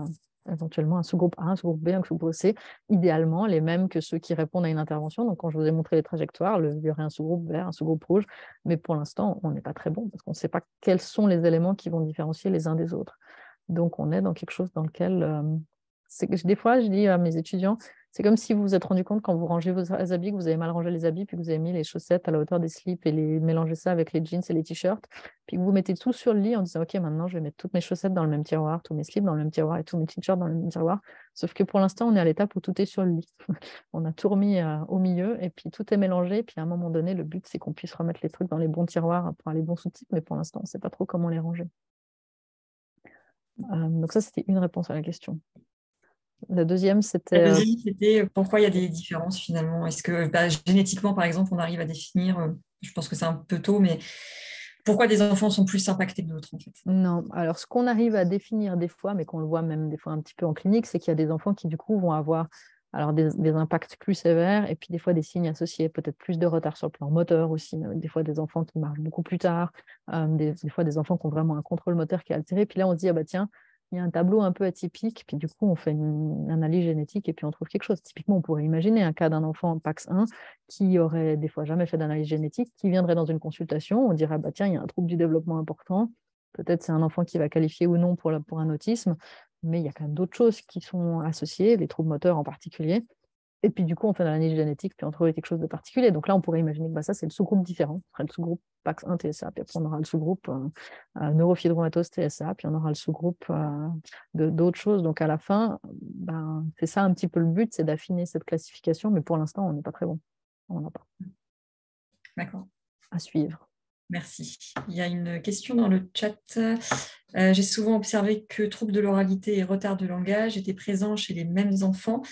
éventuellement un sous-groupe A, un sous-groupe B, un sous-groupe C, idéalement les mêmes que ceux qui répondent à une intervention. Donc, quand je vous ai montré les trajectoires, il y aurait un sous-groupe vert, un sous-groupe rouge. Mais pour l'instant, on n'est pas très bon parce qu'on ne sait pas quels sont les éléments qui vont différencier les uns des autres. Donc, on est dans quelque chose dans lequel, des fois, je dis à mes étudiants, c'est comme si vous vous êtes rendu compte quand vous rangez vos habits, que vous avez mal rangé les habits, puis que vous avez mis les chaussettes à la hauteur des slips et mélangé ça avec les jeans et les t-shirts, puis que vous mettez tout sur le lit en disant, OK, maintenant, je vais mettre toutes mes chaussettes dans le même tiroir, tous mes slips dans le même tiroir et tous mes t-shirts dans le même tiroir. Sauf que pour l'instant, on est à l'étape où tout est sur le lit. On a tout remis au milieu et puis tout est mélangé. Puis à un moment donné, le but, c'est qu'on puisse remettre les trucs dans les bons tiroirs pour les bons sous-titres, mais pour l'instant, on ne sait pas trop comment les ranger. Donc ça, c'était une réponse à la question. La deuxième, c'était pourquoi il y a des différences finalement. Est-ce que génétiquement, par exemple, on arrive à définir, je pense que c'est un peu tôt, mais pourquoi des enfants sont plus impactés que d'autres en fait? Non, alors ce qu'on arrive à définir des fois, mais qu'on le voit même des fois un petit peu en clinique, c'est qu'il y a des enfants qui du coup vont avoir des impacts plus sévères et puis des fois des signes associés, peut-être plus de retard sur le plan moteur aussi, des fois des enfants qui marchent beaucoup plus tard, des fois des enfants qui ont vraiment un contrôle moteur qui est altéré. Puis là, on se dit, tiens, il y a un tableau un peu atypique, puis du coup, on fait une analyse génétique et puis on trouve quelque chose. Typiquement, on pourrait imaginer un cas d'un enfant PAX1 qui aurait des fois jamais fait d'analyse génétique, qui viendrait dans une consultation, on dirait, tiens, il y a un trouble du développement important, peut-être c'est un enfant qui va qualifier ou non pour un autisme, mais il y a quand même d'autres choses qui sont associées, les troubles moteurs en particulier. Et puis, du coup, on fait l'analyse génétique, puis on trouve quelque chose de particulier. Donc là, on pourrait imaginer que ça, c'est le sous-groupe différent. Ce serait le sous-groupe PAX1 TSA, puis après, on aura le sous-groupe neurofibromatosis TSA, puis on aura le sous-groupe d'autres choses. Donc, à la fin, c'est ça un petit peu le but, c'est d'affiner cette classification, mais pour l'instant, on n'est pas très bon. On n'en a pas. D'accord. À suivre. Merci. Il y a une question dans le chat. J'ai souvent observé que troubles de l'oralité et retard de langage étaient présents chez les mêmes enfants.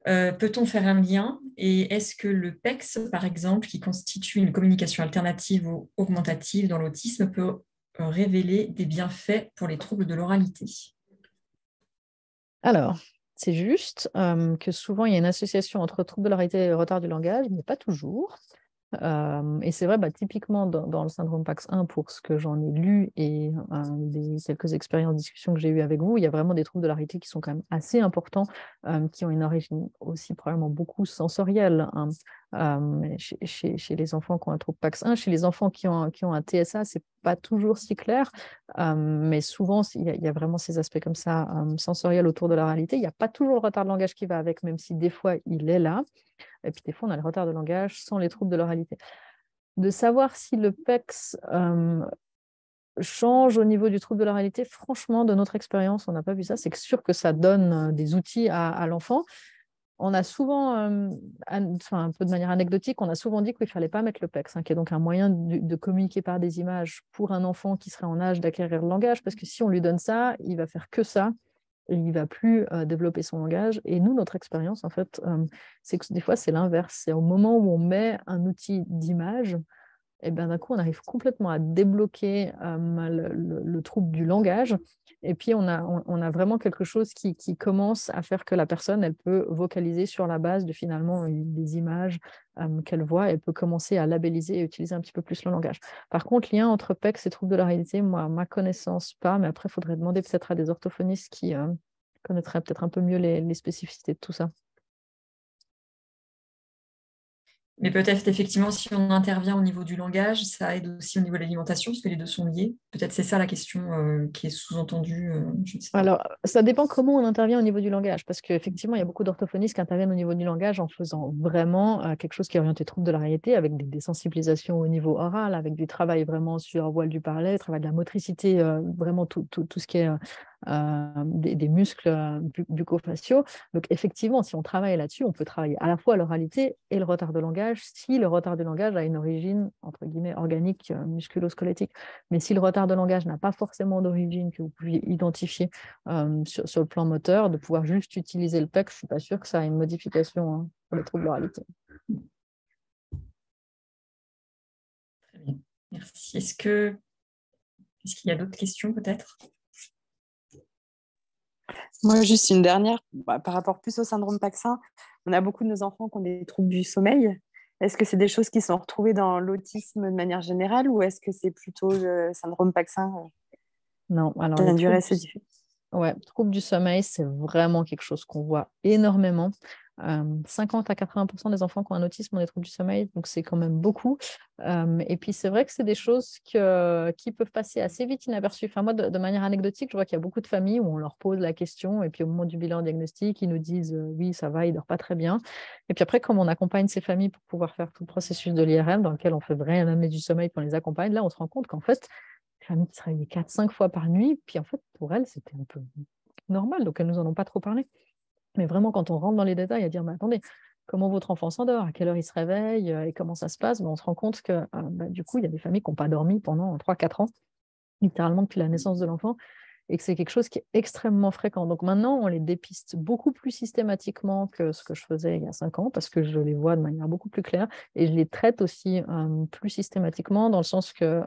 Peut-on faire un lien? Et est-ce que le PEX, par exemple, qui constitue une communication alternative ou augmentative dans l'autisme, peut révéler des bienfaits pour les troubles de l'oralité? Alors, c'est juste que souvent, il y a une association entre troubles de l'oralité et retard du langage, mais pas toujours. Et c'est vrai, typiquement dans le syndrome PAX1, pour ce que j'en ai lu et les quelques expériences, discussions que j'ai eues avec vous, il y a vraiment des troubles de l'oralité qui sont quand même assez importants, qui ont une origine aussi probablement beaucoup sensorielle chez les enfants qui ont un trouble PAX1. Chez les enfants qui ont un TSA, c'est pas toujours si clair, mais souvent, il y a vraiment ces aspects comme ça sensoriels autour de l'oralité. Il n'y a pas toujours le retard de langage qui va avec, même si des fois, il est là. Et puis des fois, on a le retard de langage sans les troubles de l'oralité. De savoir si le PEX change au niveau du trouble de l'oralité, franchement, de notre expérience, on n'a pas vu ça. C'est sûr que ça donne des outils à l'enfant. On a souvent, un peu de manière anecdotique, on a souvent dit qu'il ne fallait pas mettre le PEX, qui est donc un moyen de communiquer par des images pour un enfant qui serait en âge d'acquérir le langage, parce que si on lui donne ça, il va faire que ça. Et il ne va plus développer son langage. Et nous, notre expérience, en fait, c'est que des fois, c'est l'inverse. C'est au moment où on met un outil d'image, et bien d'un coup, on arrive complètement à débloquer le trouble du langage. Et puis, on a vraiment quelque chose qui commence à faire que la personne, elle peut vocaliser sur la base de finalement des images qu'elle voit. Elle peut commencer à labelliser et utiliser un petit peu plus le langage. Par contre, lien entre PEX et trouble de l'oralité, moi, à ma connaissance, pas. Mais après, il faudrait demander peut-être à des orthophonistes qui connaîtraient peut-être un peu mieux les spécificités de tout ça. Mais peut-être effectivement, si on intervient au niveau du langage, ça aide aussi au niveau de l'alimentation, parce que les deux sont liés. Peut-être c'est ça la question qui est sous-entendue. Je ne sais pas. Alors, ça dépend comment on intervient au niveau du langage, parce qu'effectivement, il y a beaucoup d'orthophonistes qui interviennent au niveau du langage en faisant vraiment quelque chose qui est orienté trouble de la réalité, avec des sensibilisations au niveau oral, avec du travail vraiment sur voile du parler, travail de la motricité, vraiment tout ce qui est des muscles bucco-faciaux. Donc, effectivement, si on travaille là-dessus, on peut travailler à la fois l'oralité et le retard de langage, si le retard de langage a une origine, entre guillemets, organique, musculo-squelettique. Mais si le retard de langage n'a pas forcément d'origine que vous pouvez identifier sur le plan moteur, de pouvoir juste utiliser le PEC, je ne suis pas sûre que ça a une modification pour les troubles de l'oralité. Très bien, merci. Est-ce qu'il y a d'autres questions peut-être? Moi, juste une dernière, par rapport plus au syndrome Paxin, on a beaucoup de nos enfants qui ont des troubles du sommeil. Est-ce que c'est des choses qui sont retrouvées dans l'autisme de manière générale ou est-ce que c'est plutôt le syndrome Paxin Non, alors qui a une durée assez différente? Ouais, troubles du sommeil, c'est vraiment quelque chose qu'on voit énormément. 50 à 80% des enfants qui ont un autisme ont des troubles du sommeil, donc c'est quand même beaucoup. Et puis c'est vrai que c'est des choses qui peuvent passer assez vite inaperçues. Enfin, moi, de manière anecdotique, je vois qu'il y a beaucoup de familles où on leur pose la question et puis au moment du bilan diagnostic, ils nous disent oui, ça va, il dort pas très bien. Et puis après, comme on accompagne ces familles pour pouvoir faire tout le processus de l'IRM dans lequel on fait vraiment l'anamnèse du sommeil, puis on les accompagne, là, on se rend compte qu'en fait, famille qui se réveillait 4-5 fois par nuit, puis en fait, pour elle, c'était un peu normal, donc elles ne nous en ont pas trop parlé. Mais vraiment, quand on rentre dans les détails, à dire, mais attendez, comment votre enfant s'endort, à quelle heure il se réveille, et comment ça se passe, on se rend compte que du coup, il y a des familles qui n'ont pas dormi pendant 3-4 ans, littéralement depuis la naissance de l'enfant, et que c'est quelque chose qui est extrêmement fréquent. Donc maintenant, on les dépiste beaucoup plus systématiquement que ce que je faisais il y a 5 ans, parce que je les vois de manière beaucoup plus claire, et je les traite aussi plus systématiquement, dans le sens que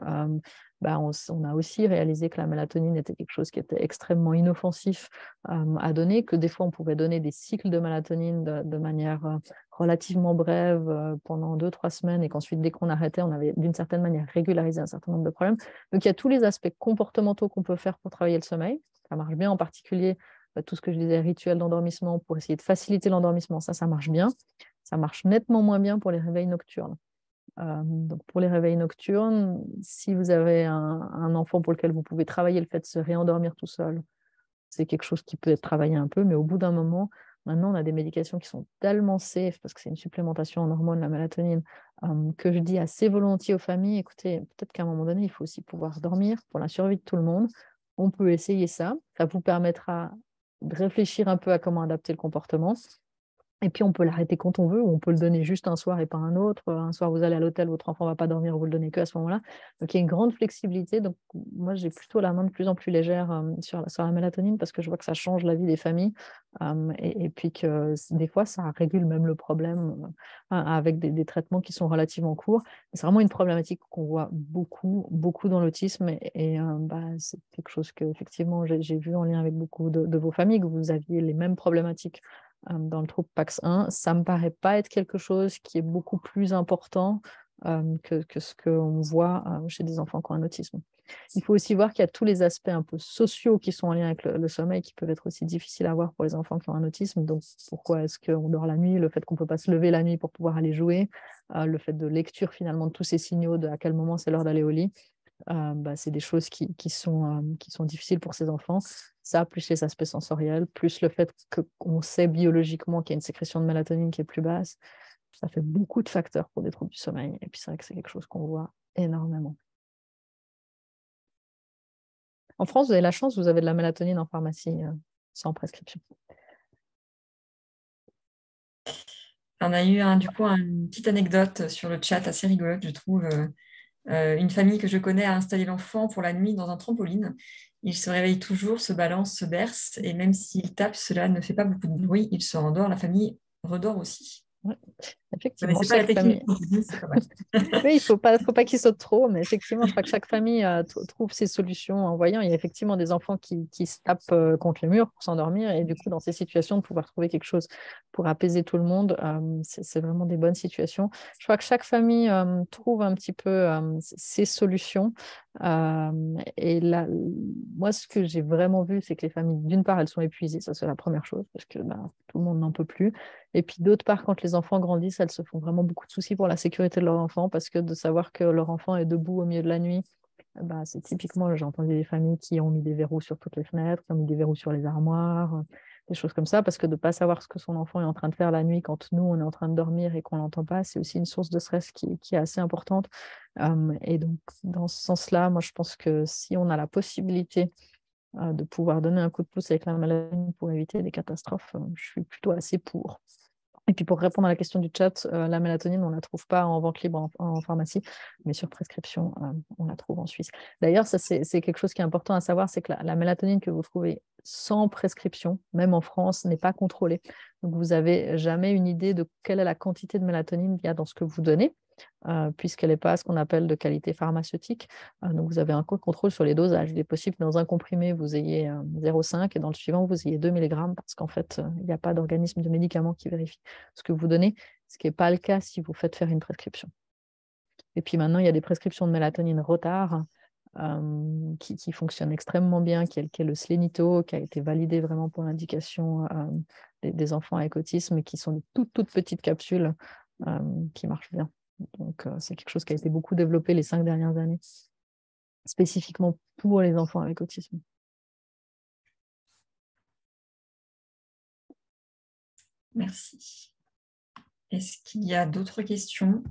on a aussi réalisé que la mélatonine était quelque chose qui était extrêmement inoffensif à donner, que des fois on pouvait donner des cycles de mélatonine de manière relativement brève pendant 2-3 semaines, et qu'ensuite, dès qu'on arrêtait, on avait d'une certaine manière régularisé un certain nombre de problèmes. Donc, il y a tous les aspects comportementaux qu'on peut faire pour travailler le sommeil. Ça marche bien, en particulier tout ce que je disais, rituel d'endormissement, pour essayer de faciliter l'endormissement, ça marche bien. Ça marche nettement moins bien pour les réveils nocturnes. Donc pour les réveils nocturnes, si vous avez un enfant pour lequel vous pouvez travailler le fait de se réendormir tout seul, c'est quelque chose qui peut être travaillé un peu, mais au bout d'un moment, maintenant, on a des médications qui sont tellement safe, parce que c'est une supplémentation en hormones, la mélatonine, que je dis assez volontiers aux familles, écoutez, peut-être qu'à un moment donné, il faut aussi pouvoir dormir pour la survie de tout le monde. On peut essayer ça. Ça vous permettra de réfléchir un peu à comment adapter le comportement. Et puis, on peut l'arrêter quand on veut, ou on peut le donner juste un soir et pas un autre. Un soir, vous allez à l'hôtel, votre enfant ne va pas dormir, vous le donnez que à ce moment-là. Donc, il y a une grande flexibilité. Donc, moi, j'ai plutôt la main de plus en plus légère sur la mélatonine, parce que je vois que ça change la vie des familles. Et puis que des fois, ça régule même le problème avec des traitements qui sont relativement courts. C'est vraiment une problématique qu'on voit beaucoup, beaucoup dans l'autisme. Et c'est quelque chose que, effectivement, j'ai vu en lien avec beaucoup de vos familles, que vous aviez les mêmes problématiques dans le trouble PAX1, ça ne me paraît pas être quelque chose qui est beaucoup plus important que ce qu'on voit chez des enfants qui ont un autisme. Il faut aussi voir qu'il y a tous les aspects un peu sociaux qui sont en lien avec le sommeil, qui peuvent être aussi difficiles à voir pour les enfants qui ont un autisme. Donc, pourquoi est-ce qu'on dort la nuit? Le fait qu'on ne peut pas se lever la nuit pour pouvoir aller jouer, le fait de lecture finalement de tous ces signaux, de à quel moment c'est l'heure d'aller au lit. C'est des choses qui sont difficiles pour ces enfants. Ça, plus les aspects sensoriels, plus le fait qu'on sait biologiquement qu'il y a une sécrétion de mélatonine qui est plus basse, ça fait beaucoup de facteurs pour des troubles du sommeil. Et puis c'est vrai que c'est quelque chose qu'on voit énormément. En France, vous avez la chance, vous avez de la mélatonine en pharmacie sans prescription. On a eu du coup une petite anecdote sur le chat assez rigolote, je trouve. Une famille que je connais a installé l'enfant pour la nuit dans un trampoline. Il se réveille toujours, se balance, se berce, et même s'il tape, cela ne fait pas beaucoup de bruit. Il se rendort, la famille redort aussi. Ouais. Effectivement, Je ne connaissais pas la technique. C'est pas mal. Oui, il ne faut pas qu'ils sautent trop, mais effectivement, je crois que chaque famille trouve ses solutions en voyant. Il y a effectivement des enfants qui se tapent contre le mur pour s'endormir, et du coup, dans ces situations, de pouvoir trouver quelque chose pour apaiser tout le monde, c'est vraiment des bonnes situations. Je crois que chaque famille trouve un petit peu ses solutions. Et là, moi, ce que j'ai vraiment vu, c'est que les familles, d'une part, elles sont épuisées, ça c'est la première chose, parce que tout le monde n'en peut plus. Et puis d'autre part, quand les enfants grandissent, elles se font vraiment beaucoup de soucis pour la sécurité de leur enfant, parce que de savoir que leur enfant est debout au milieu de la nuit, c'est typiquement, j'ai entendu des familles qui ont mis des verrous sur toutes les fenêtres, qui ont mis des verrous sur les armoires, des choses comme ça, parce que de ne pas savoir ce que son enfant est en train de faire la nuit quand nous, on est en train de dormir et qu'on ne l'entend pas, c'est aussi une source de stress qui est assez importante. Et donc, dans ce sens-là, moi, je pense que si on a la possibilité de pouvoir donner un coup de pouce avec la mélatonine pour éviter des catastrophes, je suis plutôt assez pour. Et puis pour répondre à la question du chat, la mélatonine, on ne la trouve pas en vente libre en pharmacie, mais sur prescription, on la trouve en Suisse. D'ailleurs, ça c'est quelque chose qui est important à savoir, c'est que la mélatonine que vous trouvez sans prescription, même en France, n'est pas contrôlée. Donc vous n'avez jamais une idée de quelle est la quantité de mélatonine qu'il y a dans ce que vous donnez, puisqu'elle n'est pas ce qu'on appelle de qualité pharmaceutique. Donc vous avez un contrôle sur les dosages. Il est possible que dans un comprimé, vous ayez 0,5 et dans le suivant, vous ayez 2 mg, parce qu'en fait, il n'y a pas d'organisme de médicament qui vérifie ce que vous donnez, ce qui n'est pas le cas si vous faites faire une prescription. Et puis maintenant, il y a des prescriptions de mélatonine retard qui fonctionnent extrêmement bien, qui est le Slenito, qui a été validé vraiment pour l'indication des enfants avec autisme, et qui sont de toutes petites capsules qui marchent bien. Donc, c'est quelque chose qui a été beaucoup développé les 5 dernières années, spécifiquement pour les enfants avec autisme. Merci. Est-ce qu'il y a d'autres questions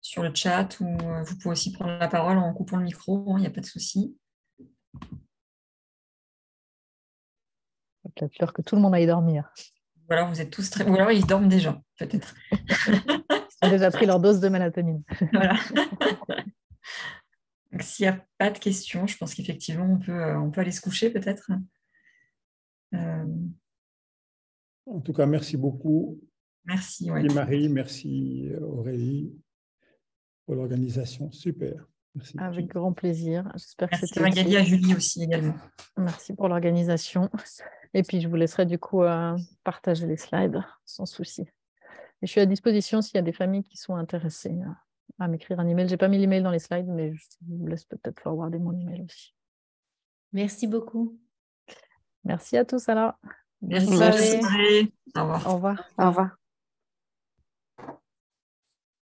sur le chat, ou vous pouvez aussi prendre la parole en coupant le micro, il n'y a pas de souci. Peut-être l'heure que tout le monde aille dormir. Ou alors vous êtes tous très... Ou alors ils dorment déjà, peut-être. Ils ont déjà pris leur dose de mélatonine. Voilà. Donc, s'il n'y a pas de questions, je pense qu'effectivement, on peut aller se coucher, peut-être. En tout cas, merci beaucoup. Merci. Ouais. Merci Marie, merci Aurélie pour l'organisation. Super. Merci. Avec grand plaisir. J'espère que Merci c'était Magali, à Julie aussi également. Merci pour l'organisation. Et puis, je vous laisserai du coup partager les slides sans souci. Et je suis à disposition s'il y a des familles qui sont intéressées à m'écrire un email. Je n'ai pas mis l'email dans les slides, mais je vous laisse peut-être forwarder mon email aussi. Merci beaucoup. Merci à tous alors. Merci. Au revoir. Au revoir.